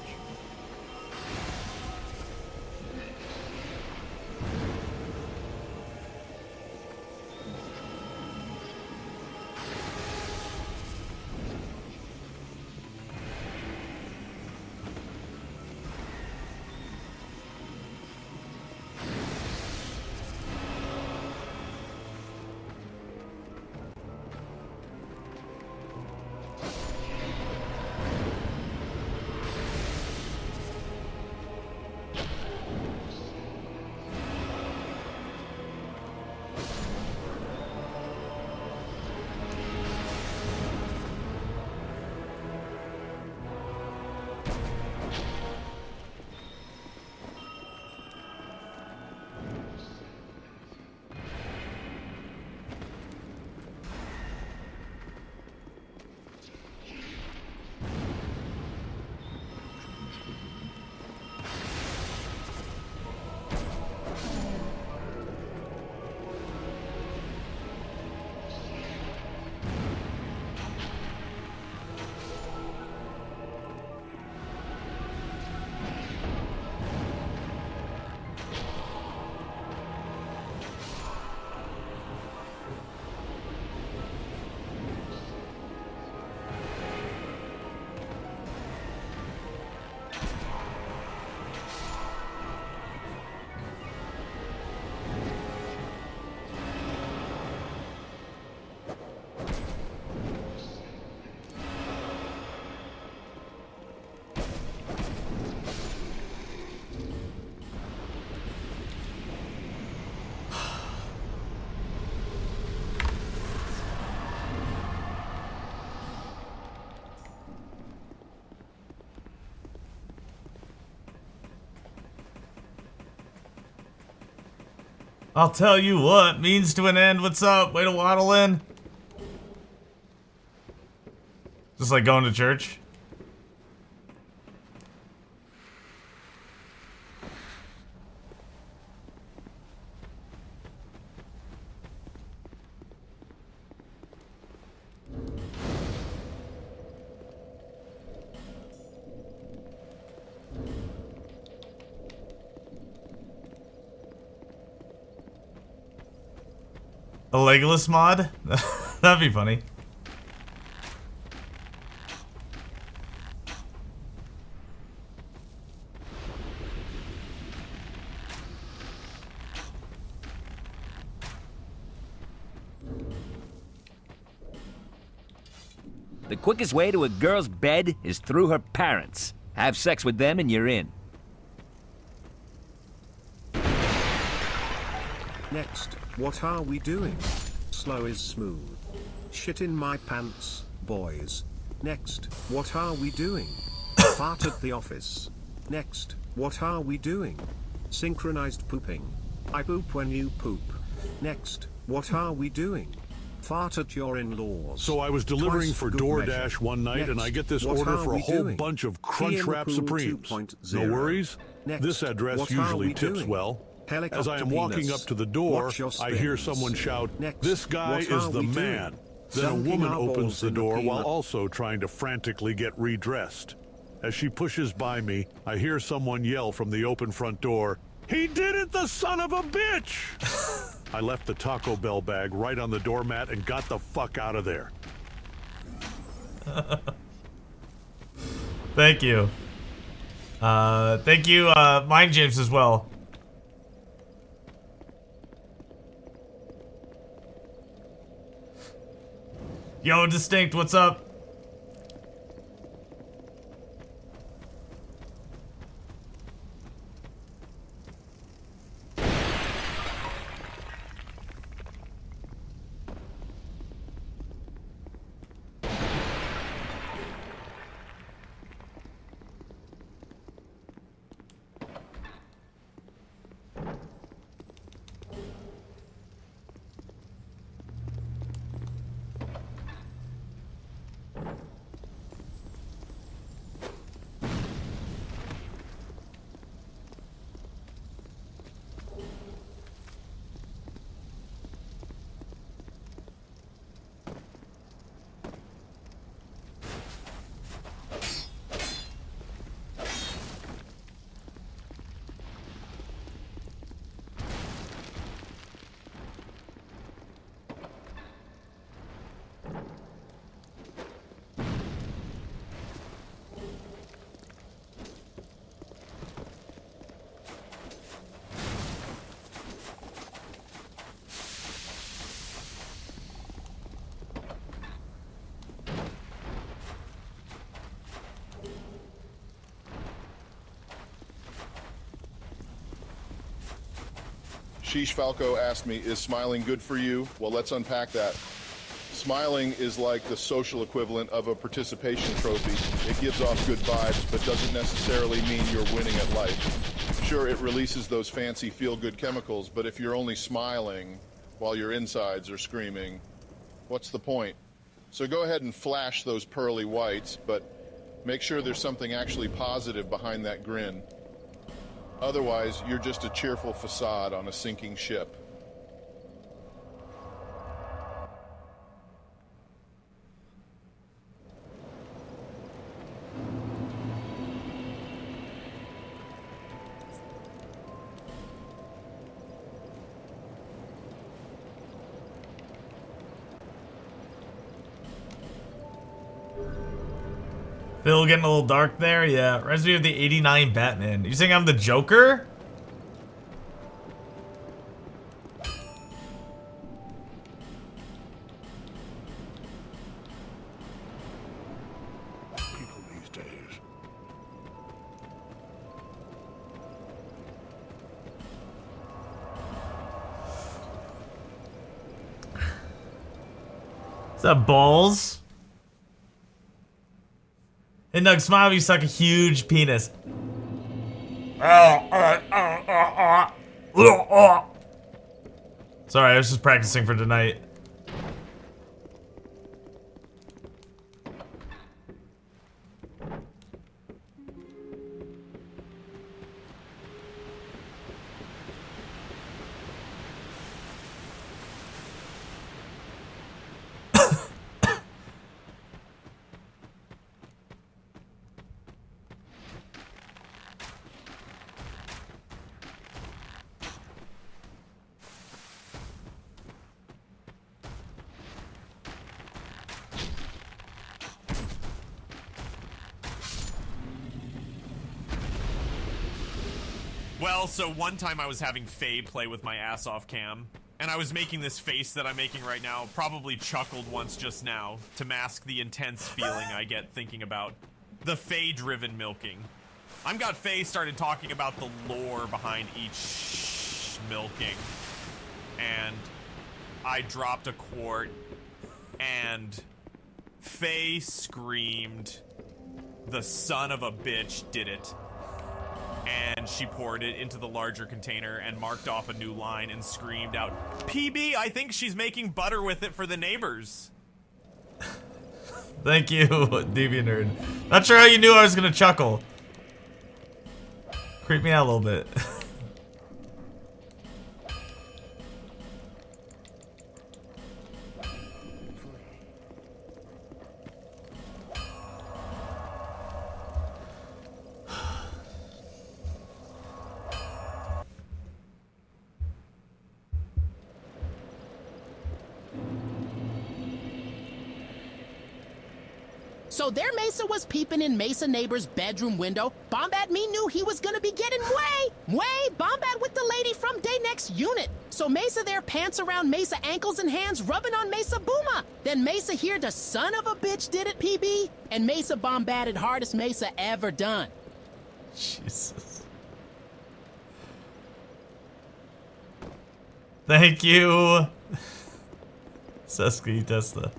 I'll tell you what, means to an end. What's up? Way to waddle in. Just like going to church. A Legolas mod? That'd be funny. The quickest way to a girl's bed is through her parents. Have sex with them and you're in. Next, what are we doing? Slow is smooth. Shit in my pants, boys. Next, what are we doing? Fart at the office. Next, what are we doing? Synchronized pooping. I poop when you poop. Next, what are we doing? Fart at your in-laws. So I was delivering Twice for good DoorDash measure. one night, and I Next, get this what order are for a we whole doing? bunch of Tea in the Crunchwrap pool Supremes. 2.0. No worries. Next, This address what are usually we tips doing? well. As Helicopter I am walking penis. up to the door, Watch your I hear spins. someone shout, Next, "This guy what is are the we doing? man." Then a Dunking woman our opens balls the in the door while peanut. also trying to frantically get redressed. As she pushes by me, I hear someone yell from the open front door, "He did it, the son of a bitch!" I left the Taco Bell bag right on the doormat and got the fuck out of there. Thank you. Thank you, Mind James as well. Yo, Distinct, what's up? Sheesh Falco asked me, is smiling good for you? Well, let's unpack that. Smiling is like the social equivalent of a participation trophy. It gives off good vibes, but doesn't necessarily mean you're winning at life. Sure, it releases those fancy feel-good chemicals, but if you're only smiling while your insides are screaming, what's the point? So go ahead and flash those pearly whites, but make sure there's something actually positive behind that grin. Otherwise, you're just a cheerful facade on a sinking ship. Phil getting a little dark there? Yeah. Reminds me of the 89 Batman. You saying I'm the Joker? People these days. Is that balls? Hey, Nug, smile, you suck a huge penis. Sorry, I was just practicing for tonight. Well, so one time I was having Faye play with my ass off cam, and I was making this face that I'm making right now, probably chuckled once just now, to mask the intense feeling I get thinking about the Faye-driven milking. I'm got Faye started talking about the lore behind each milking, and I dropped a quart, and Faye screamed, "The son of a bitch did it." And she poured it into the larger container and marked off a new line and screamed out, "PB, I think she's making butter with it for the neighbors." Thank you, Deviant Nerd. Not sure how you knew I was gonna chuckle. Creep me out a little bit. So there Mesa was peeping in Mesa neighbor's bedroom window. Bombat me knew he was gonna be getting way Bombat with the lady from day next unit. So Mesa there pants around Mesa ankles and hands rubbing on Mesa Booma. Then Mesa here the son of a bitch did it, PB. And Mesa bombatted hardest Mesa ever done. Jesus. Thank you. Seski Testa.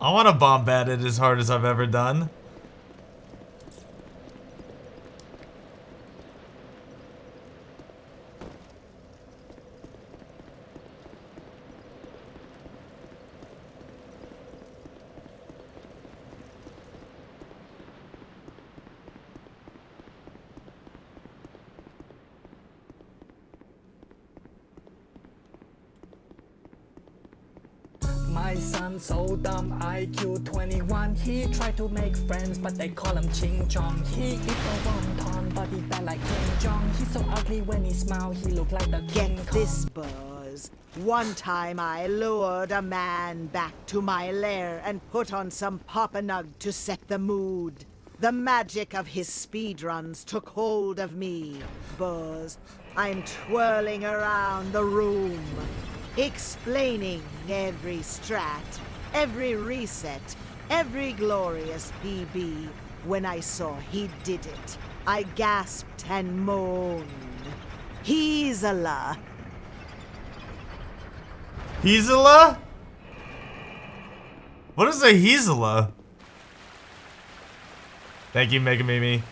I want to bombat it as hard as I've ever done. My son so dumb, IQ 21. He tried to make friends, but they call him Ching Chong. He eat a wonton, but he felt like King Jong. He's so ugly when he smile, he look like the King Kong. This buzz. One time I lured a man back to my lair and put on some Papa Nug to set the mood. The magic of his speedruns took hold of me, Buzz. I'm twirling around the room, explaining every strat, every reset, every glorious PB. When I saw he did it, I gasped and moaned. Heezala. Heezala? What is a Heezala? Thank you, Mega Mimi.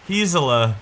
Heezala.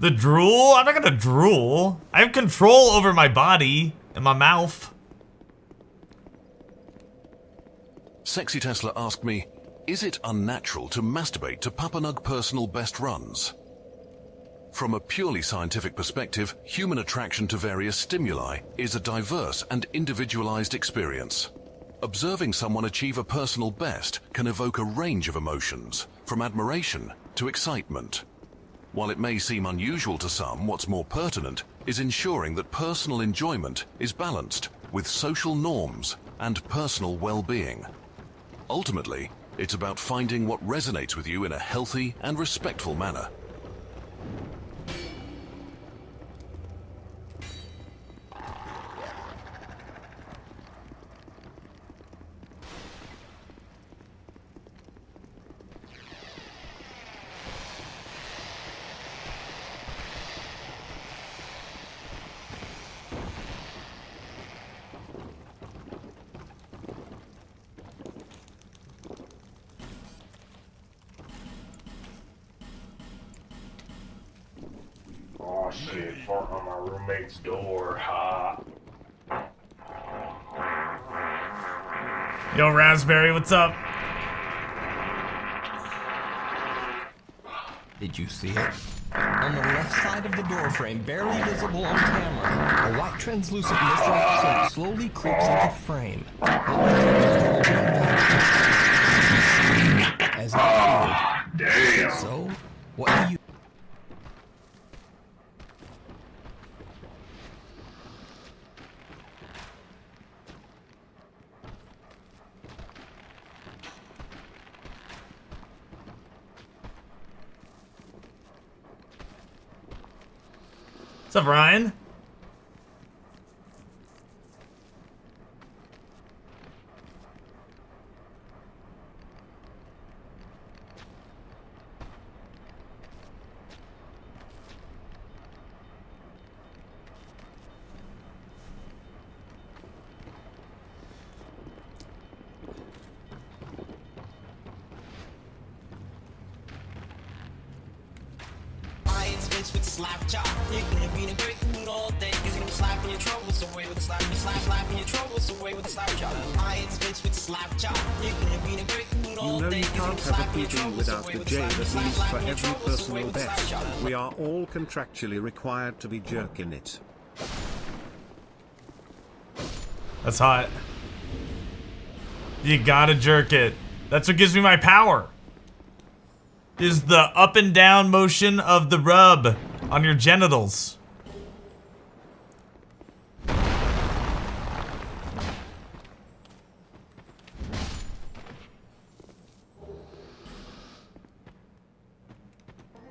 The drool? I'm not gonna drool. I have control over my body and my mouth. Sexy Tesla asked me, is it unnatural to masturbate to Papa Nug personal best runs? From a purely scientific perspective, human attraction to various stimuli is a diverse and individualized experience. Observing someone achieve a personal best can evoke a range of emotions, from admiration to excitement. While it may seem unusual to some, what's more pertinent is ensuring that personal enjoyment is balanced with social norms and personal well-being. Ultimately, it's about finding what resonates with you in a healthy and respectful manner. Oh shit, farting on my roommate's door, ha. Yo, Raspberry, what's up? Did you see it? On the left side of the doorframe, barely visible on camera, a white translucent mist-like shape slowly creeps into frame. As it appeared. Damn. So, what do you... What's up, Ryan? With the slap chop, you can be in a great mood all day. You can slap in your troubles away with a slap, slap in your troubles away with a slap chop. Lions bitch with the slap chop, you can be in a great mood all day. You can't have a PB without the J that means for every personal best. We are all contractually required to be jerking it. That's hot. You gotta jerk it. That's what gives me my power. Is the up and down motion of the rub on your genitals.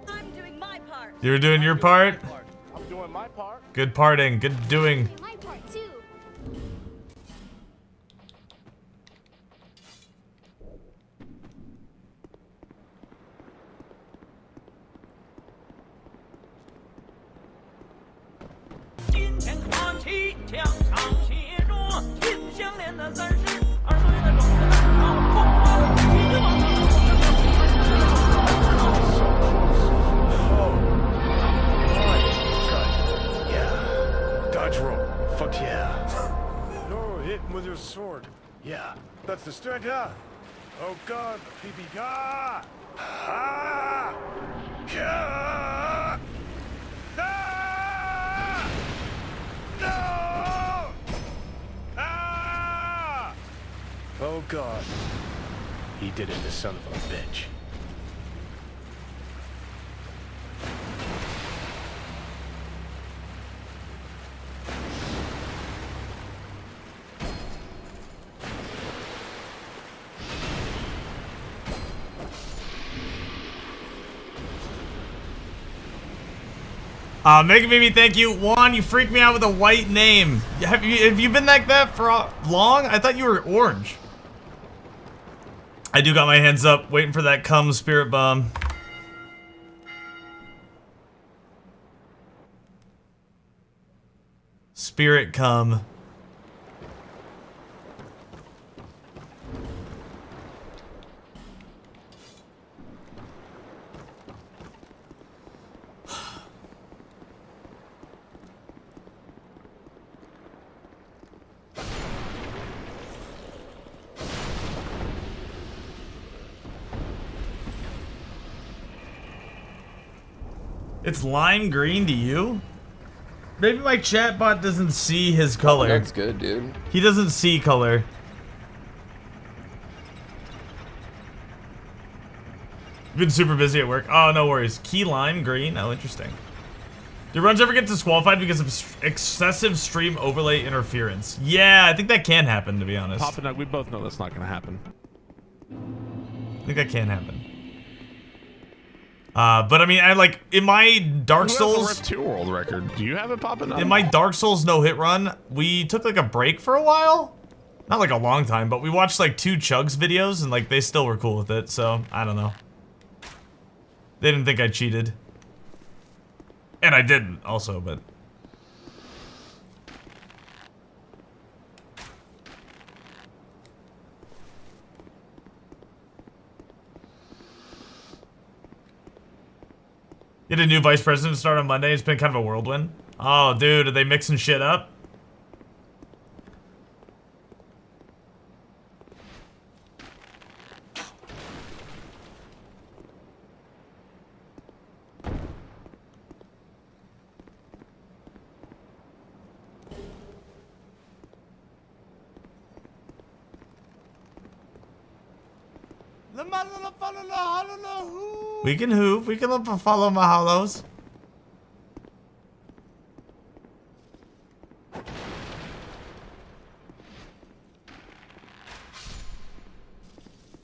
I'm doing my part. You're doing your part? I'm doing my part. Good parting, good doing. My part too. Dodge roll. Fuck yeah. No, hit him with your sword. Yeah, that's the strike. Ah. Oh god, the PB. Ah! Ah! Yeah! Ah! No! Ah! Oh god. He did it, the son of a bitch. Mega Mimi, thank you. Juan, you freaked me out with a white name. Have you been like that for long? I thought you were orange. I do got my hands up, waiting for that cum spirit bomb. Spirit cum. It's lime green to you? Maybe my chatbot doesn't see his color. That's good, dude. He doesn't see color. Been super busy at work. Oh, no worries. Key lime green. Oh, interesting. Do runs ever get disqualified because of excessive stream overlay interference? Yeah, I think that can happen, to be honest. Papa Nug, we both know that's not going to happen. I think that can happen. But I mean, I like in my Dark Souls. Who has the Rev 2 world record? Do you have it, Papa Nug? In my Dark Souls no hit run, we took like a break for a while. Not like a long time, but we watched like 2 Chugs videos and like they still were cool with it. So I don't know. They didn't think I cheated. And I didn't also, but. Get a new vice president start on Monday. It's been kind of a whirlwind. Oh, dude, are they mixing shit up? We can hoove. We can follow Mahalos.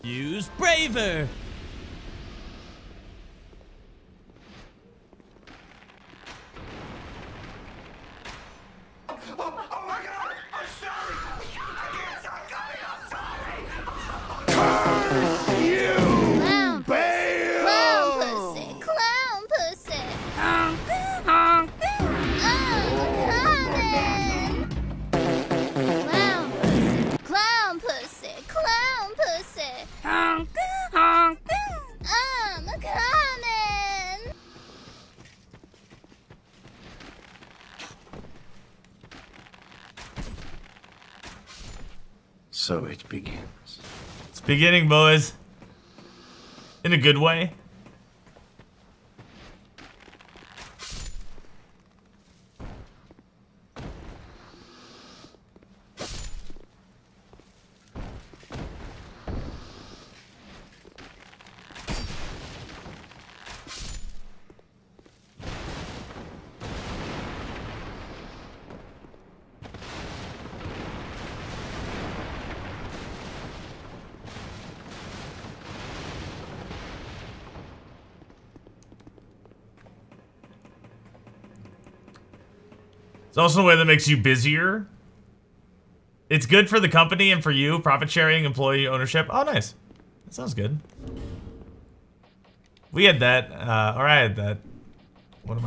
Use Braver. So it begins. It's beginning, boys. In a good way. It's also a way that makes you busier. It's good for the company and for you. Profit sharing, employee ownership. Oh, nice. That sounds good. We had that, or I had that. One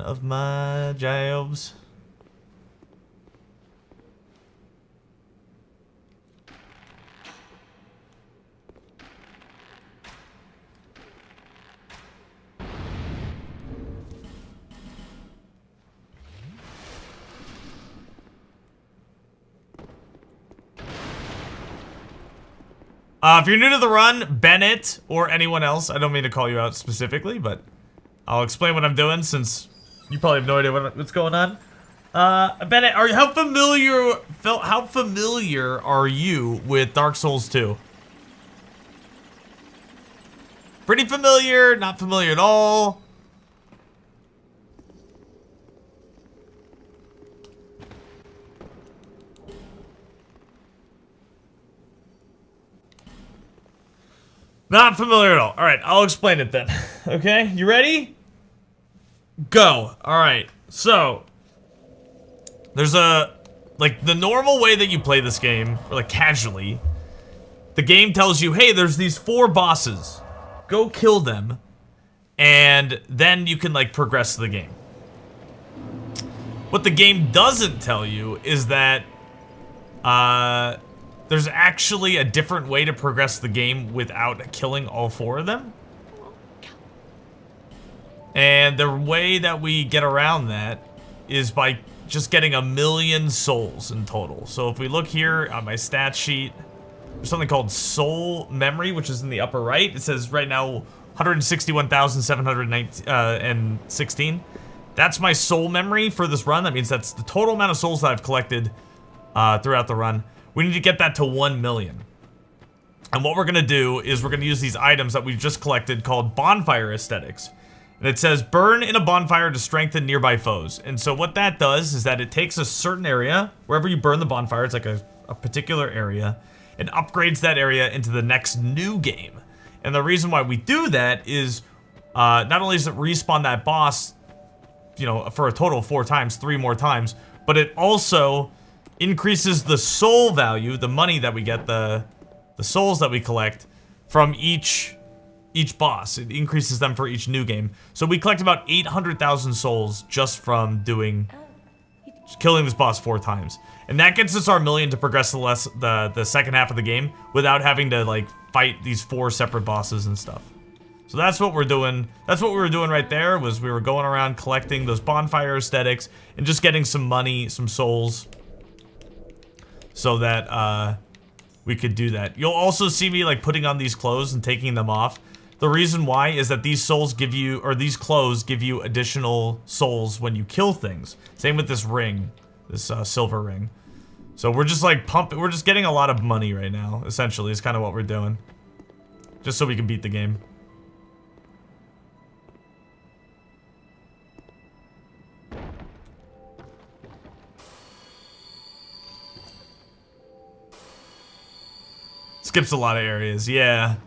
of my jobs. If you're new to the run, Bennett, or anyone else, I don't mean to call you out specifically, but I'll explain what I'm doing since you probably have no idea what's going on. Bennett, how familiar are you with Dark Souls 2? Pretty familiar, not familiar at all. Not familiar at all. All right, I'll explain it then. Okay, you ready? Go. All right, so there's like the normal way that you play this game, or like casually, the game tells you, hey, there's these 4 bosses. Go kill them, and then you can like progress the game. What the game doesn't tell you is that there's actually a different way to progress the game without killing all 4 of them. And the way that we get around that is by just getting 1,000,000 souls in total. So if we look here on my stat sheet, there's something called soul memory, which is in the upper right. It says right now 161,716. That's my soul memory for this run. That means that's the total amount of souls that I've collected throughout the run. We need to get that to 1 million. And what we're going to do is we're going to use these items that we just collected called bonfire aesthetics. And it says burn in a bonfire to strengthen nearby foes. And so what that does is that it takes a certain area, wherever you burn the bonfire, it's like a particular area, and upgrades that area into the next new game. And the reason why we do that is not only does it respawn that boss, you know, for a total of 4 times, 3 more times, but it also increases the soul value, the money that we get, the souls that we collect from each boss. It increases them for each new game. So we collect about 800,000 souls just from killing this boss 4 times. And that gets us our million to progress the second half of the game without having to like fight these 4 separate bosses and stuff. So that's what we're doing. That's what we were doing right there, was we were going around collecting those bonfire aesthetics and just getting some money, some souls, so that we could do that. You'll also see me like putting on these clothes and taking them off. The reason why is that these souls give you, or these clothes give you additional souls when you kill things. Same with this ring, this silver ring. So we're just like we're just getting a lot of money right now, essentially, is kind of what we're doing. Just so we can beat the game. Skips a lot of areas, yeah.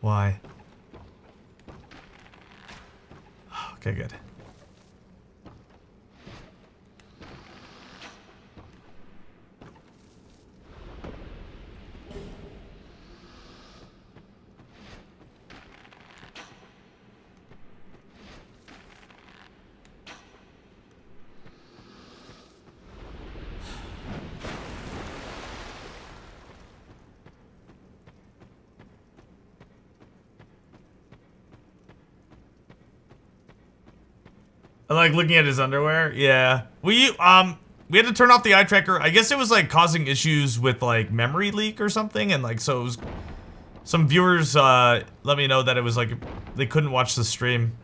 Why? Okay, good. I like looking at his underwear. Yeah. We had to turn off the eye tracker. I guess it was like causing issues with like memory leak or something, and like so it was, some viewers let me know that it was like they couldn't watch the stream.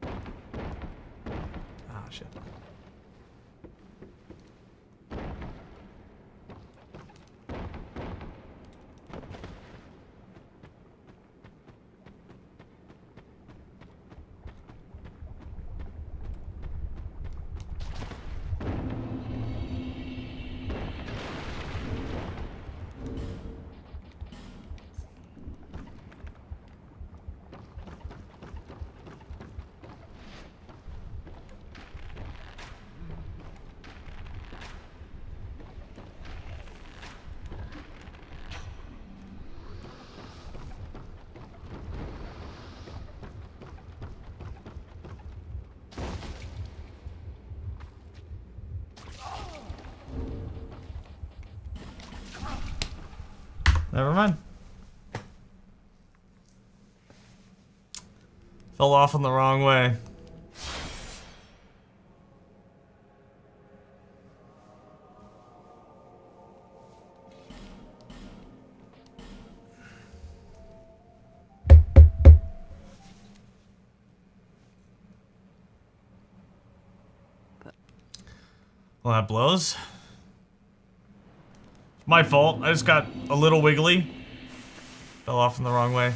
Ah, shit. Never mind. Fell off in the wrong way. Well, that blows. My fault. I just got a little wiggly. Fell off in the wrong way.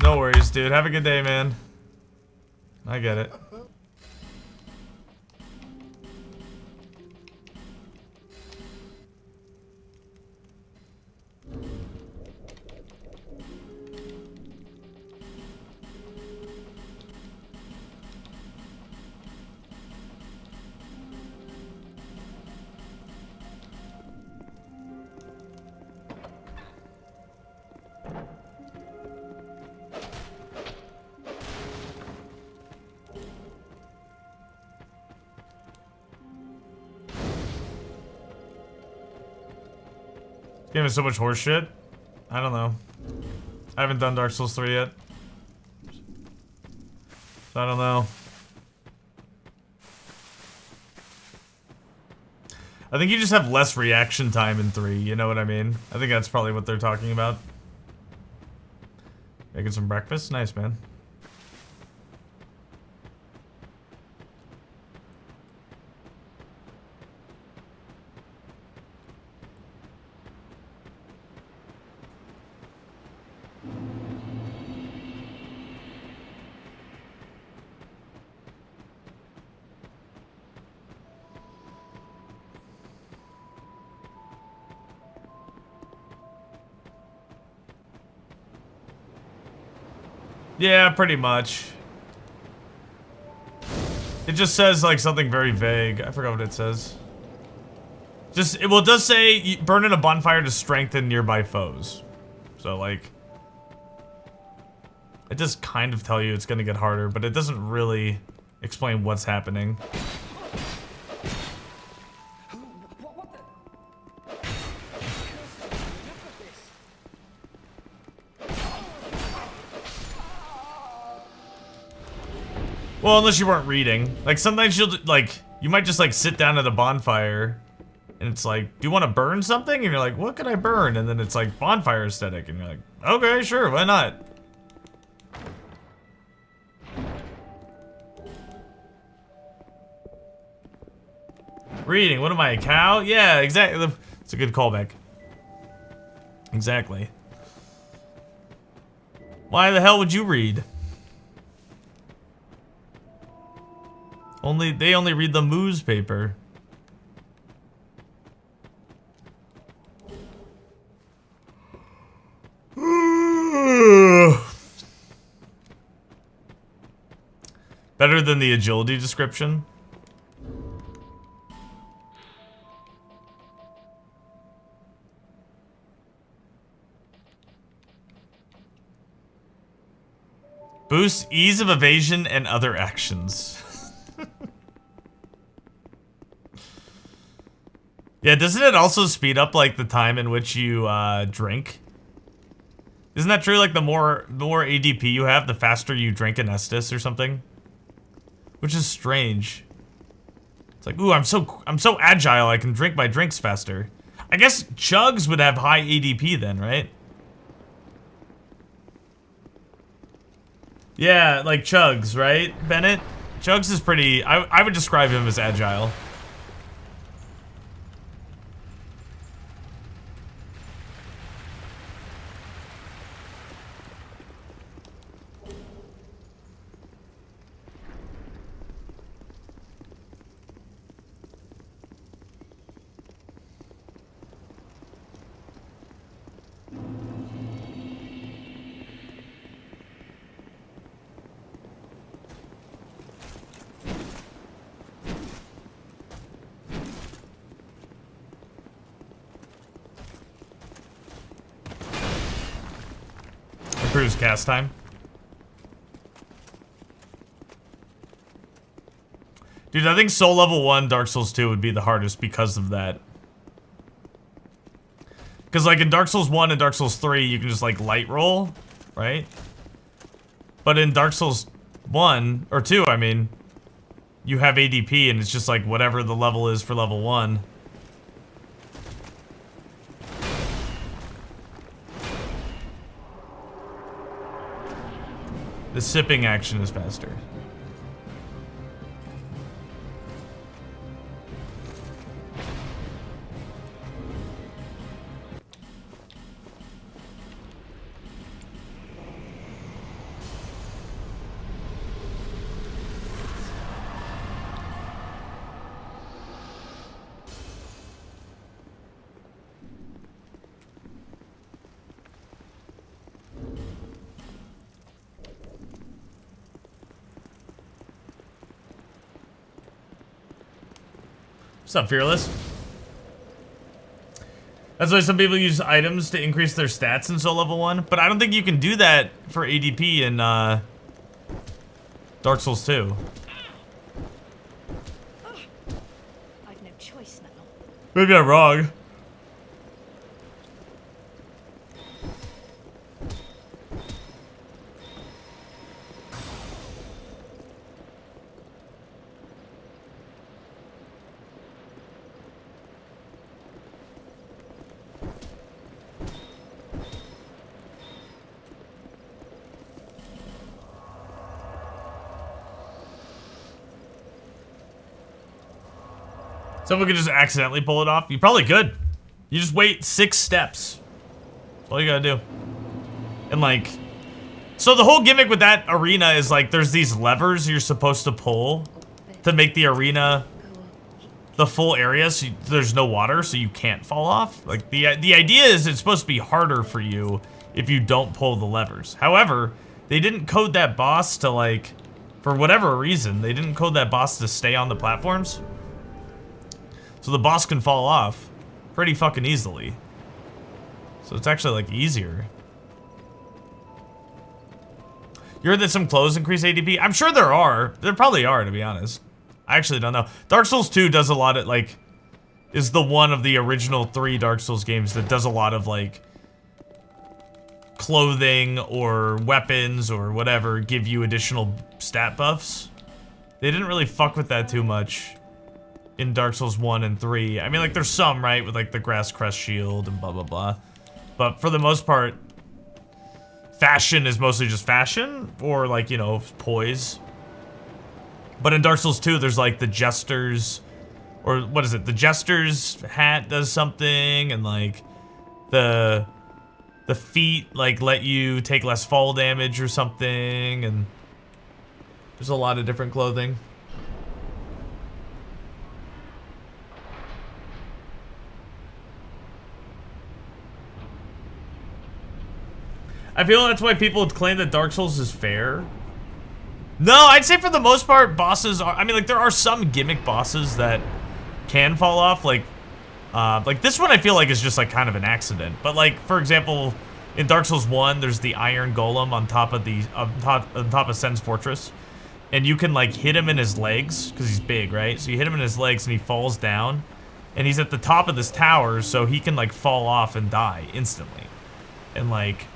No worries, dude. Have a good day, man. I get it. Game is so much horse shit. I don't know. I haven't done Dark Souls 3 yet. So I don't know. I think you just have less reaction time in 3, you know what I mean? I think that's probably what they're talking about. Making some breakfast? Nice, man. Yeah, pretty much. It just says like something very vague. I forgot what it says. Well, it does say burn in a bonfire to strengthen nearby foes. So like, it does kind of tell you it's gonna get harder, but it doesn't really explain what's happening. Well, unless you weren't reading. Like, sometimes you'll, like, you might just, like, sit down at a bonfire, and it's like, do you want to burn something? And you're like, what could I burn? And then it's like, bonfire aesthetic, and you're like, okay, sure, why not? Reading, what am I, a cow? Yeah, exactly. It's a good callback. Exactly. Why the hell would you read? They only read the Moose paper. Better than the agility description. Boosts ease of evasion and other actions. Yeah, doesn't it also speed up like the time in which you drink? Isn't that true? Like the more ADP you have, the faster you drink an Estus or something, which is strange. It's like, ooh, I'm so agile. I can drink my drinks faster. I guess chugs would have high ADP then, right? Yeah, like chugs, right, Bennett? Chugs is pretty. I would describe him as agile. Improves cast time. Dude, I think Soul Level 1, Dark Souls 2 would be the hardest because of that. Because like in Dark Souls 1 and Dark Souls 3, you can just like light roll, right? But in Dark Souls 1, or 2, I mean, you have ADP and it's just like whatever the level is for level 1. The sipping action is faster. What's up, Fearless? That's why some people use items to increase their stats in Soul Level 1, but I don't think you can do that for ADP in Dark Souls 2. I've no choice now. Maybe I'm wrong. Someone could just accidentally pull it off. You probably could. You just wait 6 steps. That's all you gotta do. And like, so the whole gimmick with that arena is like there's these levers you're supposed to pull to make the arena the full area, so there's no water, so you can't fall off. Like the idea is it's supposed to be harder for you if you don't pull the levers. However, they didn't code that boss to like, for whatever reason, they didn't code that boss to stay on the platforms. So the boss can fall off pretty fucking easily. So it's actually like easier. You heard that some clothes increase ADP? I'm sure there are. There probably are, to be honest. I actually don't know. Dark Souls 2 does a lot of like, is the one of the original 3 Dark Souls games that does a lot of like clothing or weapons or whatever give you additional stat buffs. They didn't really fuck with that too much in Dark Souls 1 and 3. I mean, like, there's some, right? With, like, the Grass Crest shield and blah, blah, blah. But for the most part, fashion is mostly just fashion. Or, like, you know, poise. But in Dark Souls 2, there's, like, the Jester's... Or, what is it? The Jester's hat does something. And, like, the feet, like, let you take less fall damage or something. And there's a lot of different clothing. I feel that's why people would claim that Dark Souls is fair. No, I'd say for the most part, bosses are... I mean, like, there are some gimmick bosses that can fall off. Like this one I feel like is just, like, kind of an accident. But, like, for example, in Dark Souls 1, there's the Iron Golem on top of on top of Sen's Fortress. And you can, like, hit him in his legs, because he's big, right? So you hit him in his legs and he falls down. And he's at the top of this tower, so he can, like, fall off and die instantly. And, like...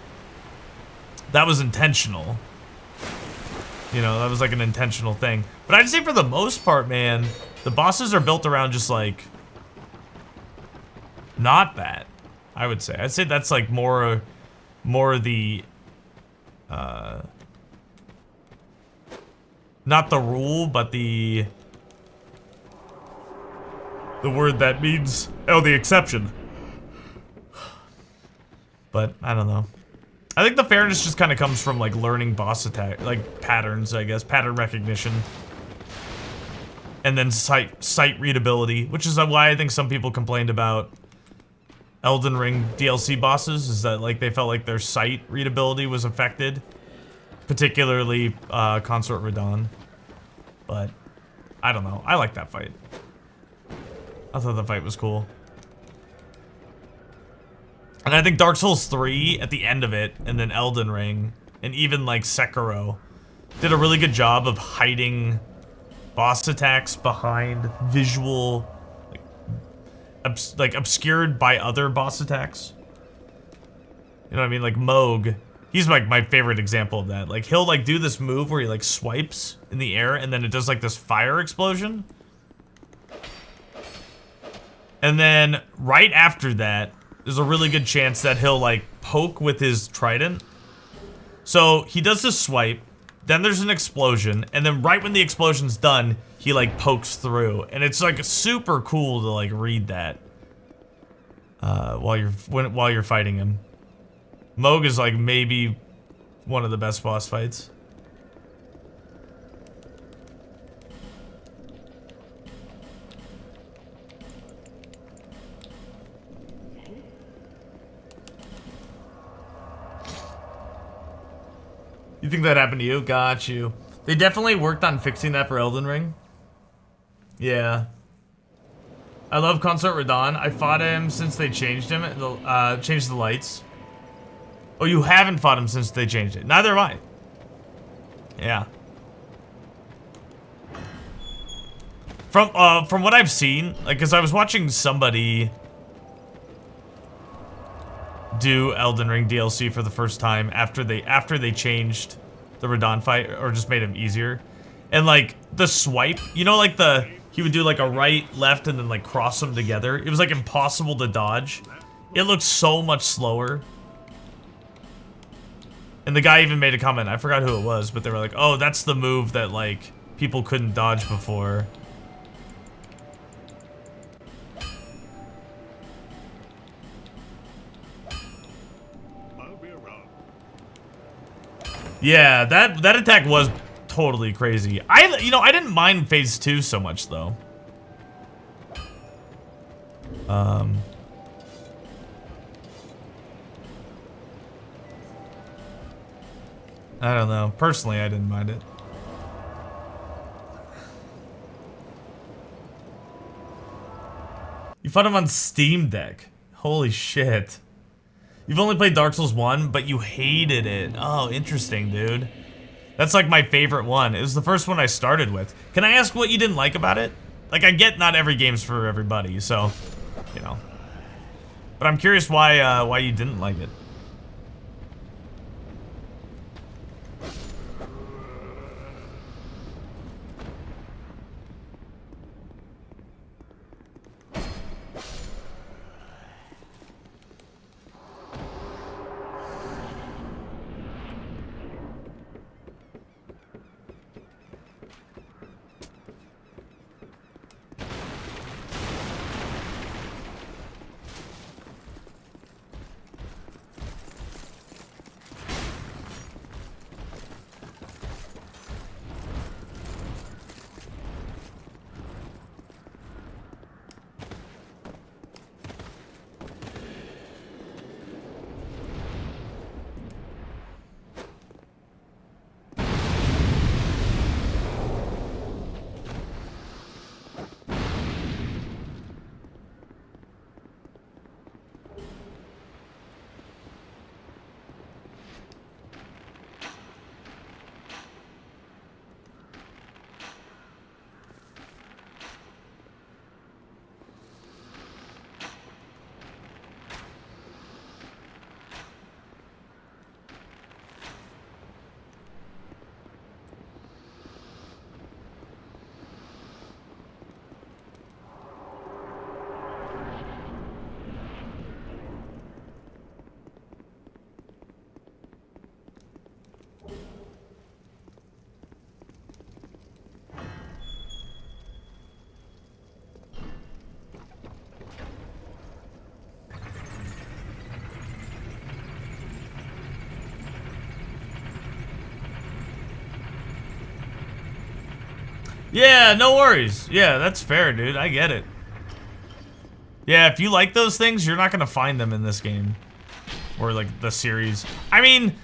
that was intentional. You know, that was like an intentional thing. But I'd say for the most part, man, the bosses are built around just like... not that, I would say. I'd say that's like more the... not the rule, but the word that means... oh, the exception. But, I don't know. I think the fairness just kind of comes from, like, learning boss attack, like, patterns, I guess. Pattern recognition. And then sight readability, which is why I think some people complained about Elden Ring DLC bosses, is that, like, they felt like their sight readability was affected. Particularly, Consort Radahn. But, I don't know. I like that fight. I thought the fight was cool. And I think Dark Souls 3, at the end of it, and then Elden Ring, and even, like, Sekiro, did a really good job of hiding boss attacks behind visual, like obscured by other boss attacks. You know what I mean? Like Moog. He's like my favorite example of that. Like he'll like do this move where he like swipes in the air and then it does like this fire explosion. And then right after that, there's a really good chance that he'll like poke with his trident. So he does this swipe, then there's an explosion, and then right when the explosion's done, he like pokes through. And it's like super cool to like read that while you're fighting him. Moog is like maybe one of the best boss fights. You think that happened to you? Got you. They definitely worked on fixing that for Elden Ring. Yeah. I love Consort Radahn. I fought him since they changed him, changed the lights. Oh, you haven't fought him since they changed it. Neither have I. Yeah. From what I've seen, like, cause I was watching somebody do Elden Ring DLC for the first time after they changed the Radahn fight, or just made him easier. And like the swipe, you know, like he would do like a right, left, and then like cross them together. It was like impossible to dodge. It looked so much slower. And the guy even made a comment, I forgot who it was, but they were like, oh, that's the move that like people couldn't dodge before. Yeah, that attack was totally crazy. I didn't mind phase 2 so much though. I don't know. Personally, I didn't mind it. You fought him on Steam Deck. Holy shit. You've only played Dark Souls 1, but you hated it. Oh, interesting, dude. That's like my favorite one. It was the first one I started with. Can I ask what you didn't like about it? Like, I get not every game's for everybody, so, you know. But I'm curious why you didn't like it. Yeah, no worries. Yeah, that's fair, dude. I get it. Yeah, if you like those things, you're not gonna find them in this game. Or, like, the series. I mean,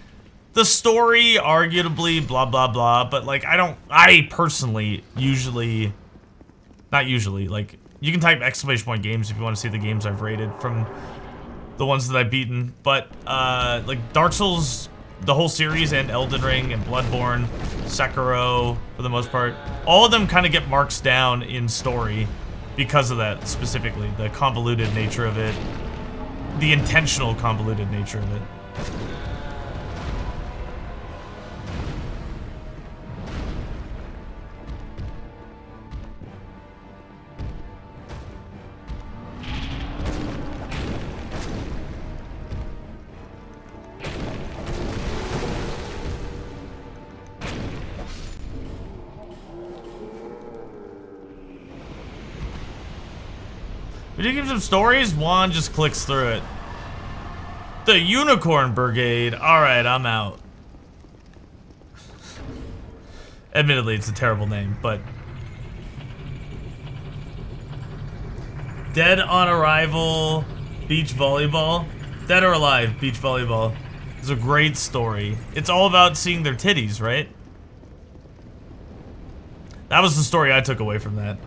the story, arguably, blah, blah, blah, but, like, I personally, usually, not usually, like, you can type ! games if you want to see the games I've rated from the ones that I've beaten, but, like, Dark Souls, the whole series, and Elden Ring, and Bloodborne, Sekiro, for the most part, all of them kind of get marks down in story because of that, specifically. The convoluted nature of it. The intentional convoluted nature of it. Video games and stories? Juan just clicks through it. The Unicorn Brigade. Alright, I'm out. Admittedly, it's a terrible name, but... Dead on Arrival, Beach Volleyball. Dead or Alive, Beach Volleyball. It's a great story. It's all about seeing their titties, right? That was the story I took away from that.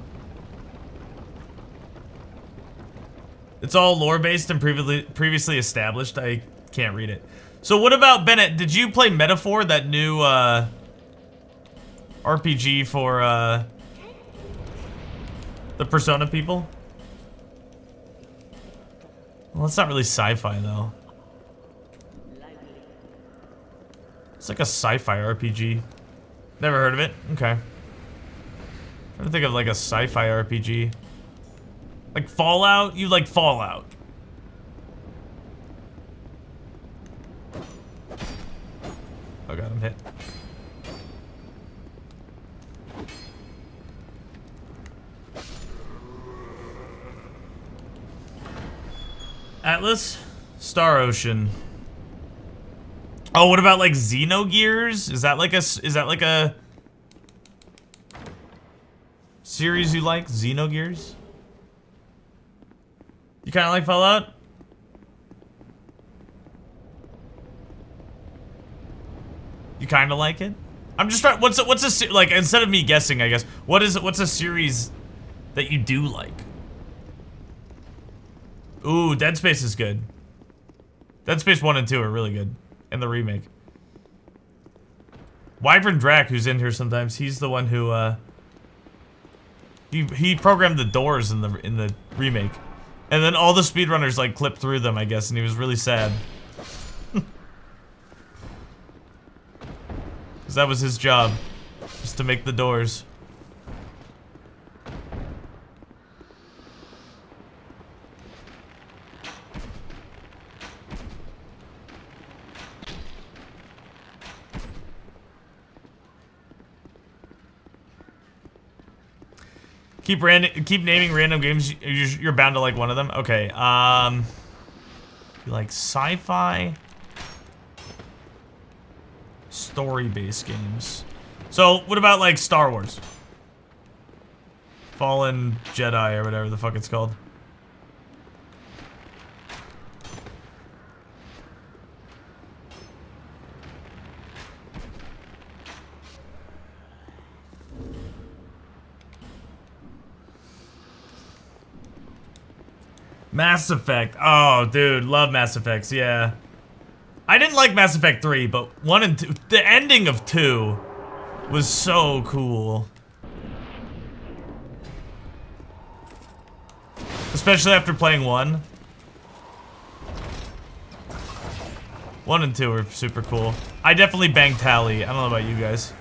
It's all lore-based and previously established. I can't read it. So what about, Bennett, did you play Metaphor, that new RPG for the Persona people? Well, it's not really sci-fi, though. It's like a sci-fi RPG. Never heard of it? Okay. Trying to think of like a sci-fi RPG. Like Fallout? You like Fallout. Oh god, I'm hit. Atlas? Star Ocean. Oh, what about like Xenogears? Is that like a series you like? Xenogears? You kind of like Fallout? You kind of like it? I'm just trying. What's a like, instead of me guessing, I guess. What's a series that you do like? Ooh, Dead Space is good. Dead Space 1 and 2 are really good. And the remake. Wyvern Drac, who's in here sometimes, he's the one who he programmed the doors in the remake. And then all the speedrunners like clipped through them, I guess, and he was really sad. Cause that was his job, just to make the doors. Keep naming random games. You're bound to like one of them. Okay. You like sci-fi, story-based games. So what about like Star Wars? Fallen Jedi or whatever the fuck it's called. Mass Effect. Oh, dude, love Mass Effects, yeah. I didn't like Mass Effect 3, but 1 and 2, the ending of 2 was so cool. Especially after playing 1. 1 and 2 are super cool. I definitely banged Tally. I don't know about you guys.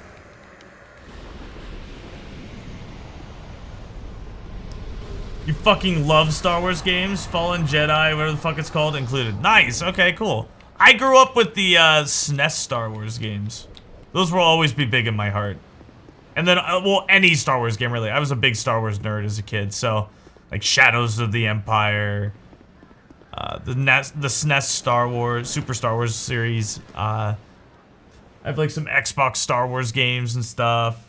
You fucking love Star Wars games? Fallen Jedi, whatever the fuck it's called, included. Nice, okay, cool. I grew up with the SNES Star Wars games. Those will always be big in my heart. And then, well, any Star Wars game, really. I was a big Star Wars nerd as a kid, so... Like, Shadows of the Empire... the SNES Star Wars, Super Star Wars series. I have, like, some Xbox Star Wars games and stuff.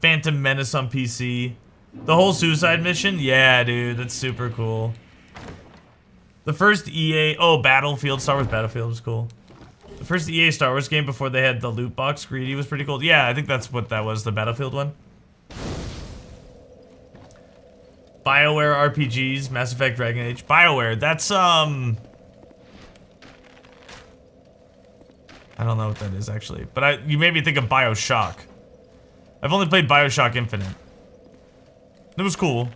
Phantom Menace on PC. The whole Suicide Mission? Yeah, dude, that's super cool. The first EA... Oh, Battlefield. Star Wars Battlefield was cool. The first EA Star Wars game before they had the loot box, Greedy, was pretty cool. Yeah, I think that's what that was, the Battlefield one. BioWare RPGs, Mass Effect, Dragon Age. BioWare, that's, I don't know what that is, actually. But you made me think of BioShock. I've only played BioShock Infinite. It was cool.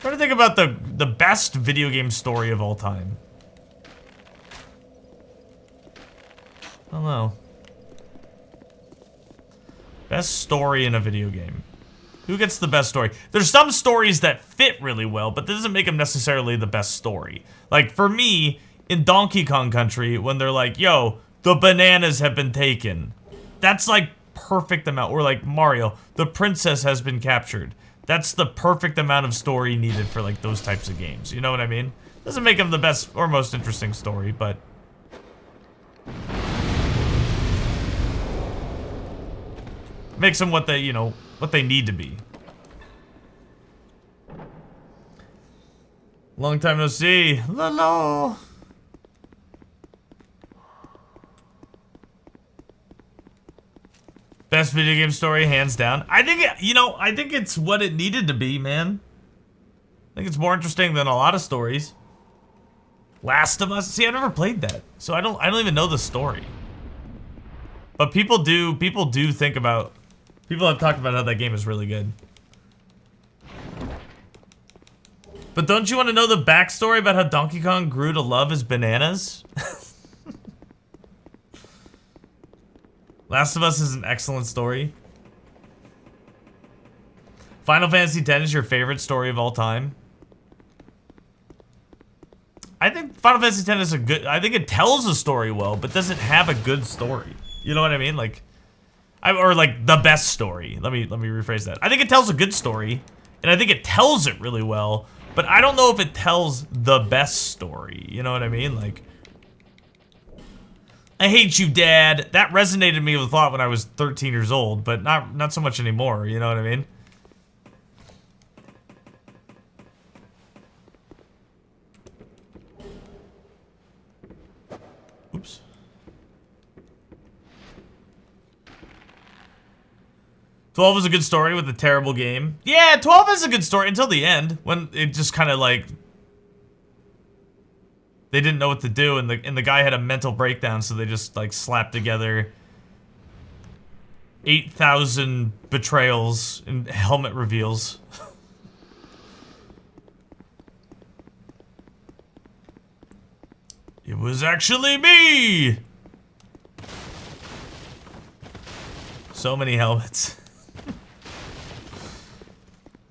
trying to think about the best video game story of all time. I don't know. Best story in a video game. Who gets the best story? There's some stories that fit really well, but that doesn't make them necessarily the best story. Like, for me, in Donkey Kong Country, when they're like, yo, the bananas have been taken. That's like perfect amount. Or like Mario, the princess has been captured. That's the perfect amount of story needed for like those types of games. You know what I mean? Doesn't make them the best or most interesting story, but... makes them what they, you know, what they need to be. Long time no see. Lolo. Best video game story, hands down. I think, you know, I think it's what it needed to be, man. I think it's more interesting than a lot of stories. Last of Us. See, I never played that, so I don't even know the story. But people do think about. People have talked about how that game is really good. But don't you want to know the backstory about how Donkey Kong grew to love his bananas? Last of Us is an excellent story. Final Fantasy X is your favorite story of all time. I think Final Fantasy X is a good... I think it tells a story well, but doesn't have a good story. You know what I mean? Like... or like the best story. Let me rephrase that. I think it tells a good story, and I think it tells it really well, but I don't know if it tells the best story. You know what I mean? Like, I hate you, Dad. That resonated me with a lot when I was 13 years old, but not so much anymore. You know what I mean? Oops. 12 is a good story with a terrible game. Yeah, 12 is a good story until the end, when it just kind of like they didn't know what to do, and the guy had a mental breakdown, so they just like slapped together 8,000 betrayals and helmet reveals. It was actually me. So many helmets.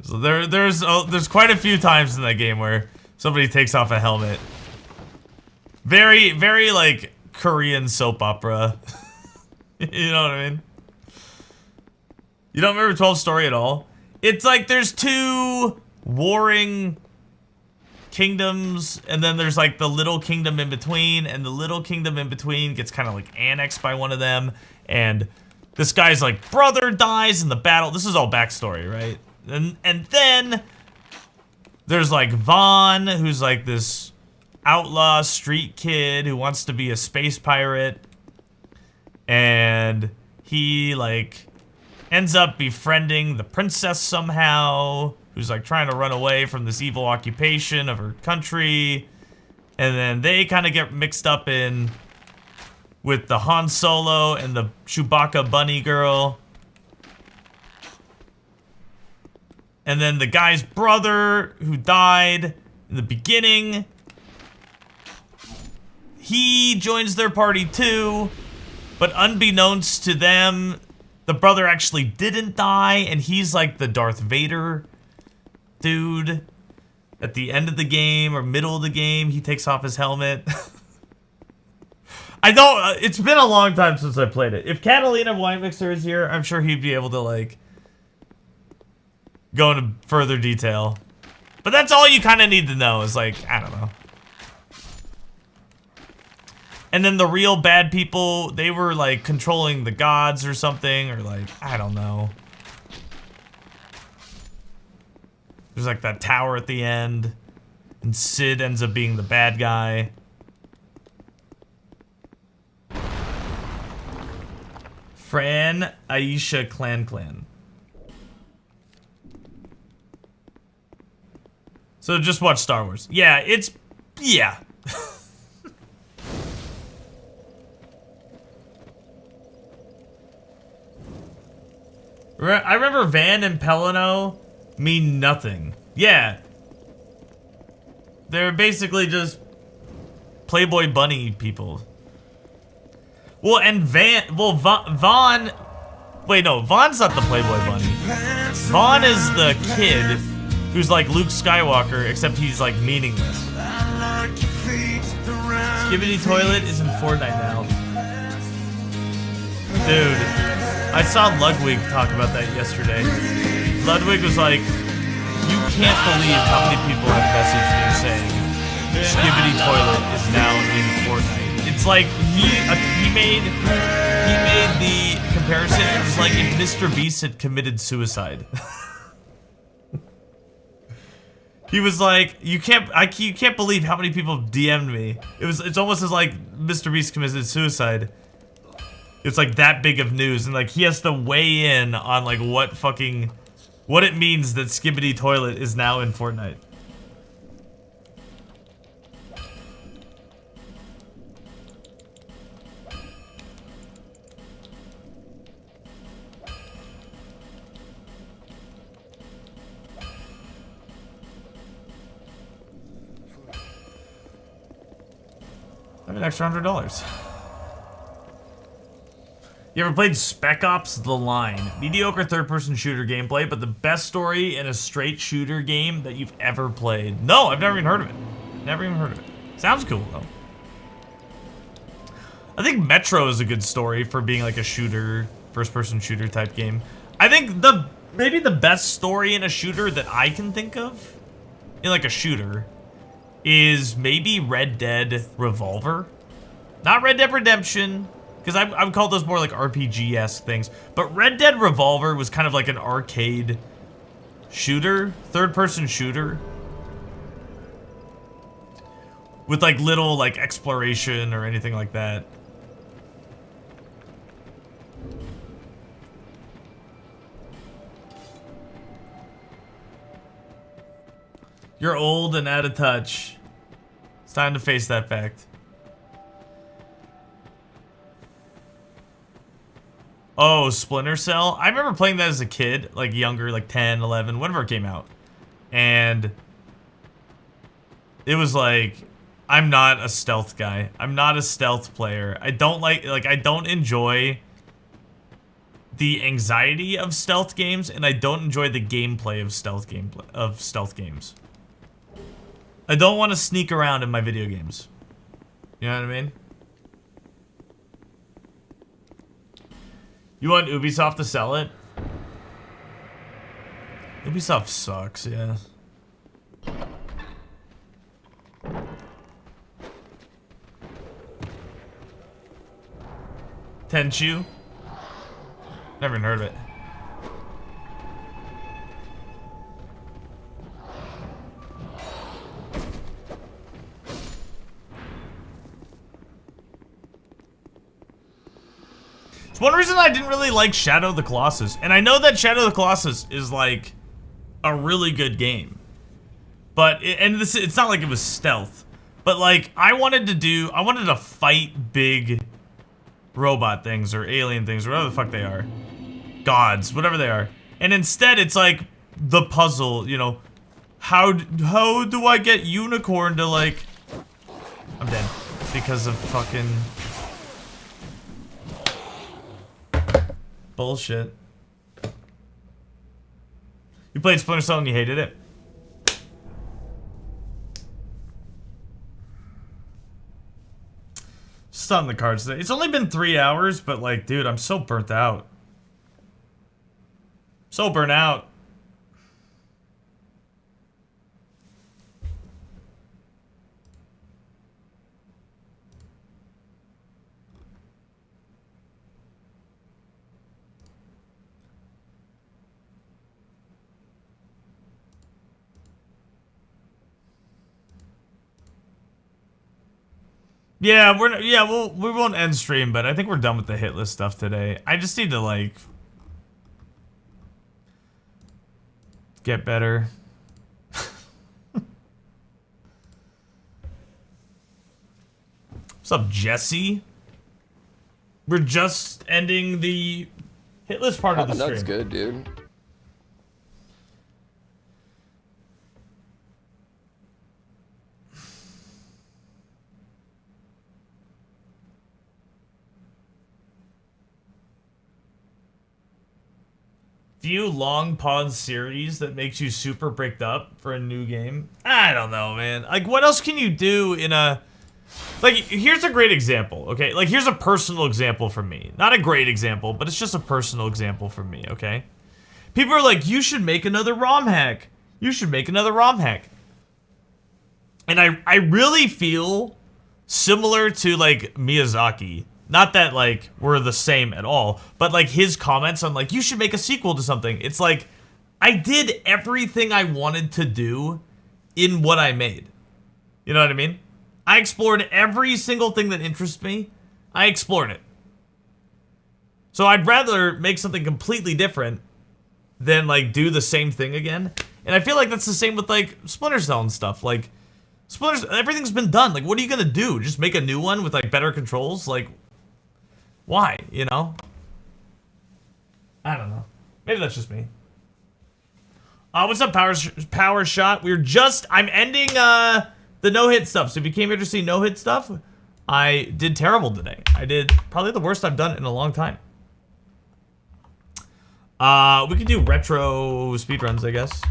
So there's quite a few times in that game where somebody takes off a helmet. Very, very like Korean soap opera. You know what I mean? You don't remember 12's story at all? It's like there's two warring kingdoms, and then there's like the little kingdom in between, and the little kingdom in between gets kind of like annexed by one of them, and this guy's like brother dies in the battle. This is all backstory, right? And then there's like Vaughn, who's like this outlaw street kid who wants to be a space pirate, and he like ends up befriending the princess somehow, who's like trying to run away from this evil occupation of her country, and then they kind of get mixed up in with the Han Solo and the Chewbacca bunny girl. And then the guy's brother, who died in the beginning, he joins their party too, but unbeknownst to them, the brother actually didn't die, and he's like the Darth Vader dude. At the end of the game, or middle of the game, he takes off his helmet. I don't, it's been a long time since I played it. If Catalina Wine Mixer is here, I'm sure he'd be able to like go into further detail. But that's all you kind of need to know is like, I don't know. And then the real bad people, they were like controlling the gods or something, or like, I don't know. There's like that tower at the end, and Sid ends up being the bad guy. Fran, Aisha, Clan. So just watch Star Wars. Yeah, yeah. I remember Van and Pelino mean nothing. Yeah. They're basically just Playboy bunny people. Well, and Vaughn. Wait, no, Vaughn's not the Playboy bunny. Vaughn is the kid who's like Luke Skywalker, except he's like meaningless. Skibidi Toilet is in Fortnite now. Dude, I saw Ludwig talk about that yesterday. Ludwig was like, you can't believe how many people have messaged me saying Skibidi Toilet is now in Fortnite. It's like he made the comparison. It was like if Mr. Beast had committed suicide. He was like, you can't believe how many people DM'd me. It's almost as like Mr. Beast committed suicide. It's like that big of news, and like he has to weigh in on like what it means that Skibidi Toilet is now in Fortnite. I have an extra $100. You ever played Spec Ops: The Line? Mediocre third-person shooter gameplay, but the best story in a straight shooter game that you've ever played. No, I've never even heard of it. Never even heard of it. Sounds cool, though. I think Metro is a good story for being like a shooter, first-person shooter type game. I think maybe the best story in a shooter that I can think of, in like a shooter, is maybe Red Dead Revolver. Not Red Dead Redemption, because I would call those more like RPG-esque things. But Red Dead Revolver was kind of like an arcade shooter, third-person shooter. With like little like exploration or anything like that. You're old and out of touch. It's time to face that fact. Oh, Splinter Cell? I remember playing that as a kid, like younger, like 10, 11, whenever it came out. And it was like, I'm not a stealth guy. I'm not a stealth player. I don't I don't enjoy the anxiety of stealth games, and I don't enjoy the gameplay of stealth games. I don't want to sneak around in my video games. You know what I mean? You want Ubisoft to sell it? Ubisoft sucks, yeah. Tenchu? Never even heard of it. It's one reason I didn't really like Shadow of the Colossus. And I know that Shadow of the Colossus is like a really good game. But, it's not like it was stealth. But like, I wanted to fight big robot things or alien things or whatever the fuck they are. Gods, whatever they are. And instead it's like the puzzle, you know, how do I get Unicorn to like, I'm dead because of fucking bullshit. You played Splinter Cell and you hated it? Just on the cards today. It's only been 3 hours, but like, dude, I'm so burnt out. So burnt out. Yeah, we won't end stream, but I think we're done with the hit list stuff today. I just need to like get better. What's up, Jesse? We're just ending the hit list part of the stream. That's good, dude. few long pause series that makes you super bricked up for a new game. I don't know, man. Like, what else can you do in a... Like, here's a great example, okay? Like, here's a personal example for me. Not a great example, but it's just a personal example for me, okay? People are like, you should make another ROM hack. You should make another ROM hack. And I really feel similar to, like, Miyazaki. Not that, like, we're the same at all, but, like, his comments on, like, you should make a sequel to something. It's like, I did everything I wanted to do in what I made. You know what I mean? I explored every single thing that interests me. I explored it. So I'd rather make something completely different than, like, do the same thing again. And I feel like that's the same with, like, Splinter Cell and stuff. Like, everything's been done. Like, what are you gonna do? Just make a new one with, like, better controls? Like, why, you know? I don't know. Maybe that's just me. What's up, Power Shot? I'm ending, the no-hit stuff. So if you came here to see no-hit stuff, I did terrible today. I did probably the worst I've done in a long time. We could do retro speedruns, I guess.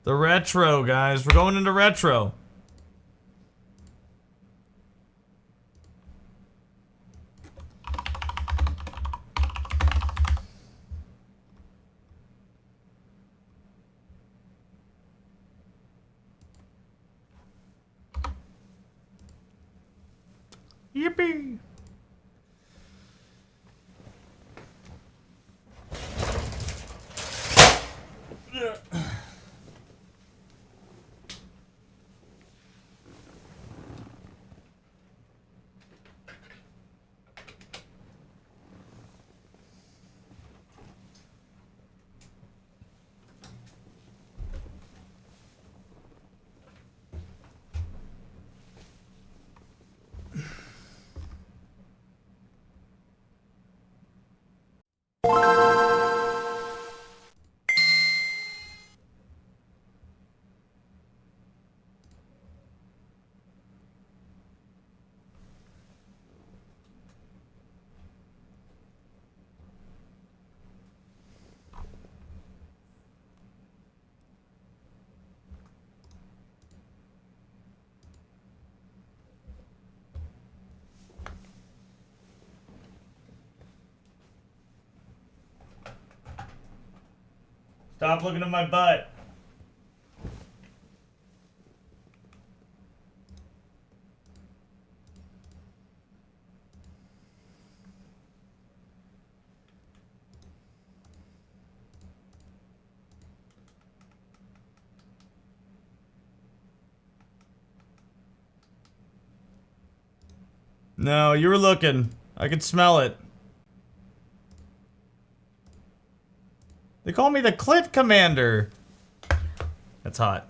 The retro, guys. We're going into retro. Yippee! Stop looking at my butt. No, you were looking. I could smell it. They call me the Clit Commander. That's hot.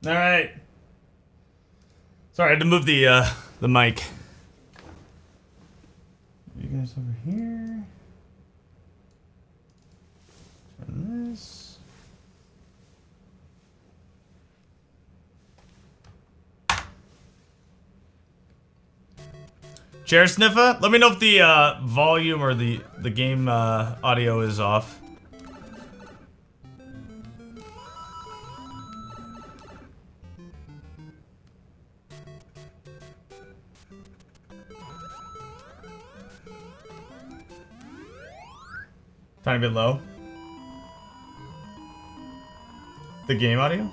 All right. Sorry, I had to move the mic. You guys over here. is. Chair sniffer, let me know if the volume or the game audio is off. Tiny bit low. The game audio?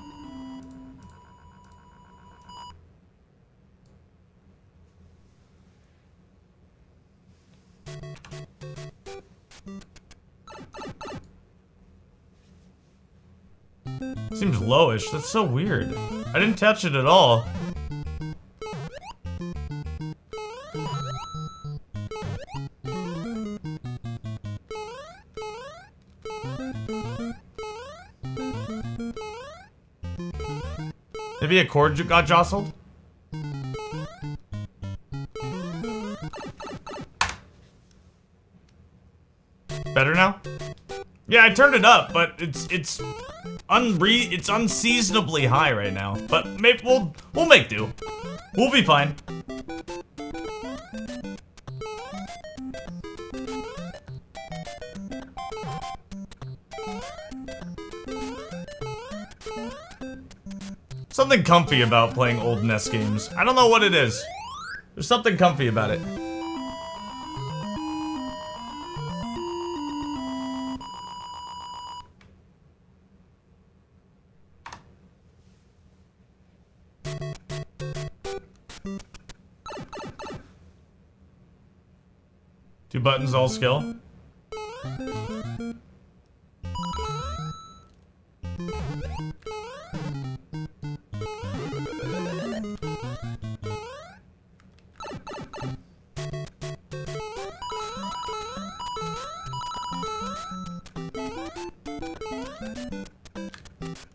Seems lowish. That's so weird. I didn't touch it at all. Maybe a cord got jostled? Better now? Yeah, I turned it up, but it's unseasonably high right now. But maybe we'll make do. We'll be fine. Something comfy about playing old NES games. I don't know what it is. There's something comfy about it. Two buttons, all skill.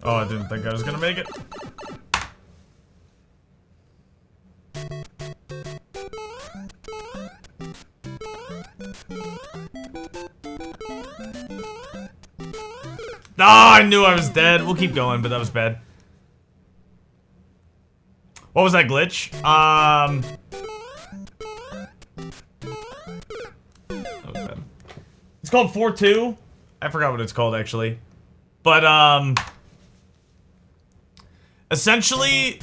Oh, I didn't think I was gonna make it. Ah, I knew I was dead. We'll keep going, but that was bad. What was that glitch? That was bad. It's called 4-2. I forgot what it's called, actually. But, essentially,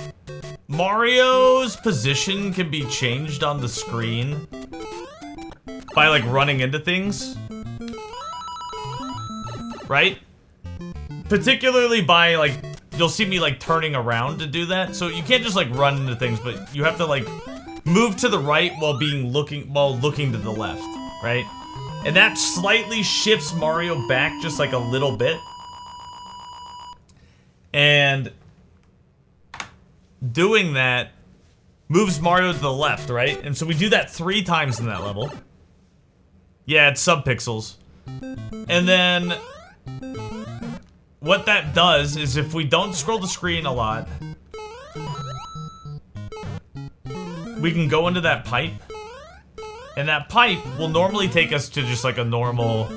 Mario's position can be changed on the screen by, like, running into things. Right? Particularly by, like, you'll see me, like, turning around to do that. So you can't just, like, run into things, but you have to, like, move to the right while looking to the left, right? And that slightly shifts Mario back just, like, a little bit. And doing that moves Mario to the left, right? And so we do that 3 times in that level. Yeah, it's subpixels. And then what that does is if we don't scroll the screen a lot, we can go into that pipe. And that pipe will normally take us to just like a normal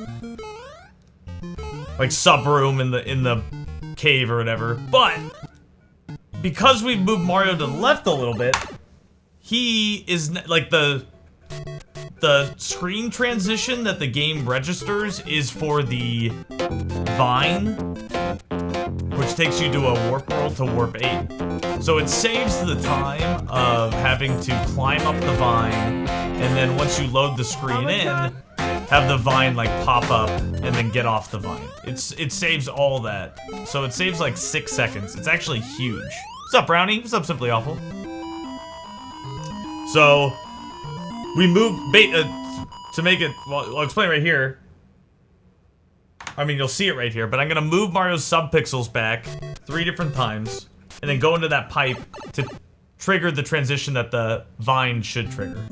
like sub room in the cave or whatever. But because we've moved Mario to the left a little bit, he is like the screen transition that the game registers is for the vine, which takes you to a warp world to warp 8. So it saves the time of having to climb up the vine, and then once you load the screen in, have the vine like pop up and then get off the vine. It saves all that. So it saves like 6 seconds. It's actually huge. What's up, Brownie? What's up, Simply Awful? So we move to make it. Well, I'll explain right here. I mean, you'll see it right here, but I'm gonna move Mario's subpixels back 3 different times, and then go into that pipe to trigger the transition that the vine should trigger.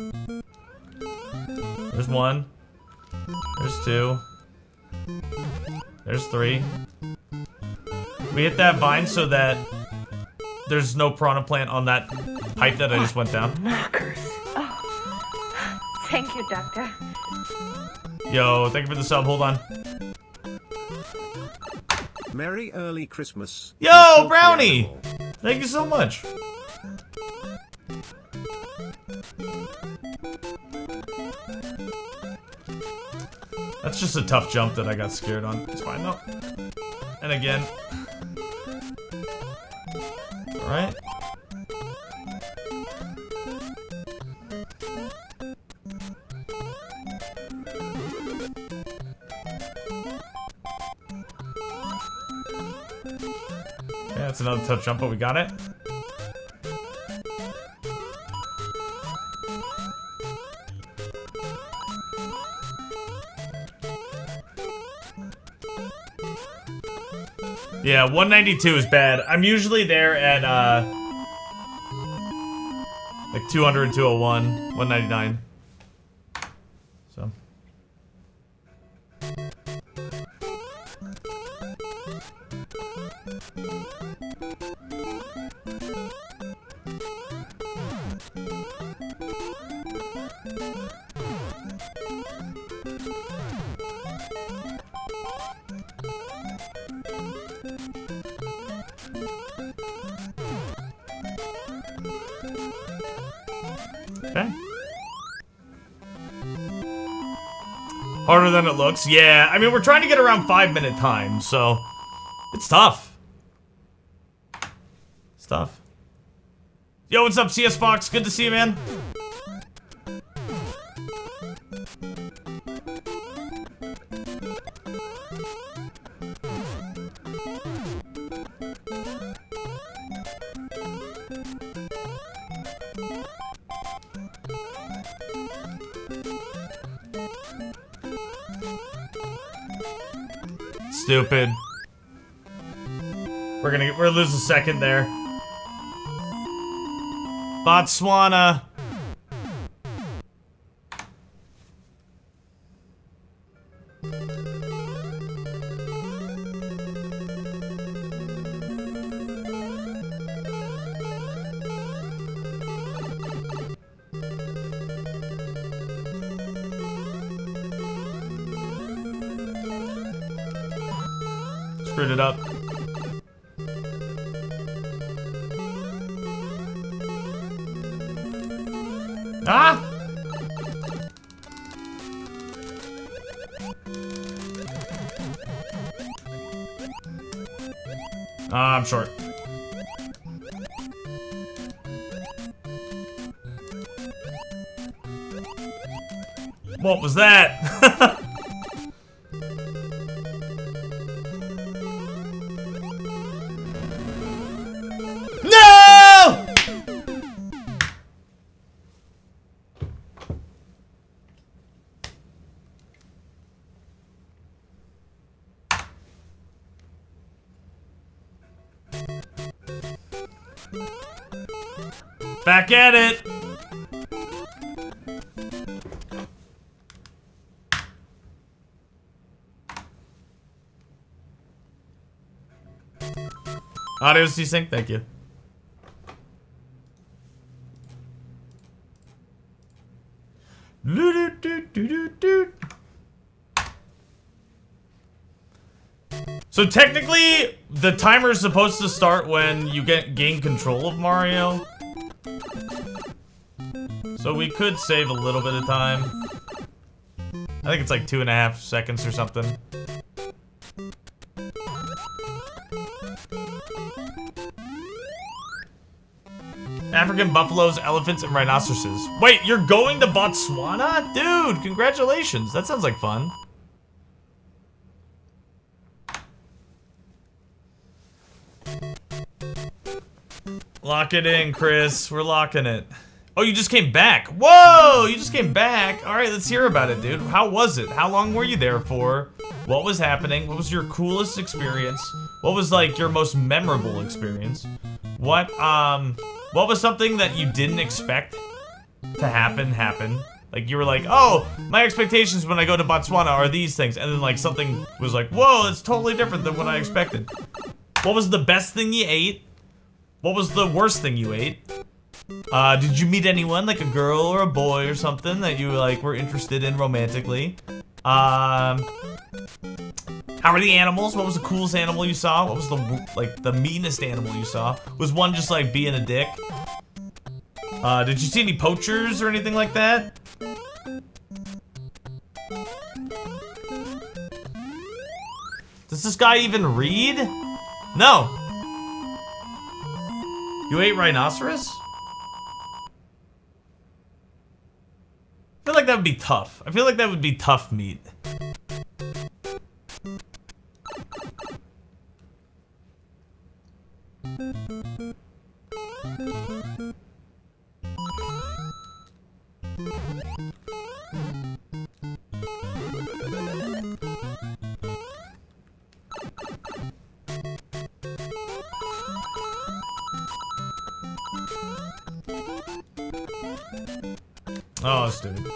There's 1. There's 2. There's 3. We hit that vine so that there's no piranha plant on that pipe that I just went down. Knockers. Oh, thank you, Doctor. Yo, thank you for the sub. Hold on. Merry early Christmas. Yo, Brownie! Thank you so much. That's just a tough jump that I got scared on. It's fine though. And again. Alright. Yeah, that's another tough jump, but we got it. Yeah, 192 is bad. I'm usually there at, like 200, 201, 199. So. Okay. Harder than it looks. Yeah, I mean, we're trying to get around 5-minute time, so it's tough. It's tough. Yo, what's up, CS Fox? Good to see you, man. Stupid. We're losing a second there. Botswana. Screwed it up. Ah! I'm short. What was that? Back at it! Audio desync, thank you. So technically, the timer is supposed to start when you gain control of Mario. So we could save a little bit of time. I think it's like 2.5 seconds or something. African buffaloes, elephants, and rhinoceroses. Wait, you're going to Botswana? Dude, congratulations. That sounds like fun. Lock it in, Chris. We're locking it. Oh, you just came back. Whoa, you just came back. All right, let's hear about it, dude. How was it? How long were you there for? What was happening? What was your coolest experience? What was like your most memorable experience? What was something that you didn't expect to happen? Like you were like, oh, my expectations when I go to Botswana are these things. And then like something was like, whoa, it's totally different than what I expected. What was the best thing you ate? What was the worst thing you ate? Did you meet anyone, like a girl or a boy or something that you like were interested in romantically? How are the animals? What was the coolest animal you saw? What was the meanest animal you saw? Was one just like being a dick? Did you see any poachers or anything like that? Does this guy even read? No. You ate rhinoceros? I feel like that would be tough. I feel like that would be tough meat. Oh, stupid.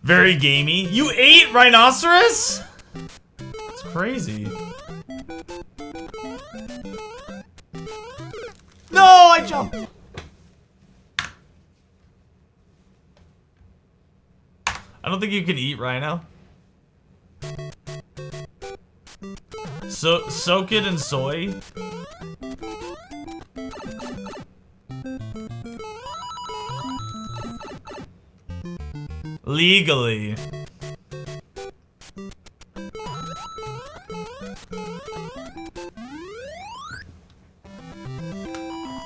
Very gamey. You ate rhinoceros? That's crazy. No, I jumped. I don't think you can eat rhino. So soak it in soy. Legally.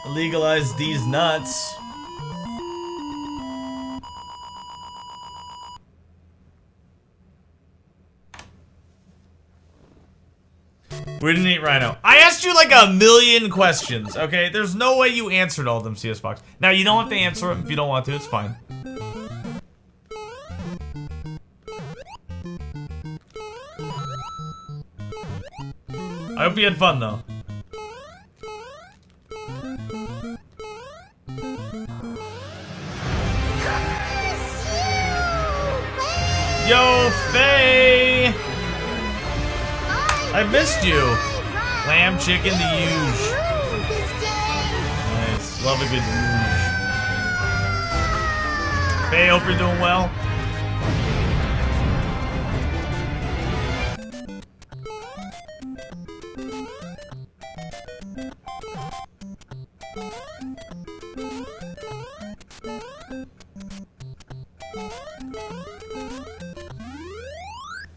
Legalize these nuts. We didn't eat rhino. I asked you like a million questions, okay? There's no way you answered all of them, CS Fox. Now, you don't have to answer them if you don't want to. It's fine. I hope you had fun, though. Yo, Faye! I missed you. Lamb, chicken, the huge. Nice. Love a good huge. Faye, hope you're doing well.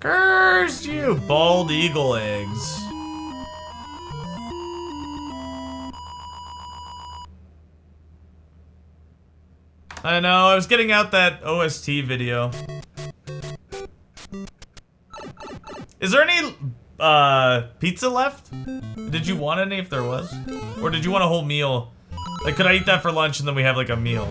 Curse you, bald eagle eggs. I know, I was getting out that OST video. Is there any pizza left? Did you want any if there was? Or did you want a whole meal? Like, could I eat that for lunch and then we have like a meal?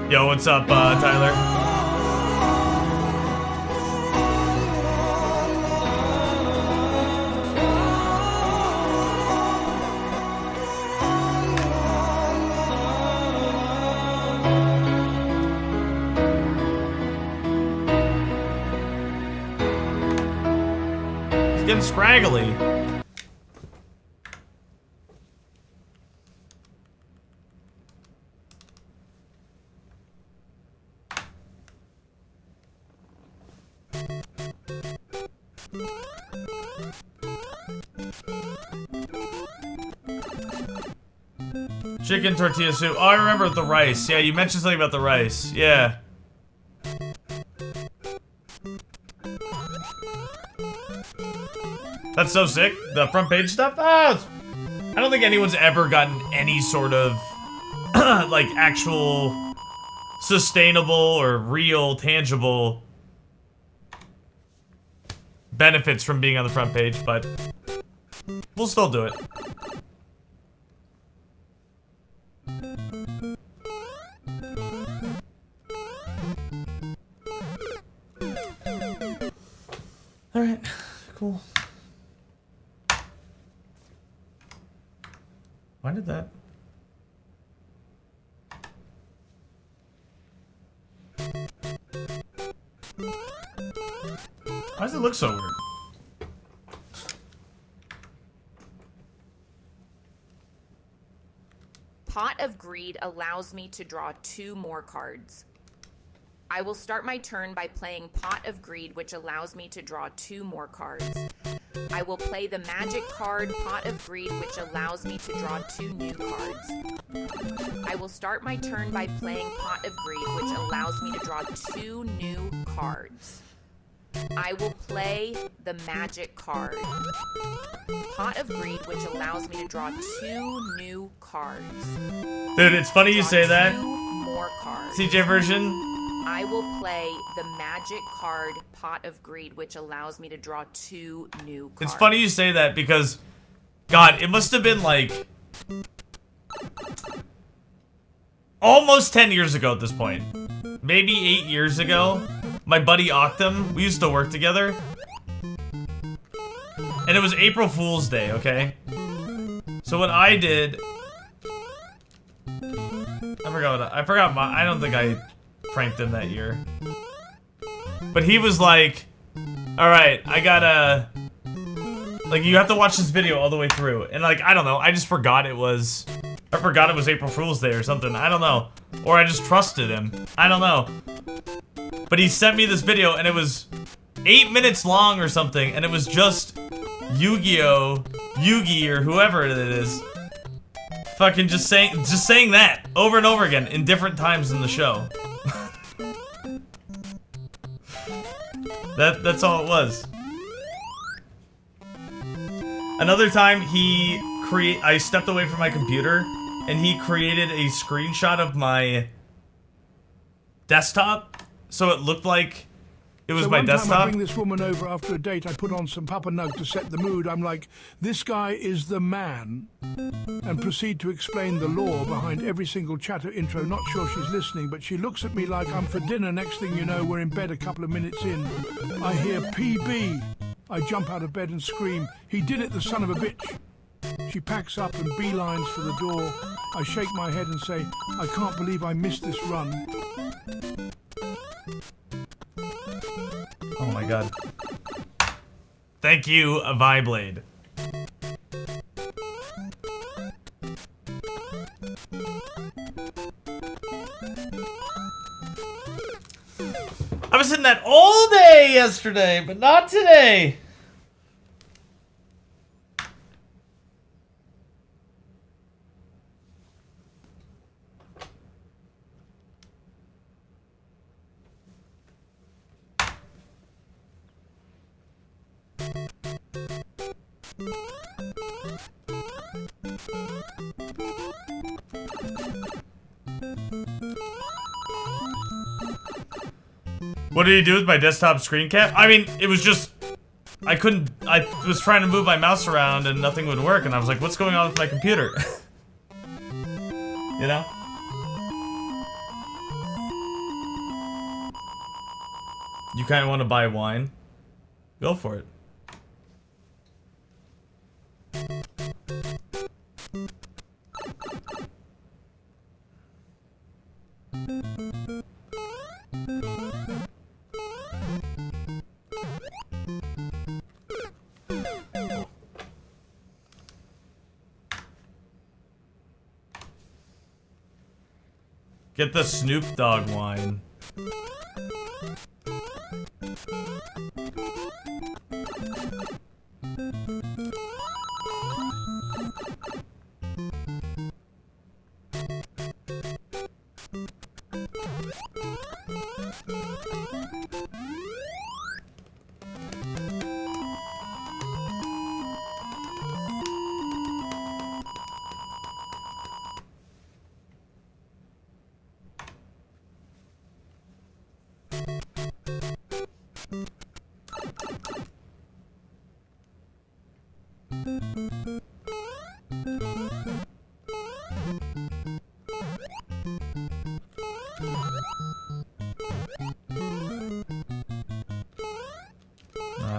Yo, what's up, Tyler? It's getting scraggly. Chicken tortilla soup. Oh, I remember the rice. Yeah, you mentioned something about the rice. Yeah. That's so sick. The front page stuff? Oh, I don't think anyone's ever gotten any sort of like actual sustainable or real tangible benefits from being on the front page, but we'll still do it. Why did that? Why does it look so weird? Pot of Greed allows me to draw 2 more cards. I will start my turn by playing Pot of Greed, which allows me to draw 2 more cards. I will play the magic card, Pot of Greed, which allows me to draw 2 new cards. I will start my turn by playing Pot of Greed, which allows me to draw 2 new cards. I will play the magic card, Pot of Greed, which allows me to draw 2 new cards. Dude, it's funny you say that. 2 more cards. CJ version. I will play the magic card, Pot of Greed, which allows me to draw 2 new cards. It's funny you say that because, God, it must have been like almost 10 years ago at this point. Maybe 8 years ago. My buddy Octum, we used to work together. And it was April Fool's Day, okay? So what I did... I don't think I pranked him that year. But he was like, alright, I gotta... Like, you have to watch this video all the way through. And like, I don't know, I just forgot it was... I forgot it was April Fool's Day or something, I don't know. Or I just trusted him, I don't know. But he sent me this video and it was 8 minutes long or something, and it was just Yu-Gi-Oh! Yugi or whoever it is. Fucking just saying that over and over again in different times in the show. That's all it was. Another time I stepped away from my computer and he created a screenshot of my desktop so it looked like it was my desktop. One time I bring this woman over after a date, I put on some Papa Nug to set the mood. I'm like, this guy is the man, and proceed to explain the lore behind every single chatter intro. Not sure she's listening, but she looks at me like I'm for dinner. Next thing you know, we're in bed a couple of minutes in. I hear PB. I jump out of bed and scream, he did it, the son of a bitch. She packs up and beelines for the door. I shake my head and say, I can't believe I missed this run. Oh my god. Thank you, Viblade. I was in that all day yesterday, but not today. What did he do with my desktop screen cap? I mean, it was just... I was trying to move my mouse around and nothing would work, and I was like, what's going on with my computer? You know? You kind of want to buy wine? Go for it. Get the Snoop Dogg wine.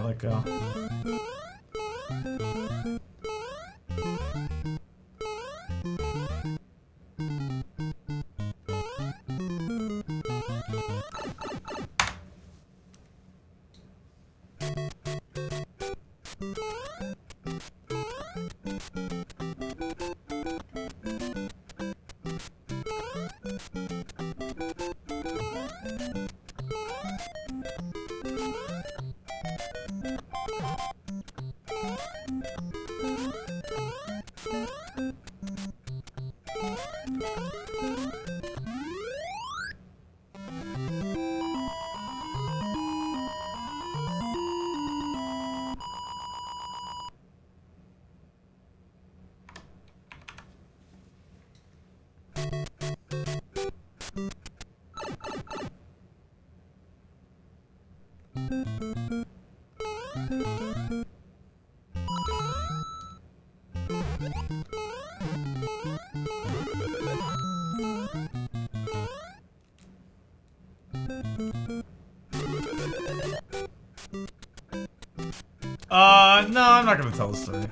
Let go. No, I'm not gonna tell the story.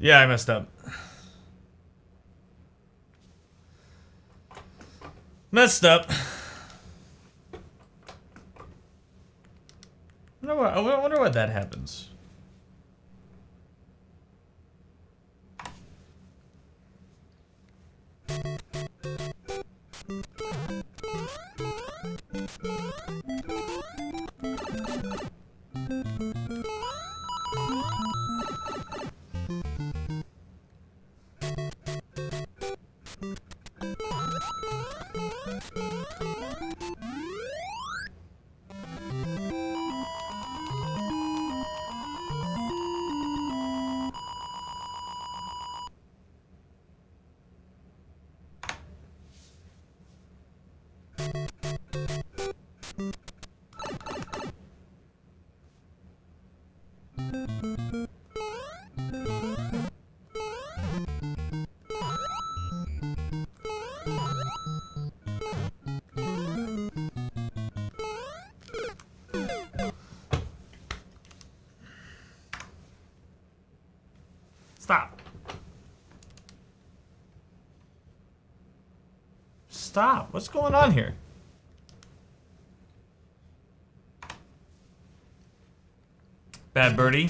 Yeah, I messed up. Messed up. I wonder what that happens. Stop. Stop. What's going on here? Bad birdie.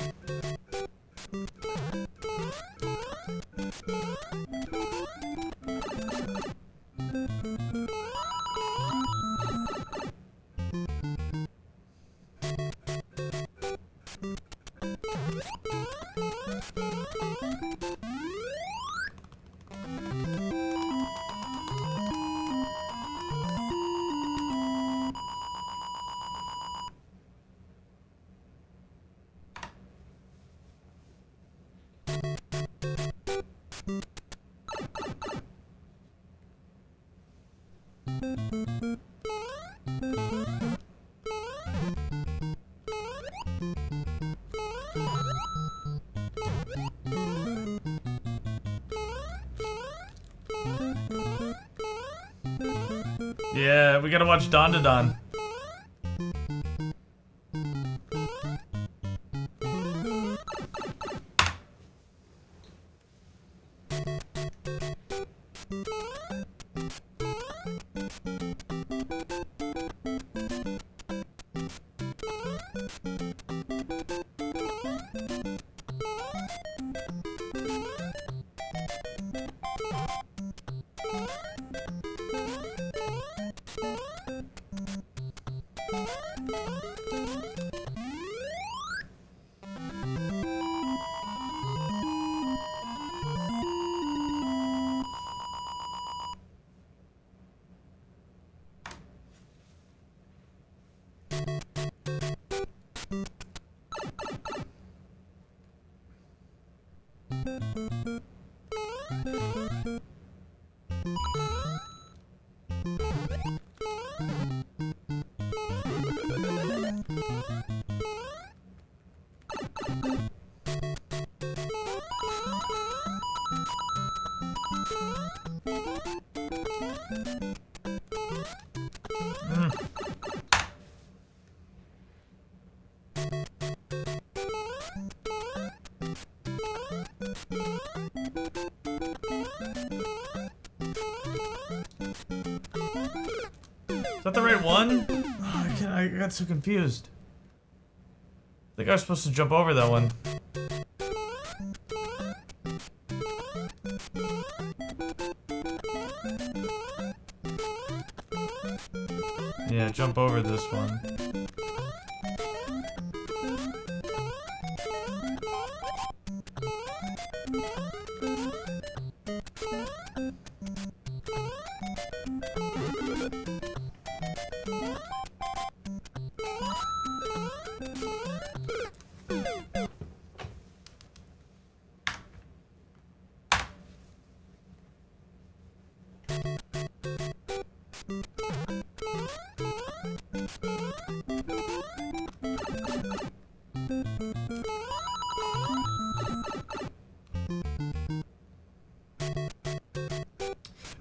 Yeah, we gotta watch Dawn to Dawn. Is that the right one? Oh, I got so confused. I think I was supposed to jump over that one. Yeah, jump over this one.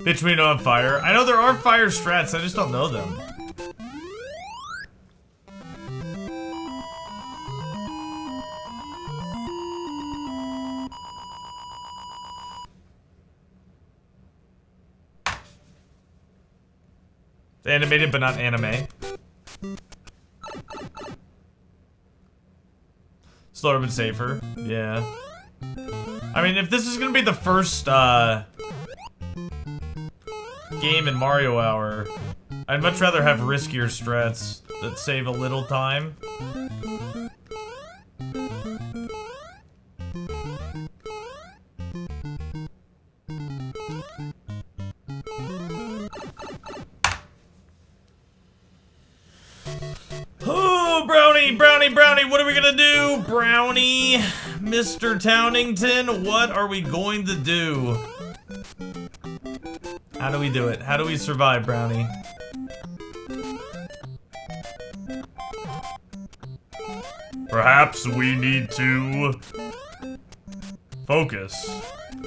Bitch, we know on fire. I know there are fire strats, I just don't know them. Animated, but not anime. Slower but safer. Yeah. I mean, if this is gonna be the first, game in Mario Hour, I'd much rather have riskier strats that save a little time. Oh, Brownie, what are we gonna do? Brownie, Mr. Townington, what are we going to do? How do we do it? How do we survive, Brownie? Perhaps we need to focus.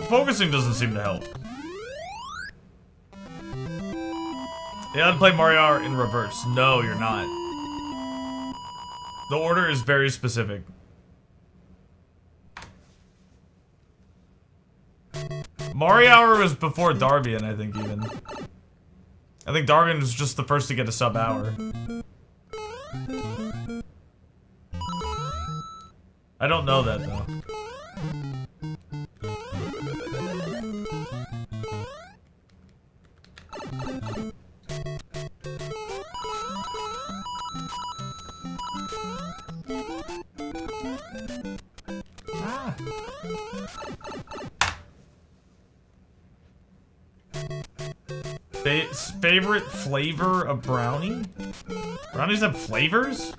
Focusing doesn't seem to help. You gotta play Mario Hour in reverse. No, you're not. The order is very specific. Mario Hour was before Darbian, I think, even. I think Darbian was just the first to get a sub-hour. I don't know that, though. Ah. Favorite flavor of brownie? Brownies have flavors?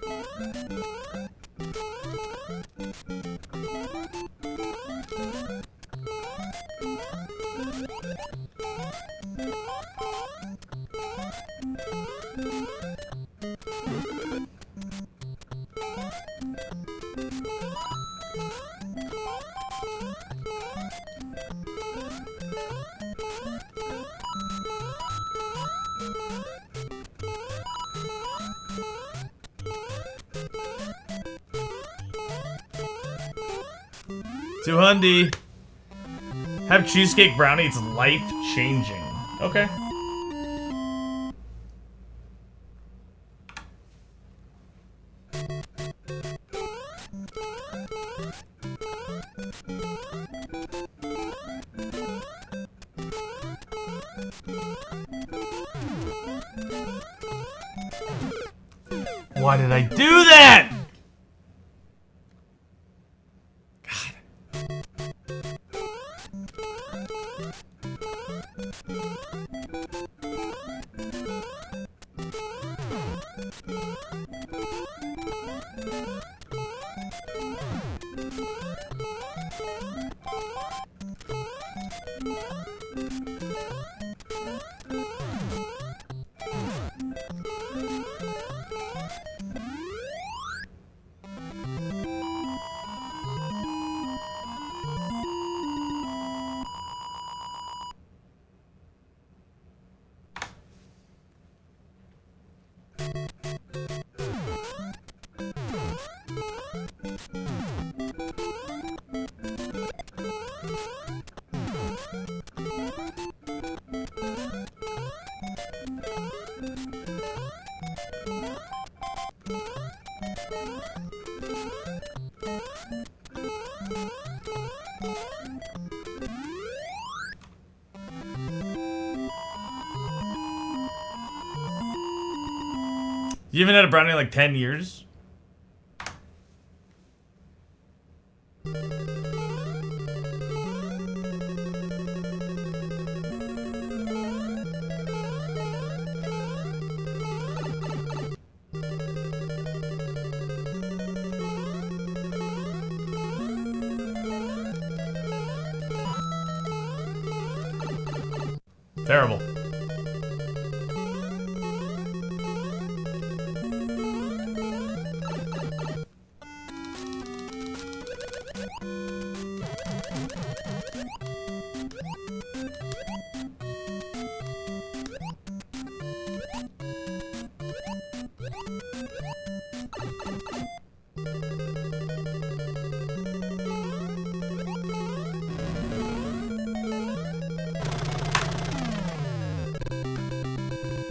$200. Have cheesecake brownie, it's life-changing. Okay. Why did I do that? You haven't had a brownie in like 10 years? Terrible.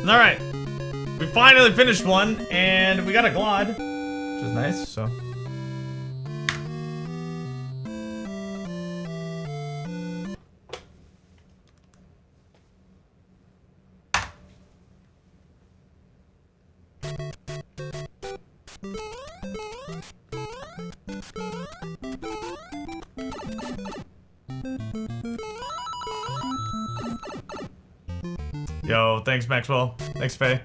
Alright. We finally finished one, and we got a Glod, which is nice, so. Yo, thanks Maxwell. Thanks Faye.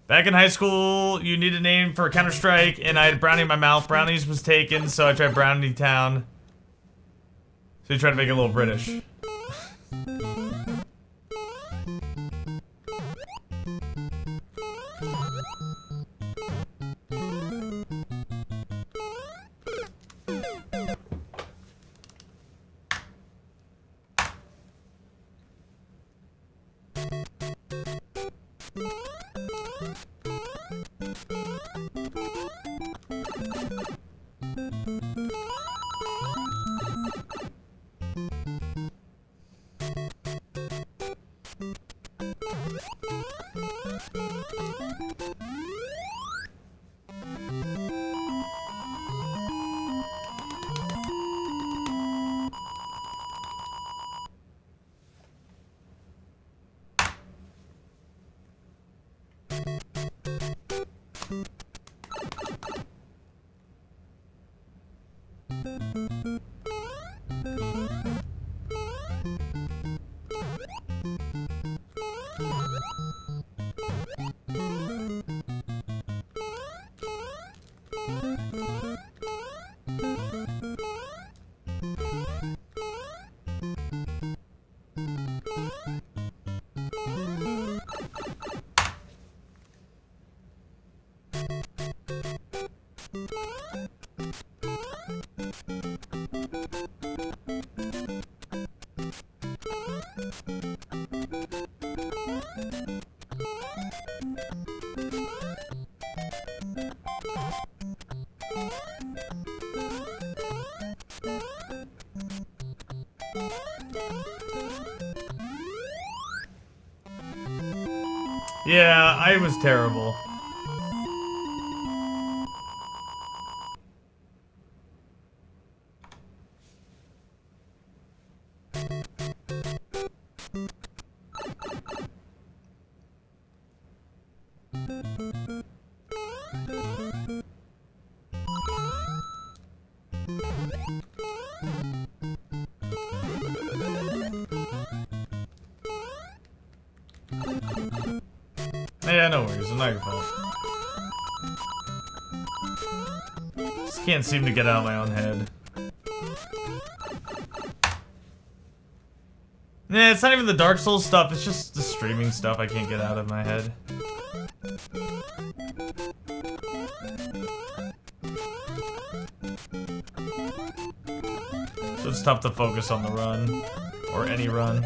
Back in high school, you need a name for Counter-Strike, and I had Brownie in my mouth. Brownies was taken, so I tried Brownie Town. So you tried to make it a little British. Yeah, I was terrible. Yeah, no worries, it's not your fault. Just can't seem to get out of my own head. Nah, it's not even the Dark Souls stuff, it's just the streaming stuff I can't get out of my head. So it's tough to focus on the run, or any run.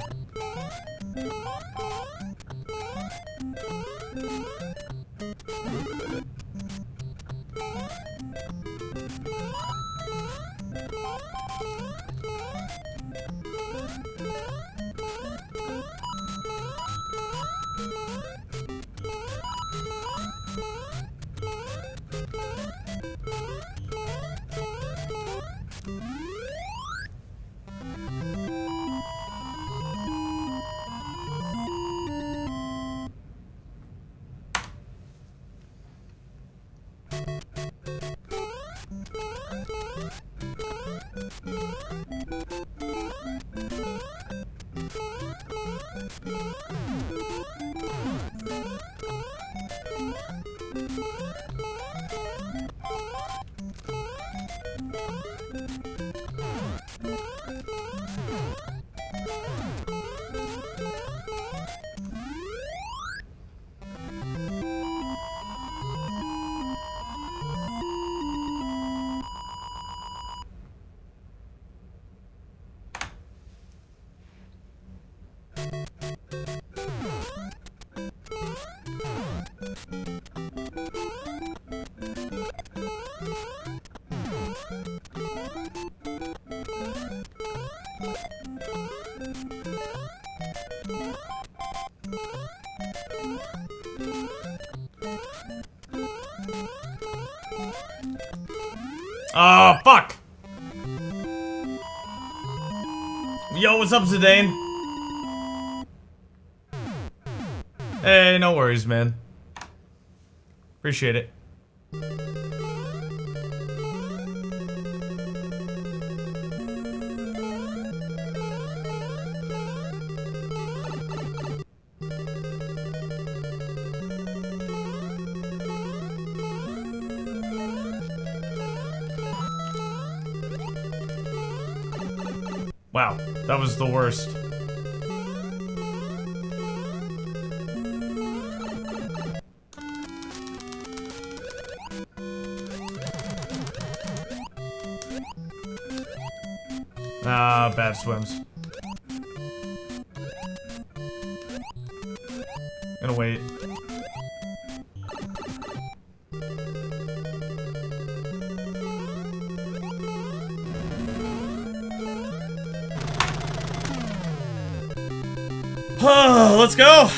Oh, fuck! Yo, what's up, Zidane? Hey, no worries, man. Appreciate it. Wow, that was the worst. Ah, bad swims. Gonna wait. Let's go.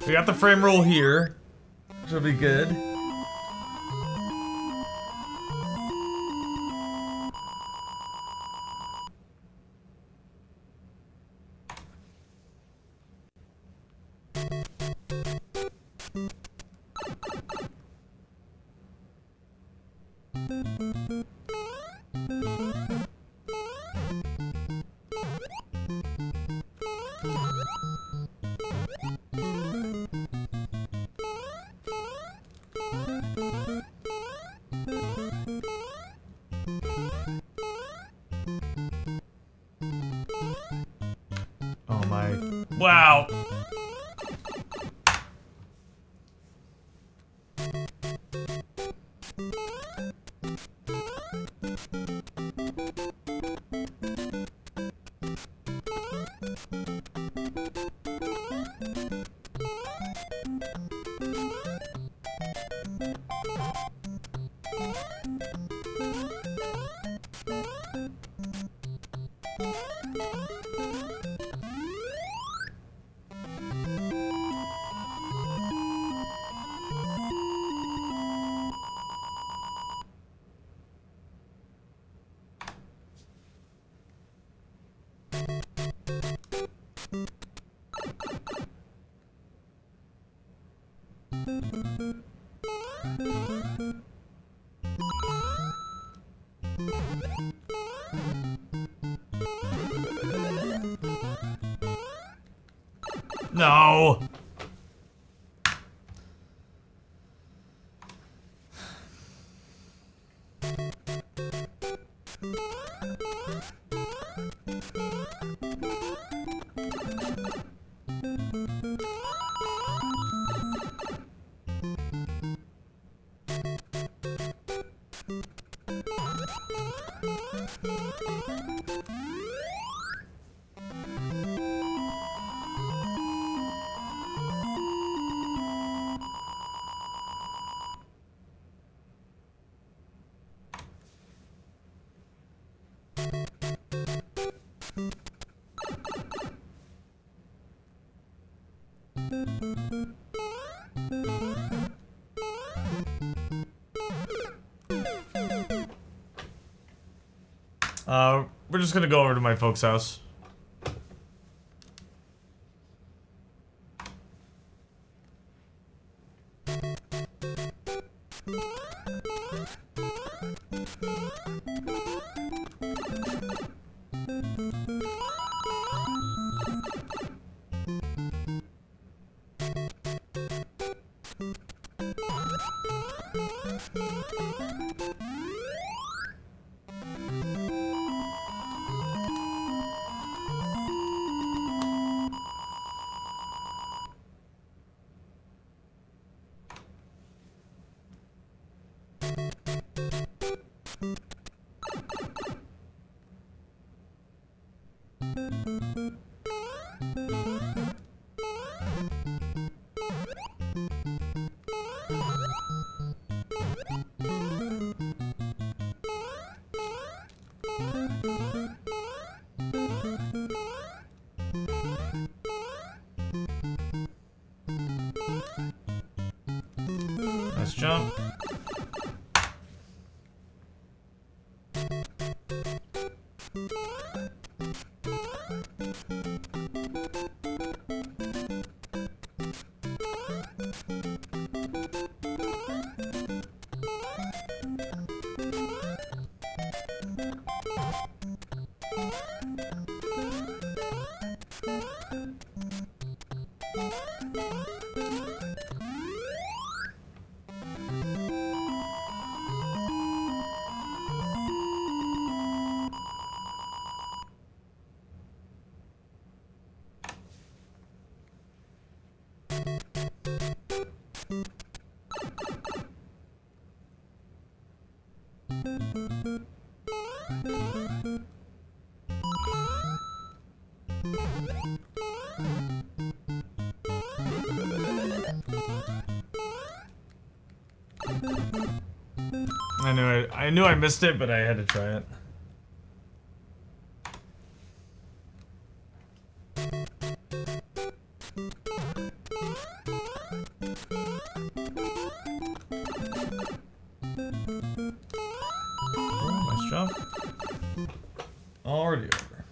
We got the frame roll here, which will be good. Oh my. Wow. No. We're just gonna go over to my folks' house. Nice jump. I knew I missed it, but I had to try it. Oh, nice jump. Already over.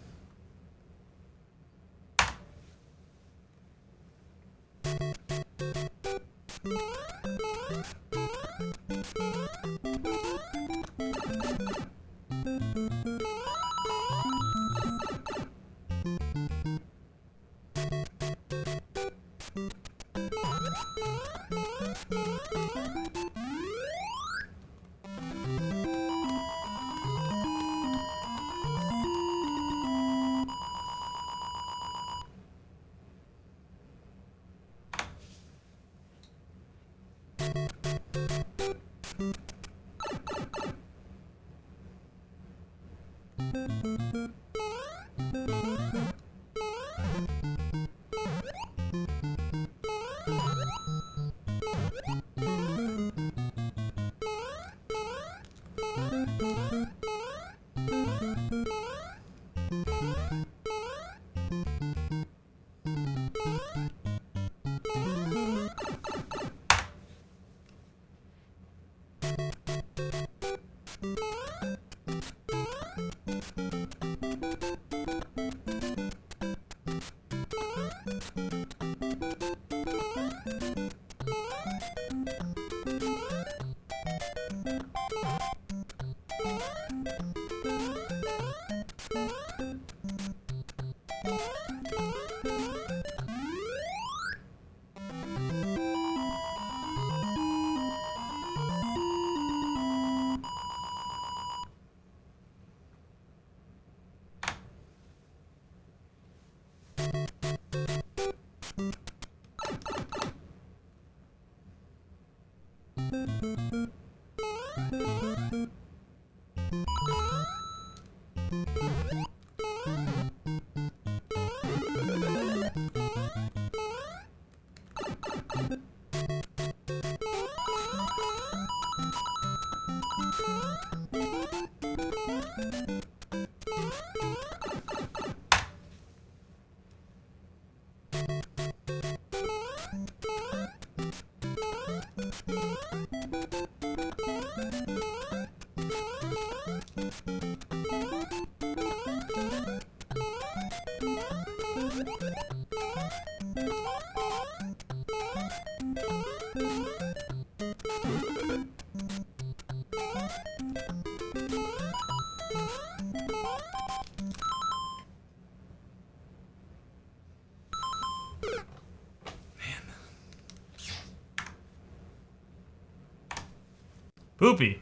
Poopy.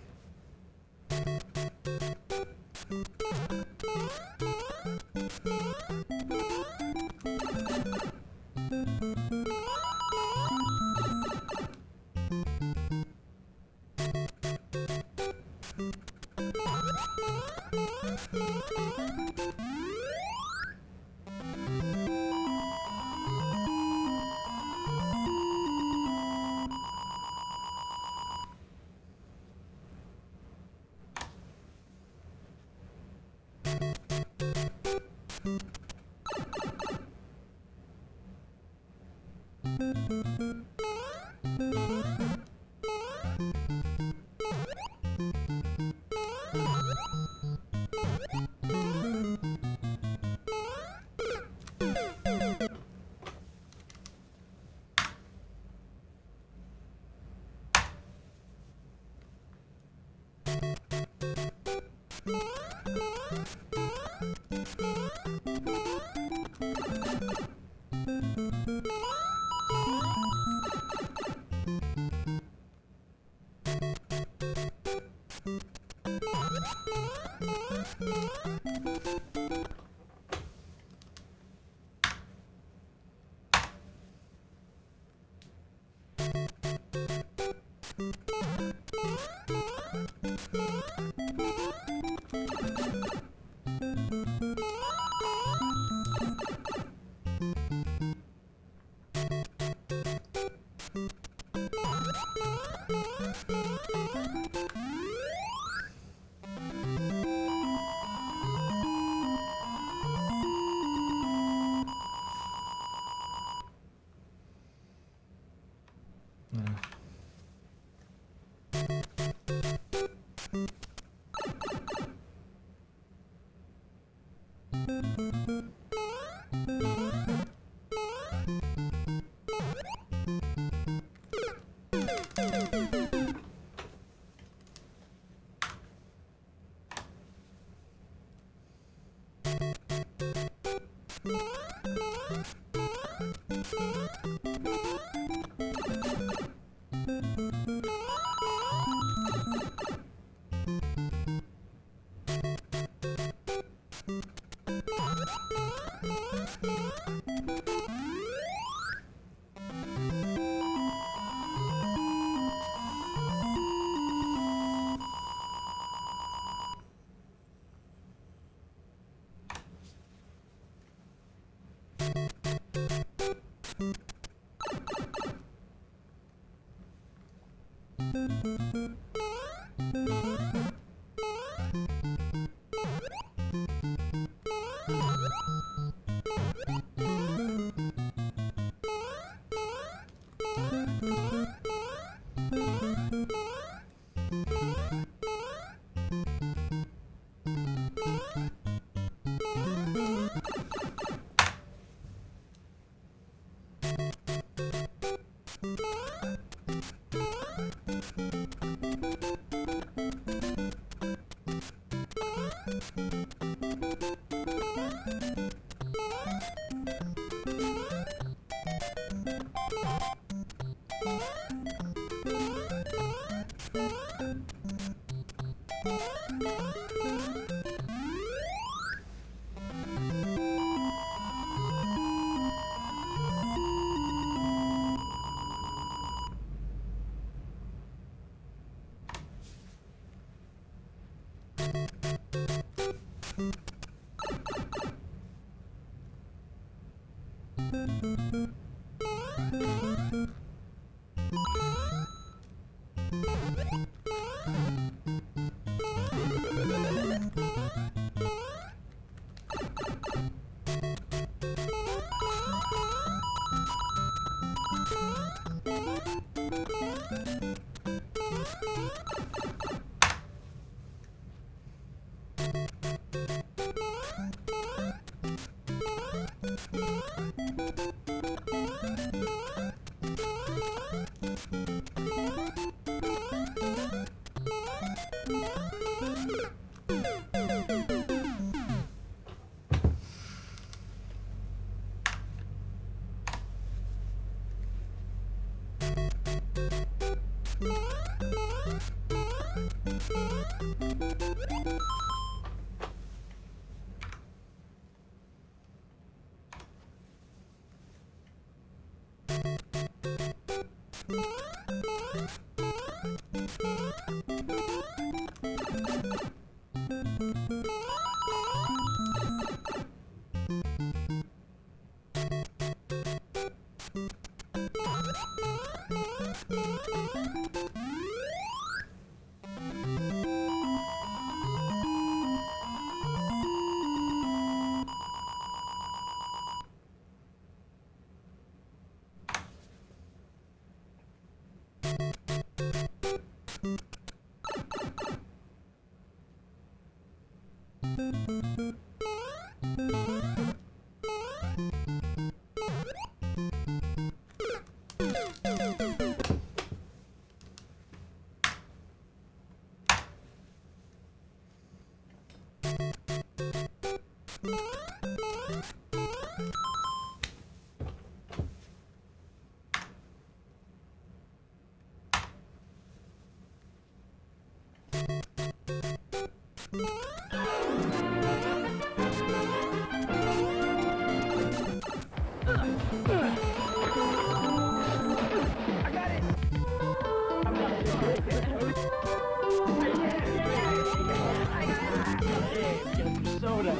Soda,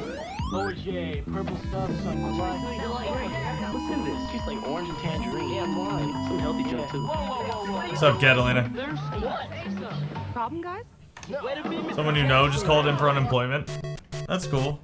OJ, purple stuff, some Listen to this. Tastes like orange and tangerine. Yeah, wine. Some healthy junk too. What's up, Catalina? Problem, guys? Someone you know just called in for unemployment. That's cool.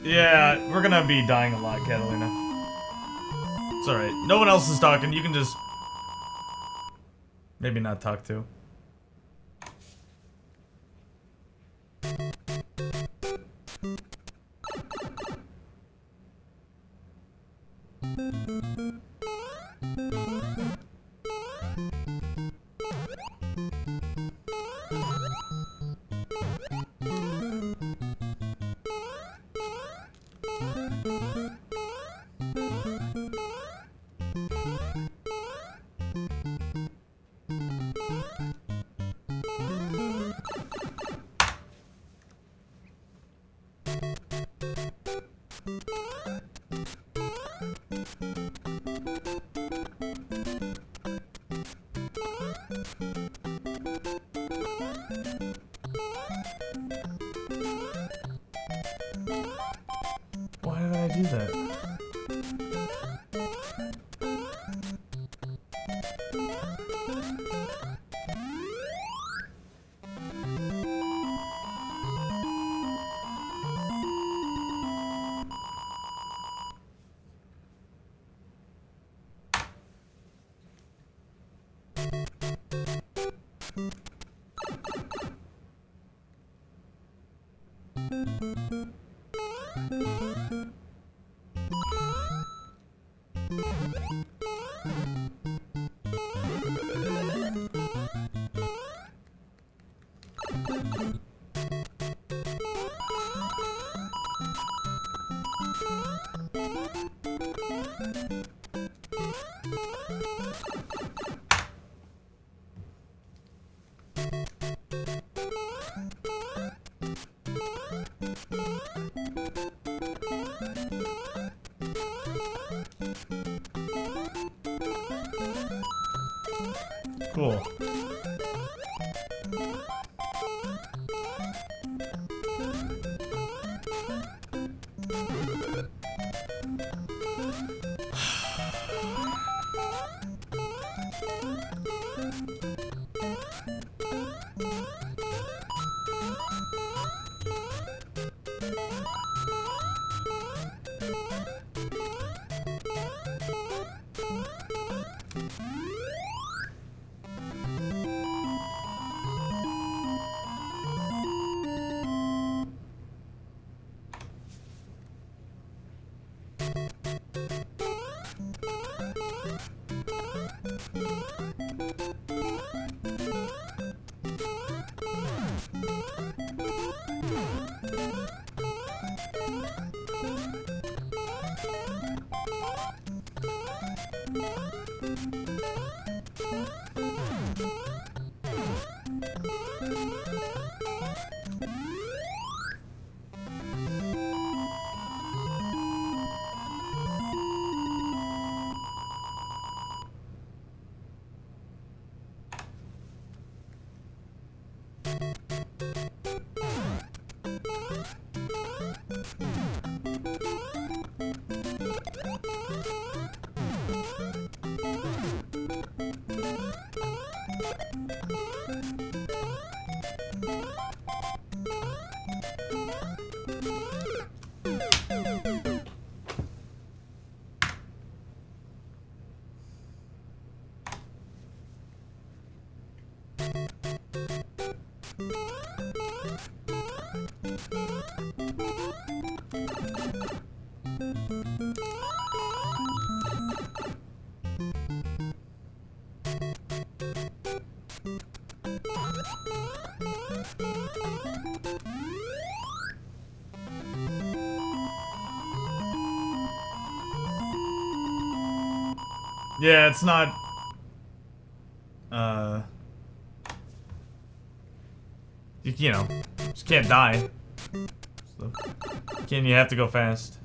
Yeah, we're gonna be dying a lot, Catalina. It's alright. No one else is talking. You can just... maybe not talk to. Why did I do that? Cool. Yeah, it's not... You know, just can't die. So, you have to go fast.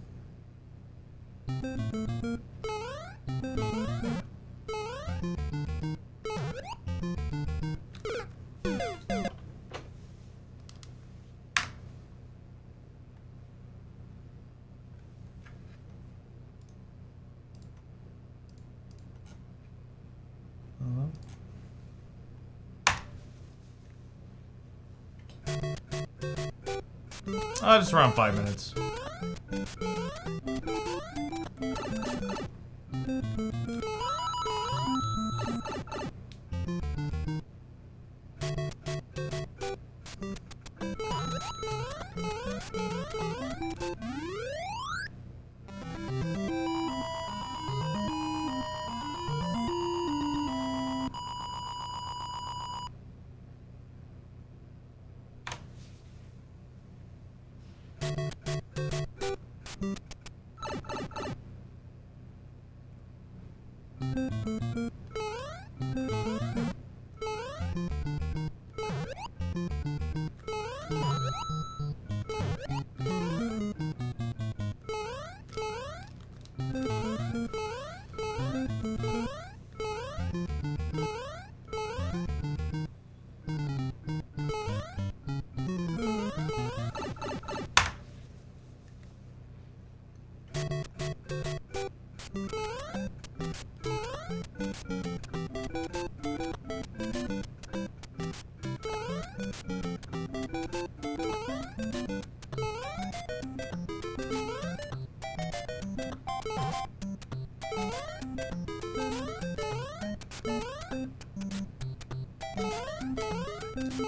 Just around 5 minutes.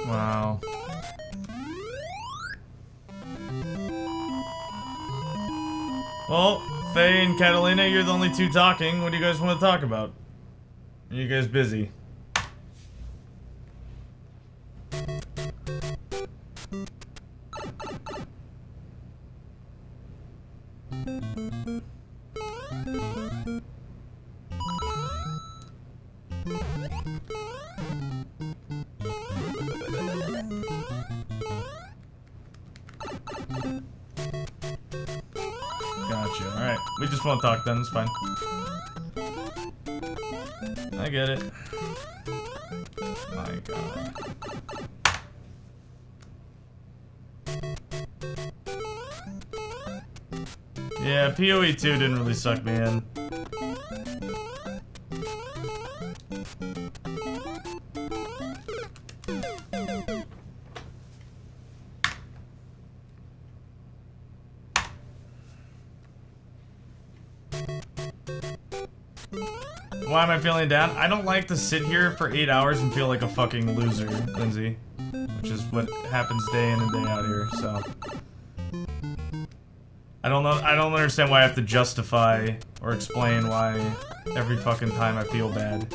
Wow. Well, Faye and Catalina, you're the only two talking. What do you guys want to talk about? Are you guys busy? Gotcha. Alright. We just won't talk then. It's fine. I get it. My God. Yeah, PoE 2 didn't really suck me in. Why am I feeling down? I don't like to sit here for 8 hours and feel like a fucking loser, Lindsay. Which is what happens day in and day out here, so. I don't understand why I have to justify or explain why every fucking time I feel bad.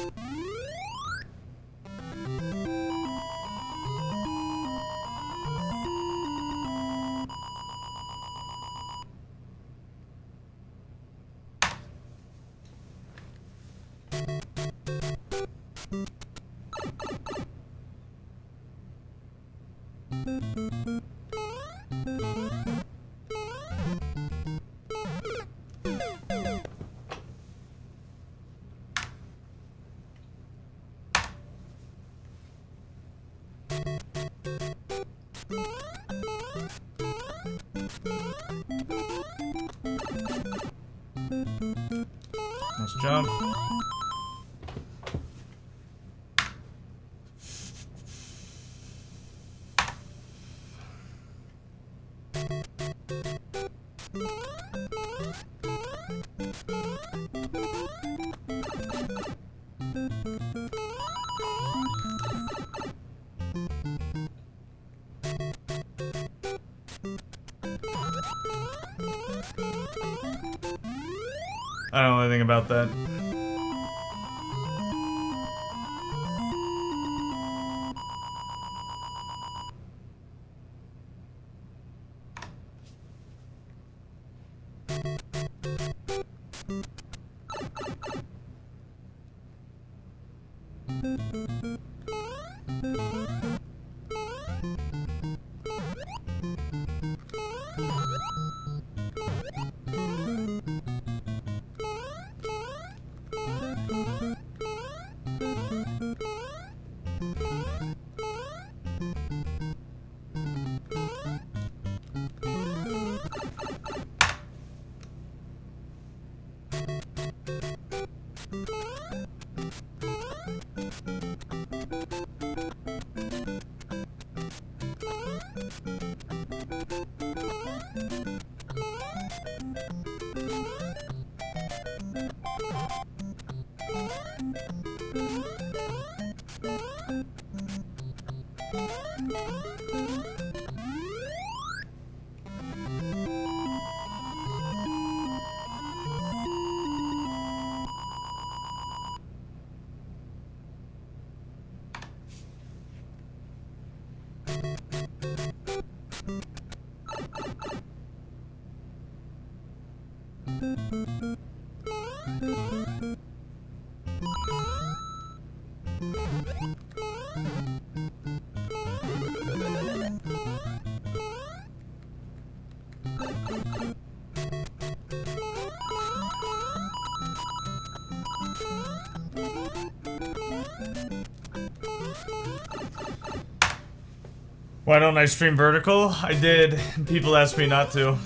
Let's jump. I don't know anything about that. Why don't I stream vertical? I did. People asked me not to.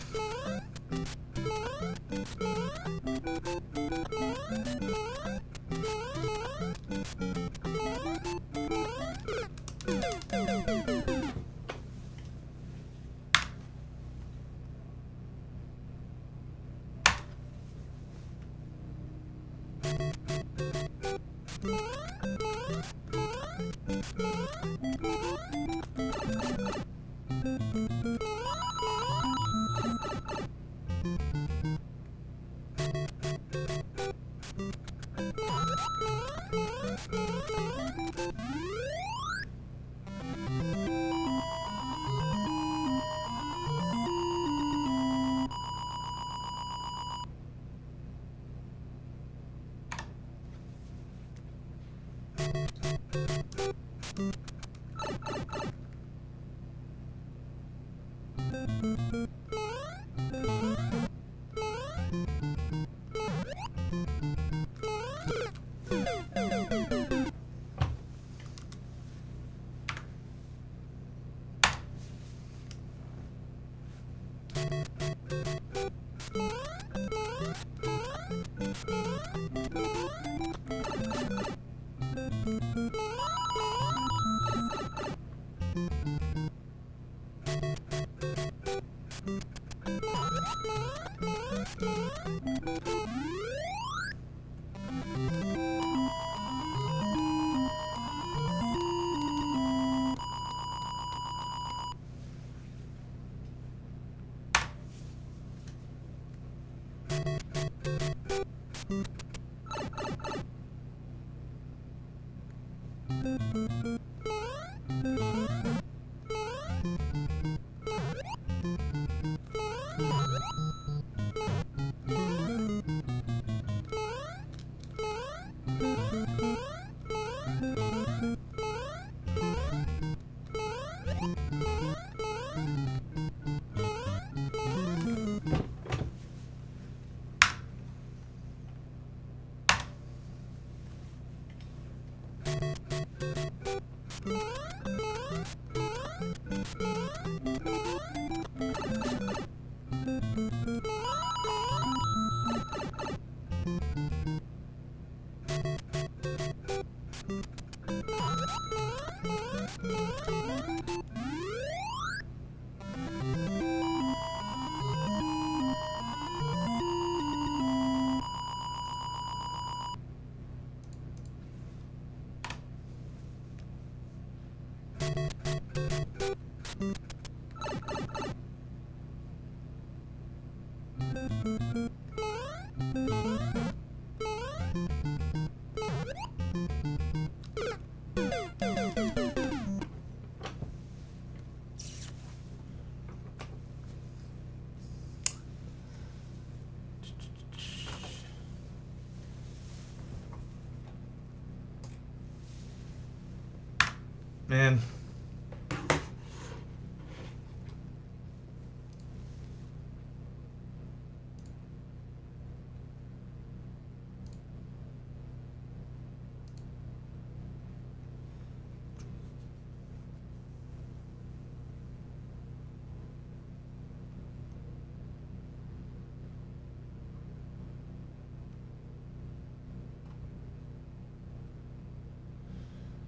Man.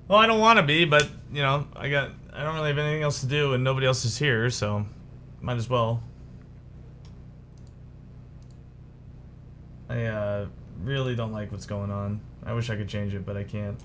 Well, I don't want to be, but, you know, I don't really have anything else to do and nobody else is here, so might as well. I really don't like what's going on. I wish I could change it, but I can't.